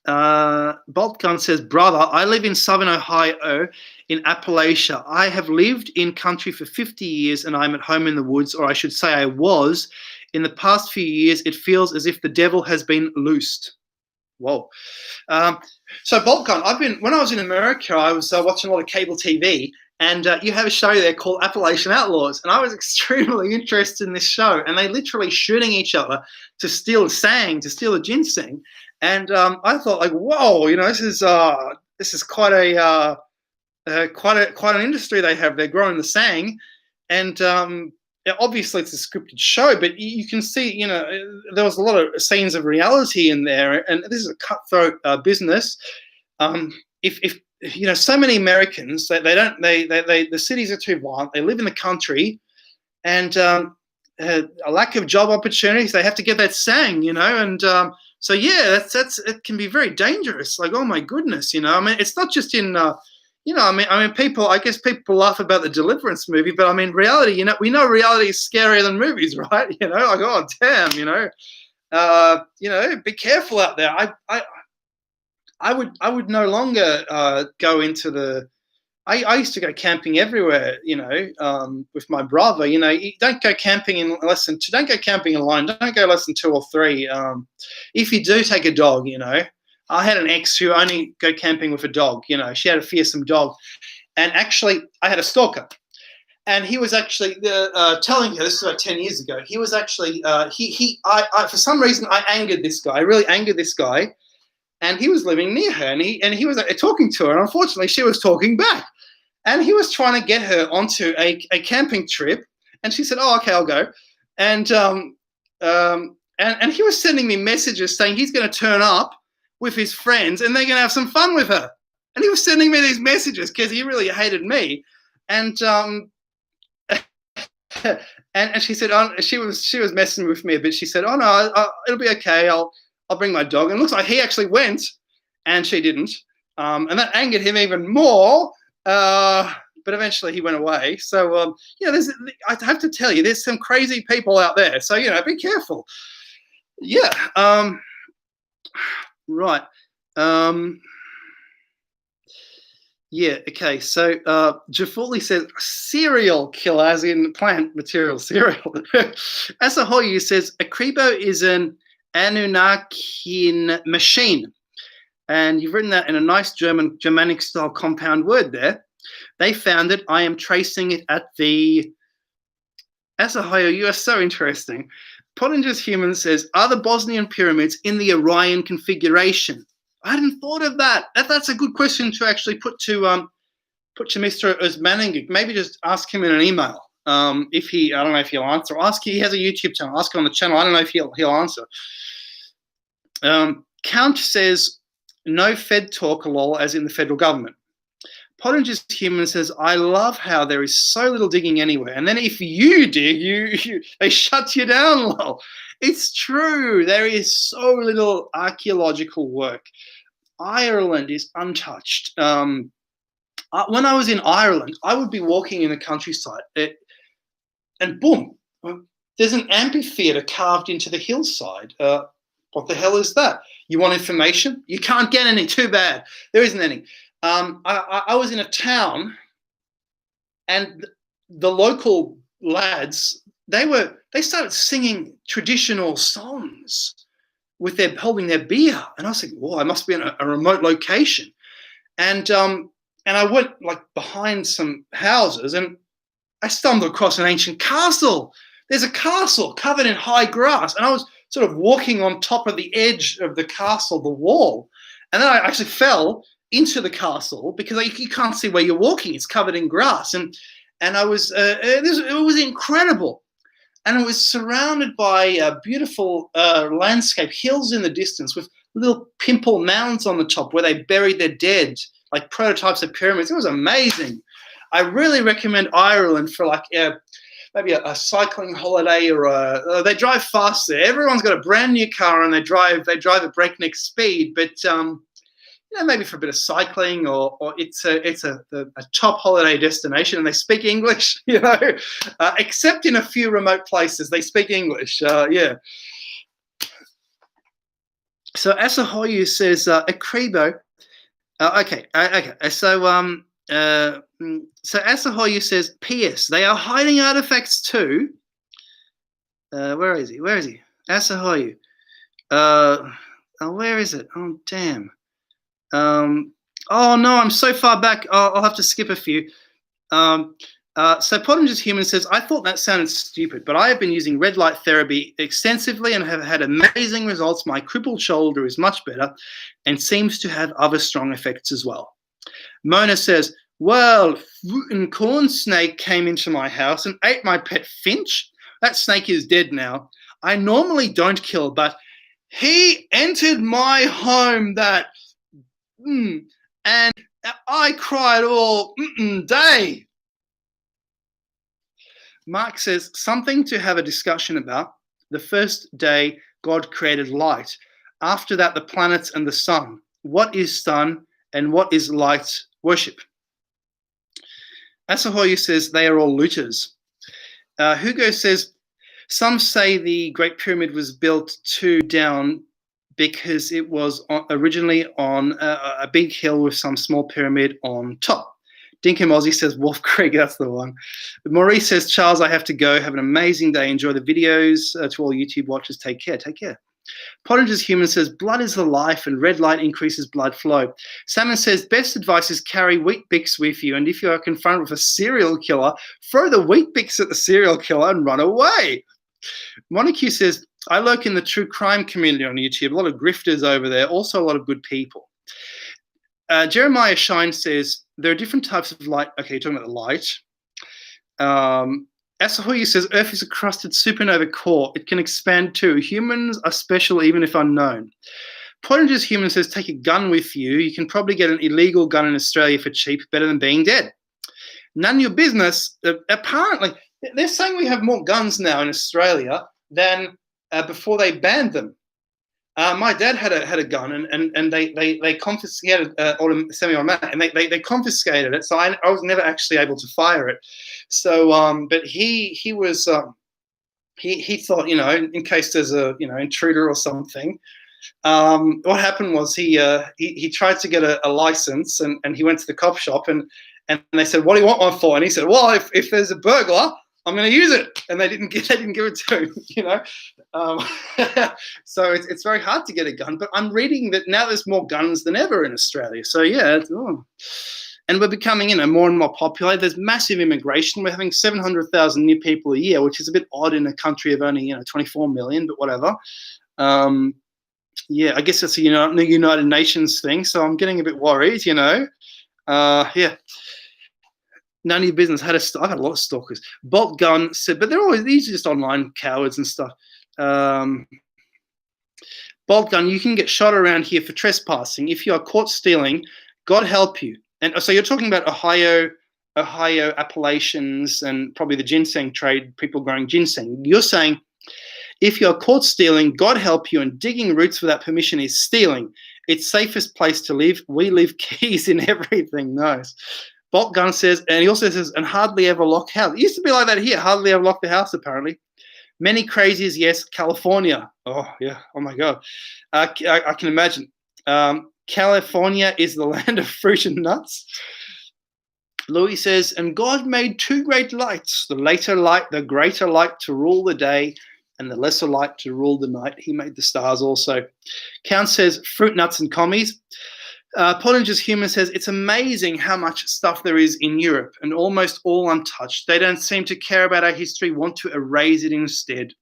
A: Boltgun says, "Brother, I live in Southern Ohio in Appalachia. I have lived in country for 50 years and I'm at home in the woods, or I should say I was. In the past few years, it feels as if the devil has been loosed." Whoa. So Boltgun, when I was in America, I was watching a lot of cable TV, and you have a show there called Appalachian Outlaws, and I was extremely interested in this show, and they literally shooting each other to steal the ginseng. And I thought, like, whoa, this is quite an industry they have. They're growing the sang, and obviously it's a scripted show, but you can see, there was a lot of scenes of reality in there, and this is a cutthroat business. If so many Americans, the cities are too violent. They live in the country, and a lack of job opportunities. They have to get that sang, and. So yeah, it can be very dangerous. Like, oh my goodness, I mean, it's not just in, I mean, people. I guess people laugh about the Deliverance movie, but I mean, reality. We know reality is scarier than movies, right? Like, oh damn, be careful out there. I would no longer go into the. I used to go camping everywhere, with my brother. You don't go camping don't go camping alone. Don't go less than 2 or 3. If you do take a dog, I had an ex who only go camping with a dog. She had a fearsome dog, and actually, I had a stalker, and he was actually telling her, this is about 10 years ago. He was actually I for some reason I angered this guy. I really angered this guy, and he was living near her, and he was talking to her, and unfortunately, she was talking back. And he was trying to get her onto a camping trip, and she said, "Oh, okay, I'll go." And he was sending me messages saying he's going to turn up with his friends and they're going to have some fun with her. And he was sending me these messages because he really hated me. And and she said, she was messing with me a bit. She said, "Oh no, it'll be okay. I'll bring my dog." And it looks like he actually went, and she didn't. And that angered him even more. But eventually he went away. So, I have to tell you, there's some crazy people out there. So, be careful. Yeah. Right. Yeah. Okay. So, Jafuli says serial killer, as in plant material cereal. Asahoyu says Akribo is an Anunnakian machine. And you've written that in a nice Germanic style compound word there. They found it. I am tracing it at the Asahoyo. You are so interesting. Pottinger's Human says, are the Bosnian pyramids in the Orion configuration? I hadn't thought of that. That's a good question to actually put to Mr. Osmaningik. Maybe just ask him in an email. I don't know if he'll answer. He has a YouTube channel. Ask him on the channel. I don't know if he'll answer. Count says, no Fed talk, lol, as in the federal government. Pottinger's Human says, I love how there is so little digging anywhere. And then if you dig, they shut you down, lol. It's true. There is so little archaeological work. Ireland is untouched. When I was in Ireland, I would be walking in the countryside and boom, there's an amphitheatre carved into the hillside. What the hell is that? You want information? You can't get any. Too bad. There isn't any. I was in a town, and the local lads, they started singing traditional songs with their holding their beer, and I was thinking, "Whoa, I must be in a remote location." And I went like behind some houses, and I stumbled across an ancient castle. There's a castle covered in high grass, and I was sort of walking on top of the edge of the castle, the wall, and then I actually fell into the castle because you can't see where you're walking; it's covered in grass, and I was it was incredible, and it was surrounded by a beautiful landscape, hills in the distance with little pimple mounds on the top where they buried their dead, like prototypes of pyramids. It was amazing. I really recommend Ireland for like maybe a cycling holiday, or they drive fast there. Everyone's got a brand new car and they drive at breakneck speed. But maybe for a bit of cycling, or it's a top holiday destination, and they speak English. Except in a few remote places, they speak English. Yeah. So Asahoyu says Akribo. Okay. So so Asahoyu says, P.S. They are hiding artifacts too. Where is he? Asahoyu. Where is it? Oh, damn. Oh, no, I'm so far back. I'll have to skip a few. So Pottinger's Human says, I thought that sounded stupid, but I have been using red light therapy extensively and have had amazing results. My crippled shoulder is much better and seems to have other strong effects as well. Mona says, well, fruit and corn snake came into my house and ate my pet finch. That snake is dead now. I normally don't kill, but he entered my home and I cried all day. Mark says, something to have a discussion about. The first day God created light. After that, the planets and the sun. What is sun and what is light worship? Asahoyu says, they are all looters. Hugo says, some say the Great Pyramid was built too down because it was originally on a big hill with some small pyramid on top. Dinkum Aussie says Wolf Creek, that's the one. Maurice says, Charles, I have to go. Have an amazing day. Enjoy the videos. To all YouTube watchers, take care. Take care. Pottinger's Human says, blood is the life and red light increases blood flow. Salmon says, best advice is carry wheat bix with you. And if you are confronted with a serial killer, throw the wheat bix at the serial killer and run away. Montague says, I lurk in the true crime community on YouTube. A lot of grifters over there. Also a lot of good people. Jeremiah Shine says, there are different types of light. Okay, you're talking about the light. Asahoyu says, Earth is a crusted supernova core. It can expand too. Humans are special even if unknown. Pottinger's Human says, take a gun with you. You can probably get an illegal gun in Australia for cheap, better than being dead. None of your business. Apparently, they're saying we have more guns now in Australia than before they banned them. My dad had a gun, and they confiscated semi-automatic, and they confiscated it. So I was never actually able to fire it. So, but he was he thought, in case there's a intruder or something. What happened was he tried to get a license, and he went to the cop shop, and they said, what do you want one for? And he said, well, if there's a burglar, I'm going to use it, and they didn't give it to him, So it's very hard to get a gun. But I'm reading that now there's more guns than ever in Australia. So yeah, and we're becoming more and more popular. There's massive immigration. We're having 700,000 new people a year, which is a bit odd in a country of only 24 million, but whatever. Yeah, I guess it's a United Nations thing. So I'm getting a bit worried. Yeah. None of your business. I've had a lot of stalkers. Bolt Gun said, but these are just online cowards and stuff. Bolt Gun, you can get shot around here for trespassing. If you are caught stealing, God help you. And so you're talking about Ohio, Appalachians, and probably the ginseng trade, people growing ginseng. You're saying if you're caught stealing, God help you, and digging roots without permission is stealing. It's safest place to live. We leave keys in everything. Nice. Bolt Gun says, and he also says, and hardly ever lock house. It used to be like that here, hardly ever lock the house, apparently. Many crazies, yes. California. Oh, yeah. Oh, my God. I can imagine. California is the land of fruit and nuts. Louis says, and God made two great lights, the later light, the greater light to rule the day, and the lesser light to rule the night. He made the stars also. Count says, fruit, nuts, and commies. Pottinger's Human says, it's amazing how much stuff there is in Europe and almost all untouched. They don't seem to care about our history, want to erase it instead.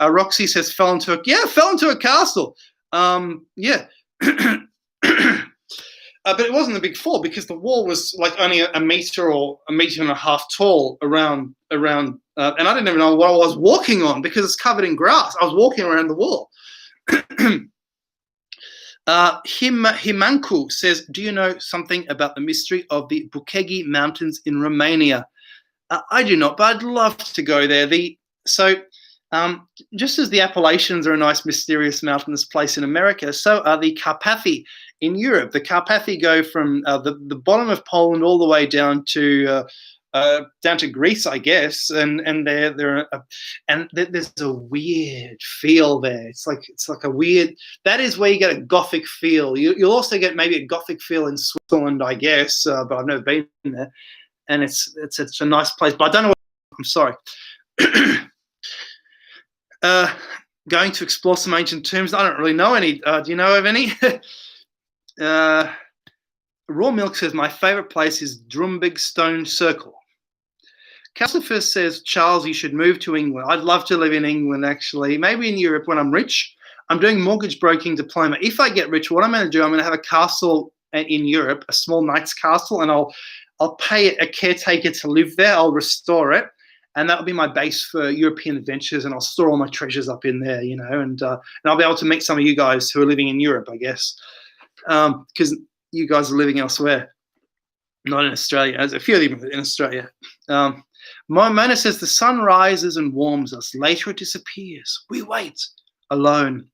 A: Roxy says, fell into a castle. Yeah. But it wasn't a big fall because the wall was like only a meter or a meter and a half tall around, and I didn't even know what I was walking on because it's covered in grass. I was walking around the wall. Himanku says, do you know something about the mystery of the Bukegi Mountains in Romania? I do not, but I'd love to go there. Just as the Appalachians are a nice, mysterious mountainous place in America, so are the Carpathy in Europe. The Carpathy go from the bottom of Poland all the way down to Greece, I guess, and there's a weird feel there. It's like a weird. That is where you get a Gothic feel. You'll also get maybe a Gothic feel in Switzerland, I guess, but I've never been there, and it's a nice place. But I don't know. I'm sorry. Going to explore some ancient tombs. I don't really know any. Do you know of any? Raw Milk says, my favourite place is Drumbig Stone Circle. Calcifer says, Charles, you should move to England. I'd love to live in England, actually. Maybe in Europe when I'm rich. I'm doing mortgage broking diploma. If I get rich, what I'm going to do, I'm going to have a castle in Europe, a small knight's castle, and I'll pay a caretaker to live there. I'll restore it. And that'll be my base for European adventures, and I'll store all my treasures up in there, and I'll be able to meet some of you guys who are living in Europe, I guess, because you guys are living elsewhere, not in Australia. There's a few of you in Australia. Mona says, the sun rises and warms us. Later it disappears. We wait, alone,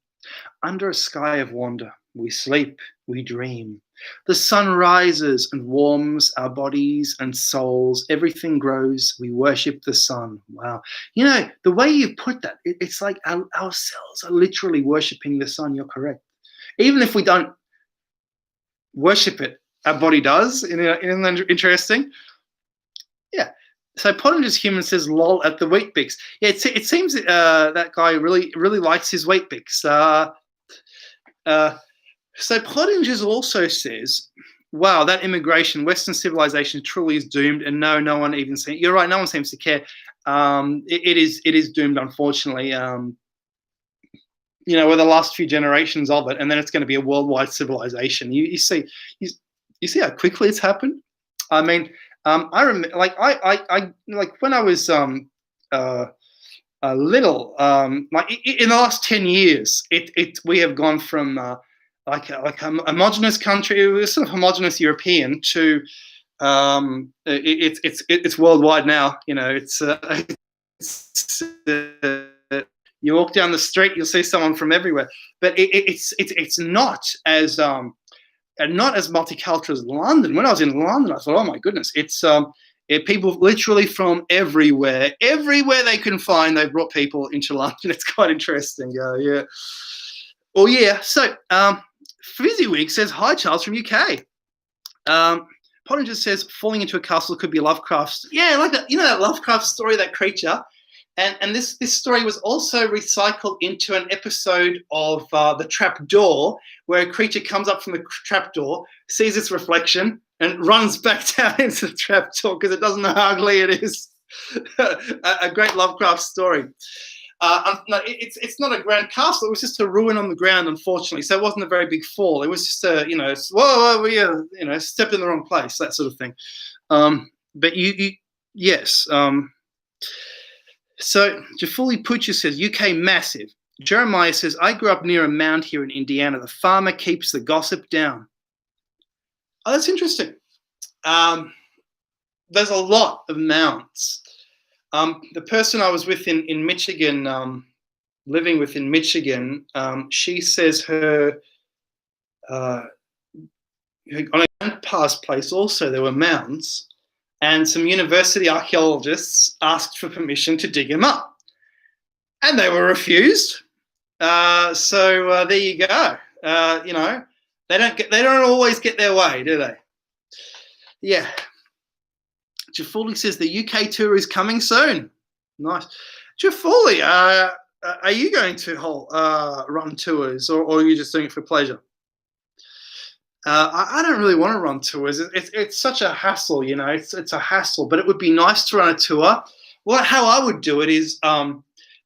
A: under a sky of wonder. We sleep, we dream. The sun rises and warms our bodies and souls. Everything grows. We worship the sun. Wow. The way you put that, it's like our cells are literally worshiping the sun. You're correct. Even if we don't worship it, our body does. Isn't that interesting? Yeah. So Pottinger's Human says, lol, at the Weet-Bix. Yeah, it seems that guy really, really likes his Weet-Bix. So Pottinger's also says, wow, that immigration, Western civilization truly is doomed, and no one even seems, you're right, no one seems to care. It is doomed, unfortunately. We're the last few generations of it, and then it's going to be a worldwide civilization. You see how quickly it's happened? I mean, I remember, like when I was little, like in the last 10 years, we have gone from like a homogenous country, it was sort of homogenous European, to it's worldwide now. You walk down the street, you'll see someone from everywhere. But it's not as multicultural as London. When I was in London, I thought, oh my goodness, it's people literally from everywhere they can find. They brought people into London. It's quite interesting. Yeah. Oh yeah. So Fizzywig says, hi Charles from UK. Pottinger says, falling into a castle could be Lovecraft's. Yeah, like that Lovecraft story, that creature. And this story was also recycled into an episode of The Trapdoor, where a creature comes up from the trapdoor, sees its reflection, and runs back down into the trapdoor because it doesn't know how ugly it is. A great Lovecraft story. No, it's not a grand castle. It was just a ruin on the ground, unfortunately. So it wasn't a very big fall. It was just we stepped in the wrong place, that sort of thing. But yes. So Jafuli Pucha says, UK massive. Jeremiah says, I grew up near a mound here in Indiana. The farmer keeps the gossip down. Oh, that's interesting. There's a lot of mounds. The person I was with in Michigan, living with in Michigan, she says her on her grandpa's place also there were mounds, and some university archaeologists asked for permission to dig them up. and they were refused. So there you go. They don't always get their way, do they? Yeah. Jafuli says the UK tour is coming soon. Nice. Jafuli, are you going to run tours, or are you just doing it for pleasure? I don't really want to run tours. It's such a hassle, It's a hassle, but it would be nice to run a tour. How I would do it is the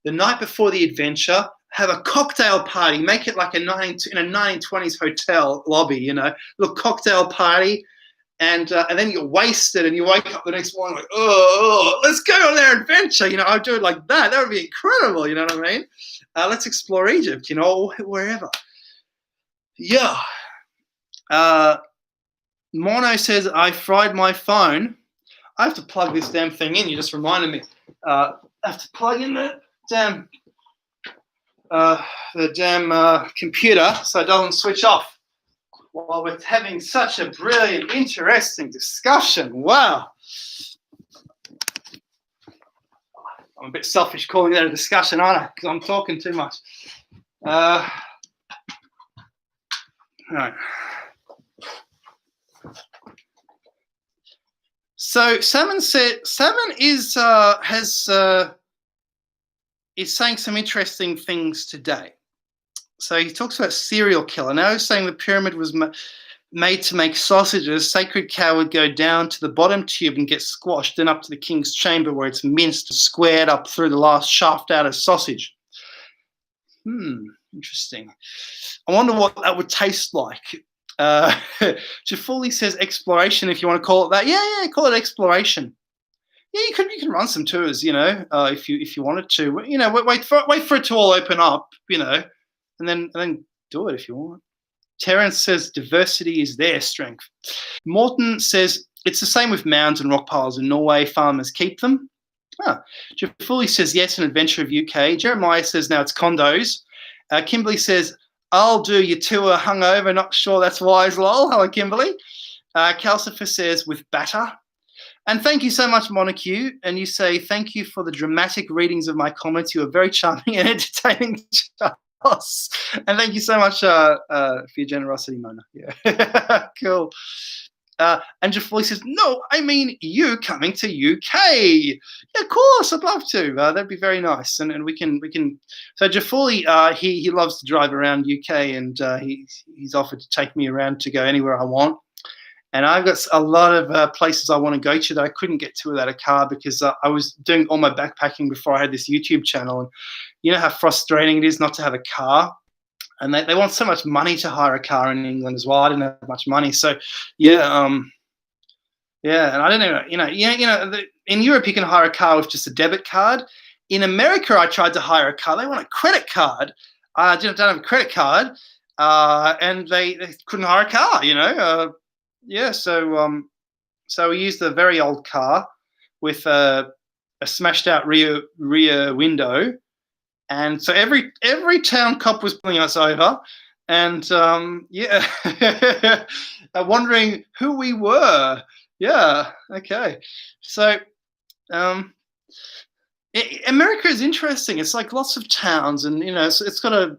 A: night before the adventure, have a cocktail party, make it like in a 1920s hotel lobby, little cocktail party, and then you're wasted and you wake up the next morning like, oh, let's go on our adventure. I'd do it like that. That would be incredible. You know what I mean? Let's explore Egypt, wherever. Yeah. Mono says, I fried my phone. I have to plug this damn thing in. You just reminded me. I have to plug in the damn computer so it doesn't switch off while we're having such a brilliant, interesting discussion. Wow. I'm a bit selfish calling that a discussion, aren't I? Because I'm talking too much. All right. So Salmon is saying some interesting things today. So he talks about serial killer. Now he's saying the pyramid was made to make sausages. Sacred cow would go down to the bottom tube and get squashed, then up to the king's chamber where it's minced and squared up through the last shaft out of sausage. Interesting. I wonder what that would taste like. Jafuli says exploration, if you want to call it that. Yeah, call it exploration. Yeah, you can run some tours, if you wanted to. Wait for it to all open up, and then do it if you want. Terence says diversity is their strength. Morton says it's the same with mounds and rock piles in Norway. Farmers keep them. Jafuli says yes, an adventure of UK. Jeremiah says now it's condos. Kimberly says I'll do your tour hungover. Not sure that's wise, lol. Hello, Kimberly. Calcifer says with batter. And thank you so much, Montague. And you say, thank you for the dramatic readings of my comments. You are very charming and entertaining, Charles. And thank you so much for your generosity, Mona. Yeah, cool. And Jafuli says, no, I mean you coming to UK. Yeah, of course, I'd love to. That'd be very nice. And we can. So Jafuli, he loves to drive around UK, and he's offered to take me around to go anywhere I want. And I've got a lot of places I want to go to that I couldn't get to without a car because I was doing all my backpacking before I had this YouTube channel. And you know how frustrating it is not to have a car. And they want so much money to hire a car in England as well. I didn't have much money. So, yeah. And I don't know, in Europe you can hire a car with just a debit card. In America, I tried to hire a car. They want a credit card. I don't have a credit card. And they couldn't hire a car, So we used a very old car with a smashed out rear window, and so every town cop was pulling us over, and wondering who we were. Yeah, okay. So America is interesting. It's like lots of towns, and it's got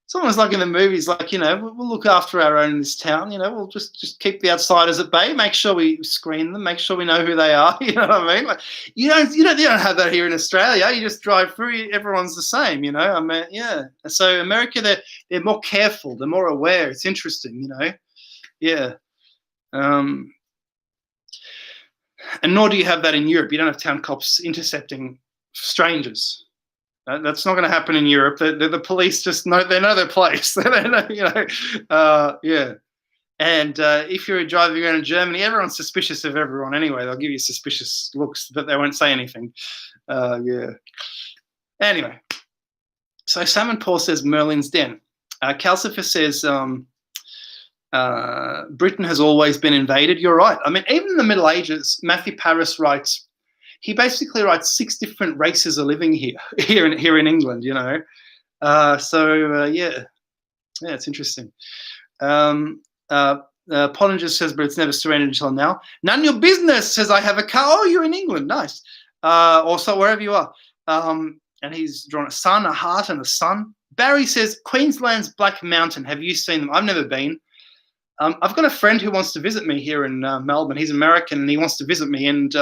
A: it's almost like in the movies, like, we'll look after our own in this town, we'll just keep the outsiders at bay, make sure we screen them, make sure we know who they are, you know what I mean? Like, you don't have that here in Australia. You just drive through, everyone's the same, I mean, yeah. So America, they're more careful, they're more aware. It's interesting, yeah. And nor do you have that in Europe. You don't have town cops intercepting strangers. That's not going to happen in Europe. The police just know their place. They know, yeah. And if you're driving around in Germany, everyone's suspicious of everyone anyway. They'll give you suspicious looks, but they won't say anything. Yeah. Anyway, so Salmon Paul says Merlin's Den. Calcifer says Britain has always been invaded. You're right. I mean, even in the Middle Ages, Matthew Paris writes. He basically writes 6 different races are living here in England, yeah, it's interesting. Pottinger says, but it's never surrendered until now. None of your business, says I have a car. Oh, you're in England, nice. Also wherever you are. and he's drawn a sun, a heart, and a sun. Barry says, Queensland's Black Mountain. Have you seen them? I've never been. I've got a friend who wants to visit me here in Melbourne. He's American, and he wants to visit me, and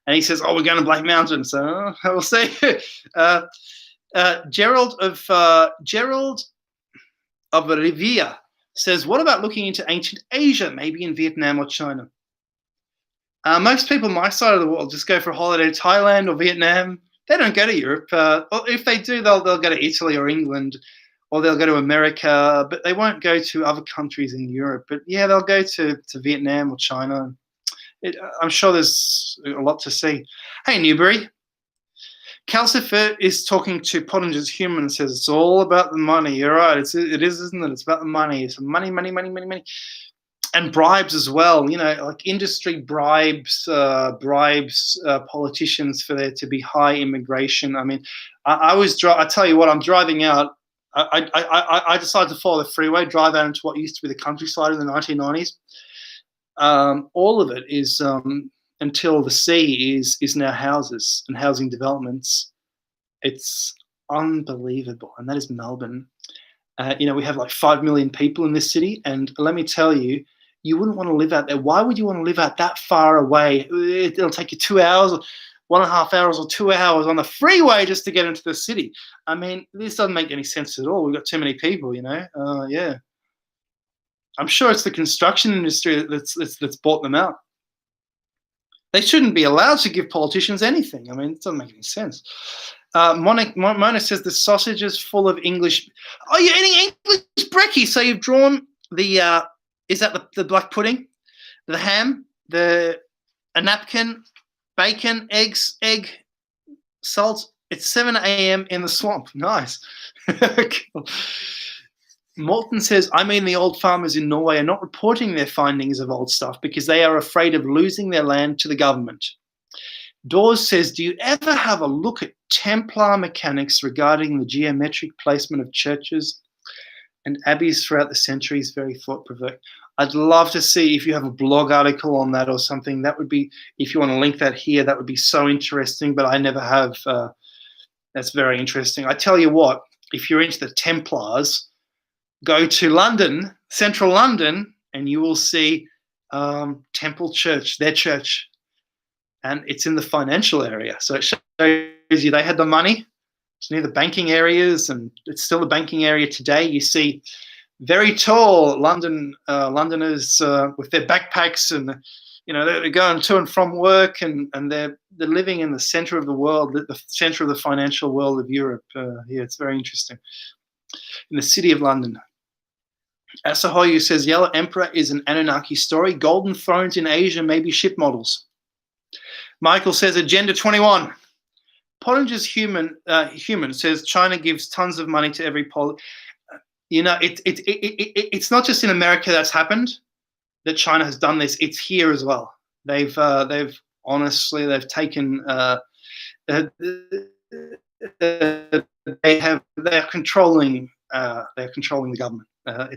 A: he says, "Oh, we're going to Black Mountain." So we'll see. Gerald of Rivia says, "What about looking into ancient Asia, maybe in Vietnam or China?" Most people my side of the world just go for a holiday to Thailand or Vietnam. They don't go to Europe. Or if they do, they'll go to Italy or England, or they'll go to America, but they won't go to other countries in Europe. But yeah, they'll go to Vietnam or China. I'm sure there's a lot to see. Hey, Newbury. Calcifer is talking to Pottinger's Human and says, it's all about the money. You're right. It is, isn't it? It's about the money. It's money. And bribes as well, you know, like industry bribes politicians for there to be high immigration. I mean, I tell you what, I'm driving out. I decided to follow the freeway, drive out into what used to be the countryside in the 1990s. All of it is until the sea is now houses and housing developments. It's unbelievable, and that is Melbourne. You know, we have like 5 million people in this city, and let me tell you, you wouldn't want to live out there. Why would you want to live out that far away? It'll take you 2 hours, 1.5 hours, or 2 hours on the freeway just to get into the city. I mean, this doesn't make any sense at all. We've got too many people, you know. Yeah, I'm sure it's the construction industry that's bought them out. They shouldn't be allowed to give politicians anything. I mean, it doesn't make any sense. Mona says the sausage is full of English. Oh, you're eating English brekkie. So you've drawn the, is that the black pudding, the ham, a napkin, bacon, eggs, egg, salt. It's 7 a.m. in the swamp. Nice. Cool. Morton says, I mean, the old farmers in Norway are not reporting their findings of old stuff because they are afraid of losing their land to the government. Dawes says, do you ever have a look at Templar mechanics regarding the geometric placement of churches and abbeys throughout the centuries? Very thought-provoking. I'd love to see if you have a blog article on that or something. That would be, if you want to link that here, that would be so interesting, but I never have. That's very interesting. I tell you what, if you're into the Templars, go to London, central London, and you will see Temple Church, their church. And it's in the financial area. So it shows you they had the money. It's near the banking areas, and it's still the banking area today. You see very tall Londoners with their backpacks, and you know they're going to and from work, and they're living in the center of the world, the center of the financial world of Europe. Yeah, it's very interesting. In the city of London. Asahoyu says Yellow Emperor is an Anunnaki story. Golden Thrones in Asia may be ship models. Michael says Agenda 21. Pottinger's human says China gives tons of money to every you know, it's not just in America that's happened that China has done this. It's here as well. They've honestly taken they're controlling the government. I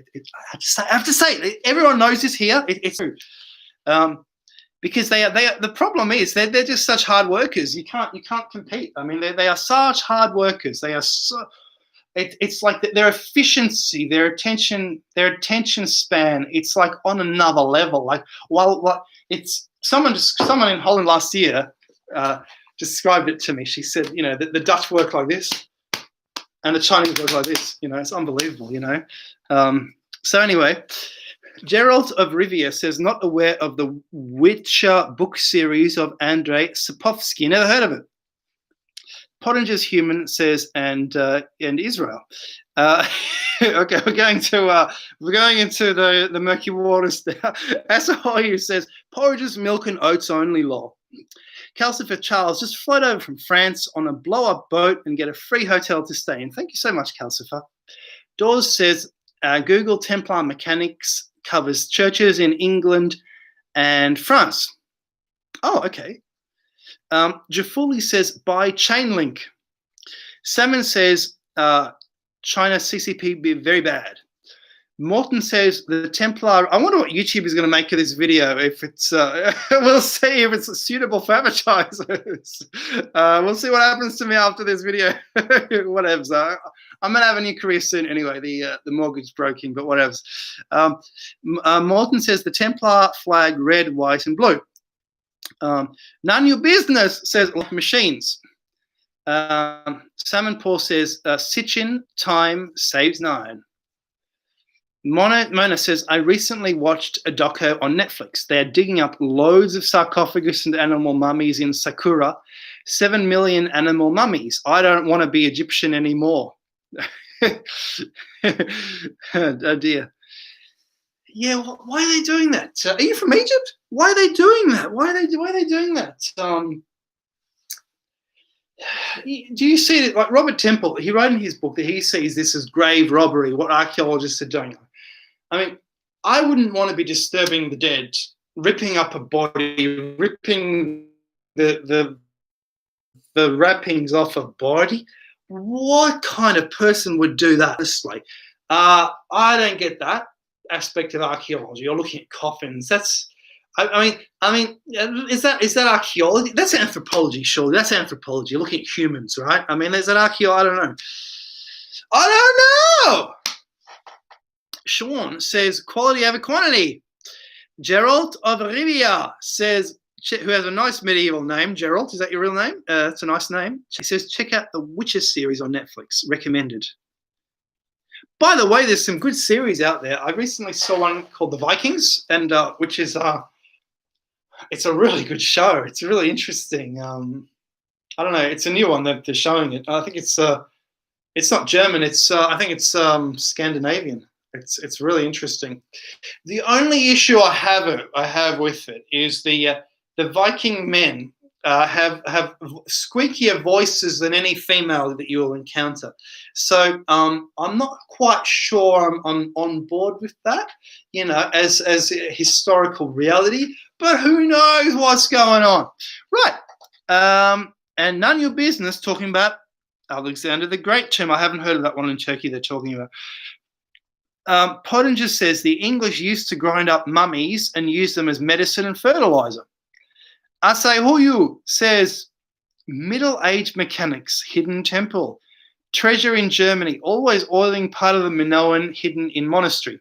A: have to say, everyone knows this here. It's true. Because they are the problem is they're just such hard workers. You can't compete. I mean, they are such hard workers. They are so. It's like their efficiency, their attention span. It's like on another level. Like it's someone in Holland last year described it to me. She said, you know, the Dutch work like this, and the Chinese work like this. You know, it's unbelievable. You know. So anyway. Gerald of Rivia says, not aware of the Witcher book series of Andrei Sapkowski. Never heard of it. Pottinger's Human says, and Israel. Okay, we're going into the murky waters now. Asahoyu says, porridges, milk, and oats only, lol. Calcifer Charles, just float over from France on a blow-up boat and get a free hotel to stay in. Thank you so much, Calcifer. Dawes says, Google Templar mechanics covers churches in England and France. Oh, okay. Jafuli says, buy Chainlink. Salmon says, China CCP be very bad. Morton says the Templar. I wonder what YouTube is going to make of this video. If it's, we'll see if it's suitable for advertisers. We'll see what happens to me after this video. Whatever. So I'm going to have a new career soon anyway. The mortgage broking, but whatever. Morton says the Templar flag red, white, and blue. None your business, says machines. Salmon Paul says Sitchin time saves 9. Mona says, I recently watched a doco on Netflix. They're digging up loads of sarcophagus and animal mummies in Sakura. 7 million animal mummies. I don't want to be Egyptian anymore. Oh dear. Yeah, why are they doing that? Are you from Egypt? Why are they doing that? Why are they doing that? Do you see it? Like Robert Temple, he wrote in his book that he sees this as grave robbery, what archaeologists are doing. I mean, I wouldn't want to be disturbing the dead, ripping up a body, ripping the wrappings off a body. What kind of person would do that? Honestly, I don't get that aspect of archaeology. You're looking at coffins. That's, I mean, is that archaeology? That's anthropology, surely. That's anthropology. You're looking at humans, right? I mean, is that archaeology? I don't know. Sean says quality over quantity. Gerald of Rivia says, who has a nice medieval name. Gerald, is that your real name? That's a nice name. She says, check out the Witcher series on Netflix. Recommended. By the way, there's some good series out there. I recently saw one called The Vikings, and which is it's a really good show. It's really interesting. I don't know. It's a new one that they're showing it. I think it's not German. It's I think it's Scandinavian. It's really interesting. The only issue I have with it is the Viking men have squeakier voices than any female that you will encounter. So I'm not quite sure I'm on board with that, you know, as a historical reality. But who knows what's going on, right? And none of your business talking about Alexander the Great tomb. I haven't heard of that one in Turkey they're talking about. Pottinger says the English used to grind up mummies and use them as medicine and fertilizer. Asehoyu says middle-aged mechanics, hidden temple. Treasure in Germany, always oiling part of the Minoan hidden in monastery.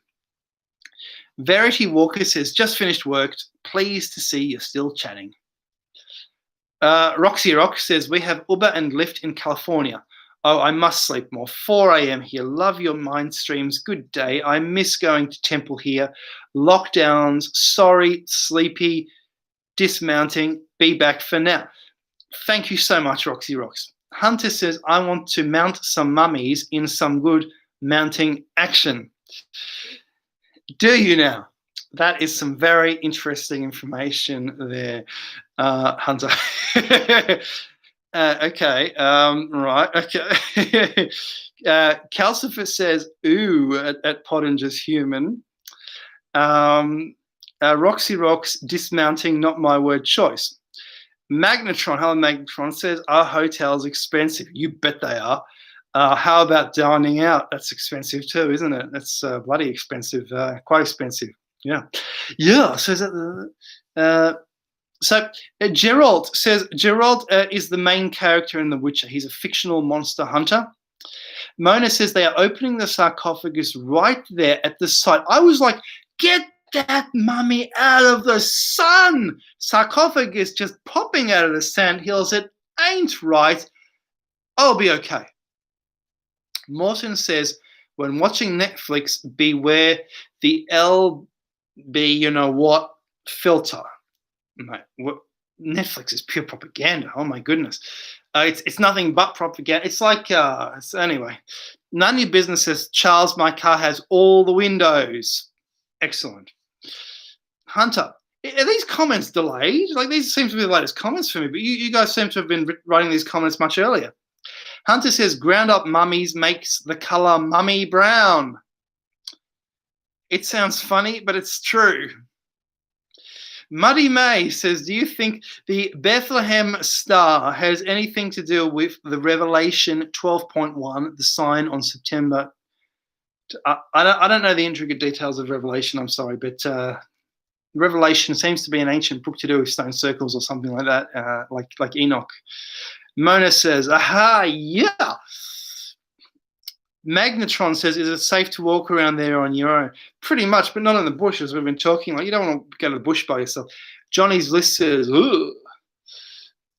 A: Verity Walker says, just finished work. Pleased to see you're still chatting. Roxy Rock says, we have Uber and Lyft in California. Oh, I must sleep more. 4 a.m. here. Love your mind streams. Good day. I miss going to temple here. Lockdowns. Sorry, sleepy. Dismounting. Be back for now. Thank you so much, Roxy Rocks. Hunter says, I want to mount some mummies in some good mounting action. Do you now? That is some very interesting information there, Hunter. Okay, right, okay. Calcifer says, ooh, at Pottinger's human. Roxy Rocks, dismounting, not my word choice. Magnetron, hello Magnetron, says, are hotels expensive? You bet they are. How about dining out? That's expensive too, isn't it? That's bloody expensive, quite expensive. Yeah. Yeah, so is that Gerald says, Gerald is the main character in The Witcher. He's a fictional monster hunter. Mona says they are opening the sarcophagus right there at the site. I was like, get that mummy out of the sun. Sarcophagus just popping out of the sand hills. It ain't right. I'll be okay. Morton says, when watching Netflix, beware the LB, you know what, filter. Mate, Netflix is pure propaganda. Oh my goodness, it's nothing but propaganda. It's like anyway. None of your business says, Charles, my car has all the windows. Excellent. Hunter, are these comments delayed? Like these seem to be the latest comments for me, but you guys seem to have been writing these comments much earlier. Hunter says, ground up mummies makes the color mummy brown. It sounds funny, but it's true. Muddy May says, do you think the Bethlehem star has anything to do with the Revelation 12.1, the sign on September I don't know the intricate details of Revelation. I'm sorry, but Revelation seems to be an ancient book to do with stone circles or something like that, like Enoch. Mona says, "Aha, yeah." Magnetron says, "Is it safe to walk around there on your own?" Pretty much, but not in the bush, as we've been talking. Like, you don't want to go to the bush by yourself. Johnny's List says, "Ugh."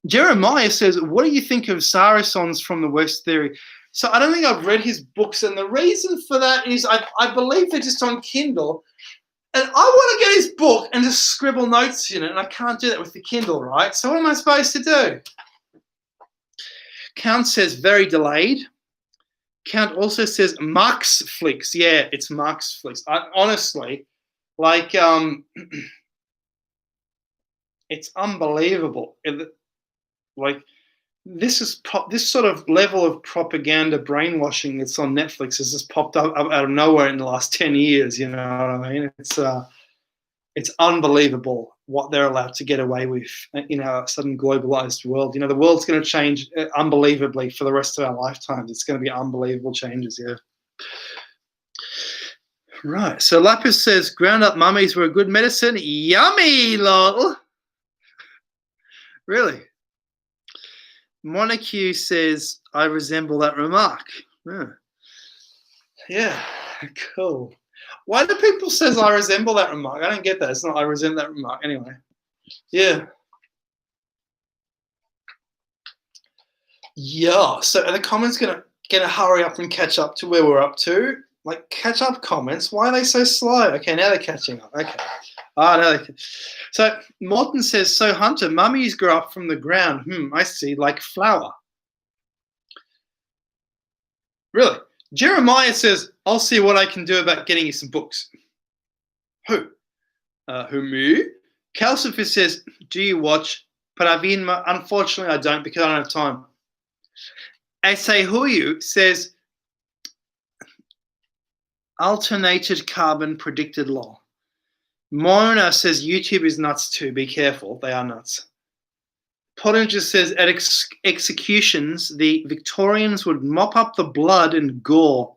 A: Jeremiah says, "What do you think of Saracens from the West Theory?" So I don't think I've read his books, and the reason for that is I believe they're just on Kindle, and I want to get his book and just scribble notes in it, and I can't do that with the Kindle, right? So what am I supposed to do? Count says, "Very delayed." Count also says Marx Flicks. Yeah, it's Marx Flicks. Honestly, like, it's unbelievable. Like, this sort of level of propaganda brainwashing that's on Netflix has just popped up out of nowhere in the last 10 years. You know what I mean? It's unbelievable what they're allowed to get away with in our sudden globalized world. You know, the world's going to change unbelievably for the rest of our lifetimes. It's going to be unbelievable changes, yeah. Right. So Lapis says, "Ground up mummies were a good medicine." Yummy, lol. Really? Montague says, "I resemble that remark." Yeah, cool. Why do people say I resemble that remark? I don't get that. It's not I resemble that remark. Anyway, yeah. Yeah, so are the comments gonna hurry up and catch up to where we're up to? Like, catch up comments? Why are they so slow? Okay, now they're catching up. Okay. No, so Morton says, "So Hunter, mummies grow up from the ground." I see, like flour. Really? Jeremiah says, "I'll see what I can do about getting you some books." Who? Who, me? Calcifer says, "Do you watch?" Praveen, unfortunately, I don't, because I don't have time. Asehuyu says, "Alternated carbon predicted law." Mona says, "YouTube is nuts too. Be careful. They are nuts." Pottinger says, "At executions, the Victorians would mop up the blood and gore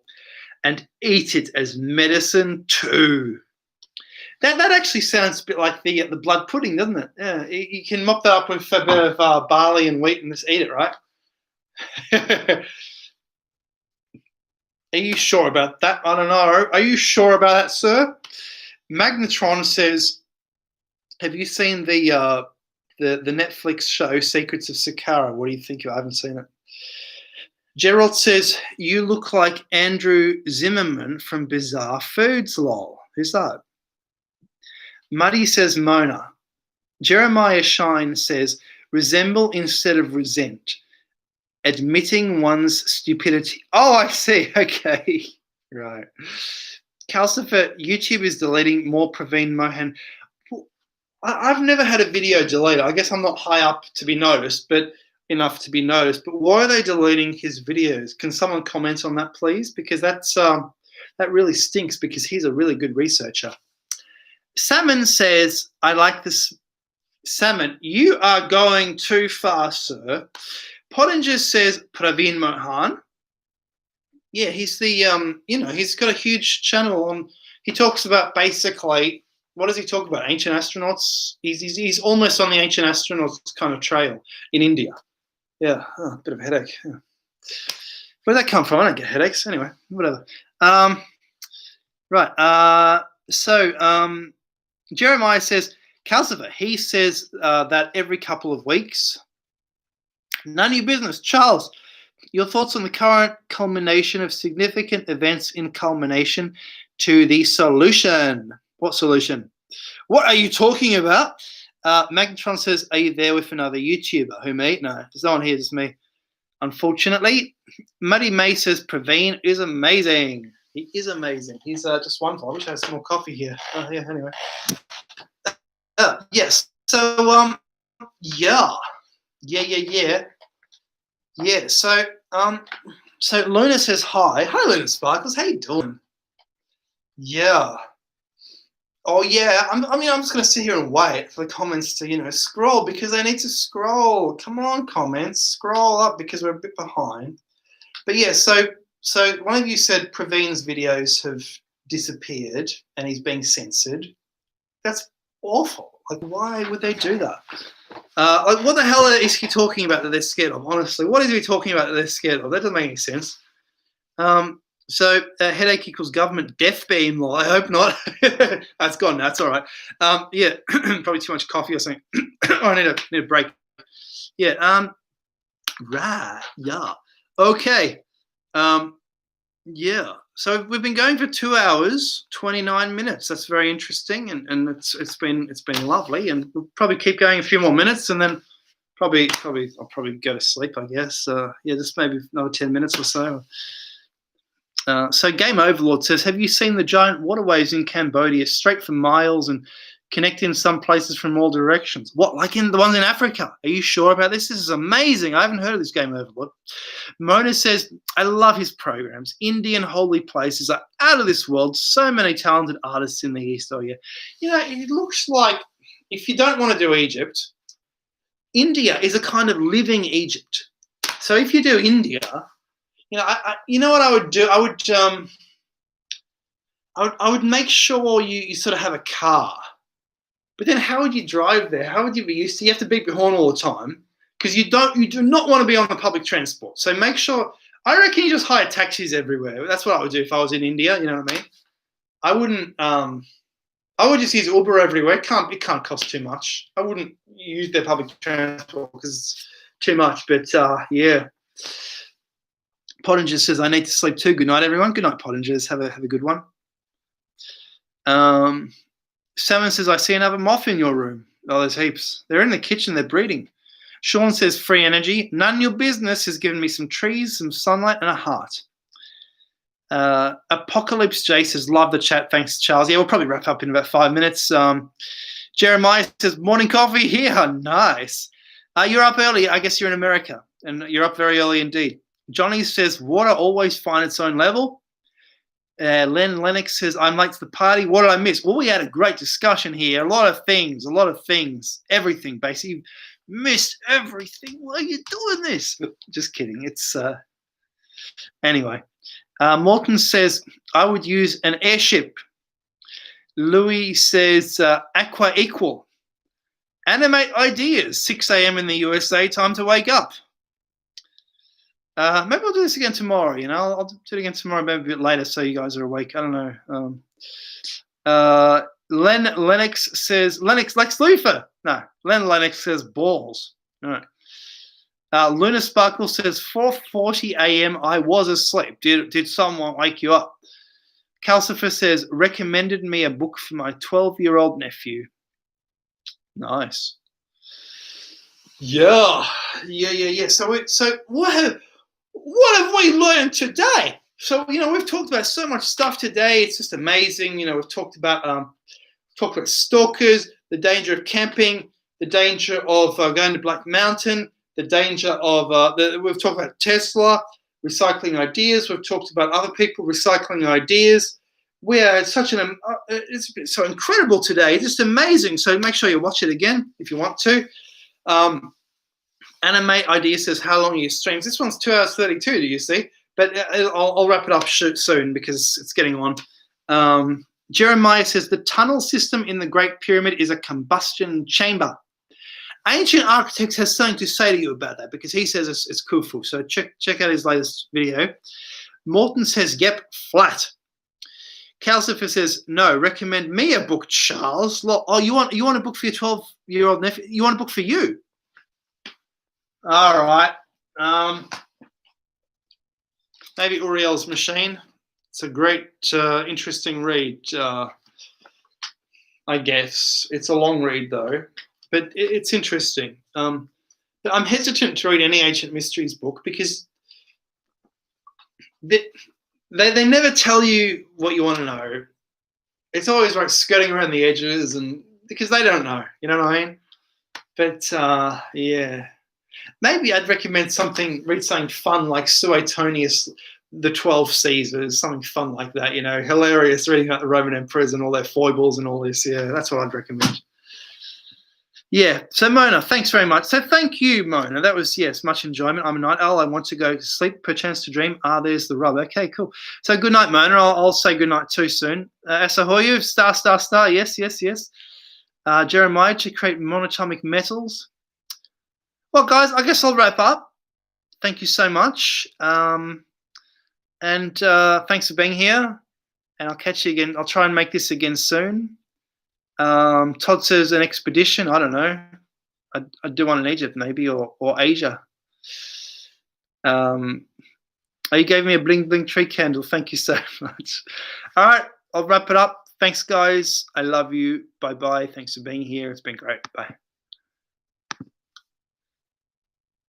A: and eat it as medicine too." That actually sounds a bit like the blood pudding, doesn't it? Yeah, you can mop that up with a bit of barley and wheat and just eat it, right? Are you sure about that? I don't know. Are you sure about that, sir? Magnetron says, "Have you seen the Netflix show Secrets of Sakara? What do you think? I haven't seen it." Gerald says, "You look like Andrew Zimmerman from Bizarre Foods, lol." Who's that? Muddy says, "Mona." Jeremiah Shine says, "Resemble instead of resent. Admitting one's stupidity." Oh, I see. Okay. Right. Calcifer, YouTube is deleting more Praveen Mohan. I've never had a video deleted. I guess I'm not high up to be noticed, but enough to be noticed. But why are they deleting his videos? Can someone comment on that, please? Because that really stinks, because he's a really good researcher. Salmon says, "I like this." Salmon, you are going too far, sir. Pottinger says, "Praveen Mohan." Yeah, he's the he's got a huge channel on. He talks about, basically, what does he talk about? Ancient astronauts. He's almost on the ancient astronauts kind of trail in India. Yeah, a bit of a headache. Yeah. Where'd that come from? I don't get headaches. Anyway, whatever. Right. So Jeremiah says, "Calcifer, he says that every couple of weeks." None of your business. Charles, your thoughts on the current culmination of significant events in culmination to the solution? What solution? What are you talking about? Magnetron says, "Are you there with another YouTuber?" Who, me? No, there's no one here, just me. Unfortunately. Muddy May says, "Praveen is amazing." He is amazing. He's just wonderful. I wish I had some more coffee here. Yeah, anyway. Yes. So, yeah. Yeah. So Luna says hi. Hi, Luna Sparkles. How you doing? Yeah. Oh yeah. I'm just gonna sit here and wait for the comments to scroll, because they need to scroll. Come on, comments, scroll up, because we're a bit behind. But yeah. So So one of you said Praveen's videos have disappeared and he's being censored. That's awful. Like, why would they do that? Like, what the hell is he talking about that they're scared of? Honestly, what is he talking about that they're scared of? That doesn't make any sense. So headache equals government death beam law. I hope not. That's gone. That's all right. Yeah, probably too much coffee or something. I need a break. Yeah. Right. Yeah. Okay. Yeah. So we've been going for 2 hours, 29 minutes. That's very interesting, and it's been lovely. And we'll probably keep going a few more minutes, and then probably I'll probably go to sleep, I guess. Yeah, just maybe another 10 minutes or so. So Game Overlord says, have you seen the giant waterways in Cambodia, straight for miles and connecting some places from all directions? What, like in the ones in Africa? Are you sure about this? This is amazing. I haven't heard of this Game Overlord. Mona says, I love his programs. Indian holy places are out of this world. So many talented artists in the East. Oh, yeah. You know, it looks like, if you don't want to do Egypt, India is a kind of living Egypt. So if you do India, you know, you know what I would do? I would make sure you sort of have a car. But then how would you drive there? How would you be used to? You have to beep your horn all the time because you do not want to be on the public transport. So make sure. I reckon you just hire taxis everywhere. That's what I would do if I was in India. You know what I mean? I wouldn't. I would just use Uber everywhere. It can't cost too much. I wouldn't use their public transport because it's too much. But yeah. Pottinger says, I need to sleep too. Good night, everyone. Good night, Pottingers. Have a good one. Salmon says, I see another moth in your room. Oh, there's heaps. They're in the kitchen. They're breeding. Sean says, free energy. None of your business has given me some trees, some sunlight, and a heart. Apocalypse J says, love the chat. Thanks, Charles. Yeah, we'll probably wrap up in about 5 minutes. Jeremiah says, morning coffee here. Nice. You're up early. I guess you're in America, and you're up very early indeed. Johnny says, water always find its own level. Len Lennox says, I'm late to the party. What did I miss? Well, we had a great discussion here. A lot of things. Everything, basically. Missed everything. Why are you doing this? Just kidding. It's anyway. Morton says, I would use an airship. Louis says, Aqua Equal. Animate ideas. 6 a.m. in the USA. Time to wake up. Maybe I'll do this again tomorrow. You know, I'll do it again tomorrow, maybe a bit later, so you guys are awake. I don't know. Len Lennox says Lex Luthor. No, Len Lennox says balls. All right. Luna Sparkle says 4:40 a.m. I was asleep. Did someone wake you up? Calcifer says recommended me a book for my 12-year-old nephew. Nice. Yeah. So what have we learned today? So, you know, we've talked about so much stuff today. It's just amazing. You know, we've talked about stalkers, the danger of camping, the danger of going to Black Mountain, the danger of we've talked about Tesla, recycling ideas. We've talked about other people recycling ideas. We are such it's been so incredible today. Just amazing. So make sure you watch it again if you want to. Animate Idea says, how long are your streams? This one's 2 hours 32, do you see? But I'll wrap it up soon because it's getting on. Jeremiah says, the tunnel system in the Great Pyramid is a combustion chamber. Ancient Architects has something to say to you about that because he says it's Khufu. So check out his latest video. Morton says, yep, flat. Calcifer says, no, recommend me a book, Charles. Oh, you want a book for your 12-year-old nephew? You want a book for you? All right. Maybe Uriel's Machine. It's a great, interesting read, I guess. It's a long read, though, but it's interesting. But I'm hesitant to read any Ancient Mysteries book because they never tell you what you want to know. It's always like skirting around the edges, and because they don't know. You know what I mean? But, yeah. Maybe I'd recommend read something fun like Suetonius, the 12 Caesars, something fun like that, you know, hilarious, reading about the Roman emperors and all their foibles and all this. Yeah, that's what I'd recommend. Yeah. So Mona, thanks very much. So thank you, Mona. That was, yes, much enjoyment. I'm a night owl. I want to go to sleep, perchance to dream. Ah, there's the rub. Okay, cool. So good night, Mona. I'll say good night too soon. Asahoyu, star, star, star. Yes, yes, yes. Jeremiah, to create monatomic metals. Well, guys, I guess I'll wrap up. Thank you so much. And thanks for being here. And I'll catch you again. I'll try and make this again soon. Todd says an expedition. I don't know. I'd do one in Egypt maybe, or Asia. Oh, you gave me a bling bling tree candle. Thank you so much. All right, I'll wrap it up. Thanks, guys. I love you. Bye-bye. Thanks for being here. It's been great. Bye.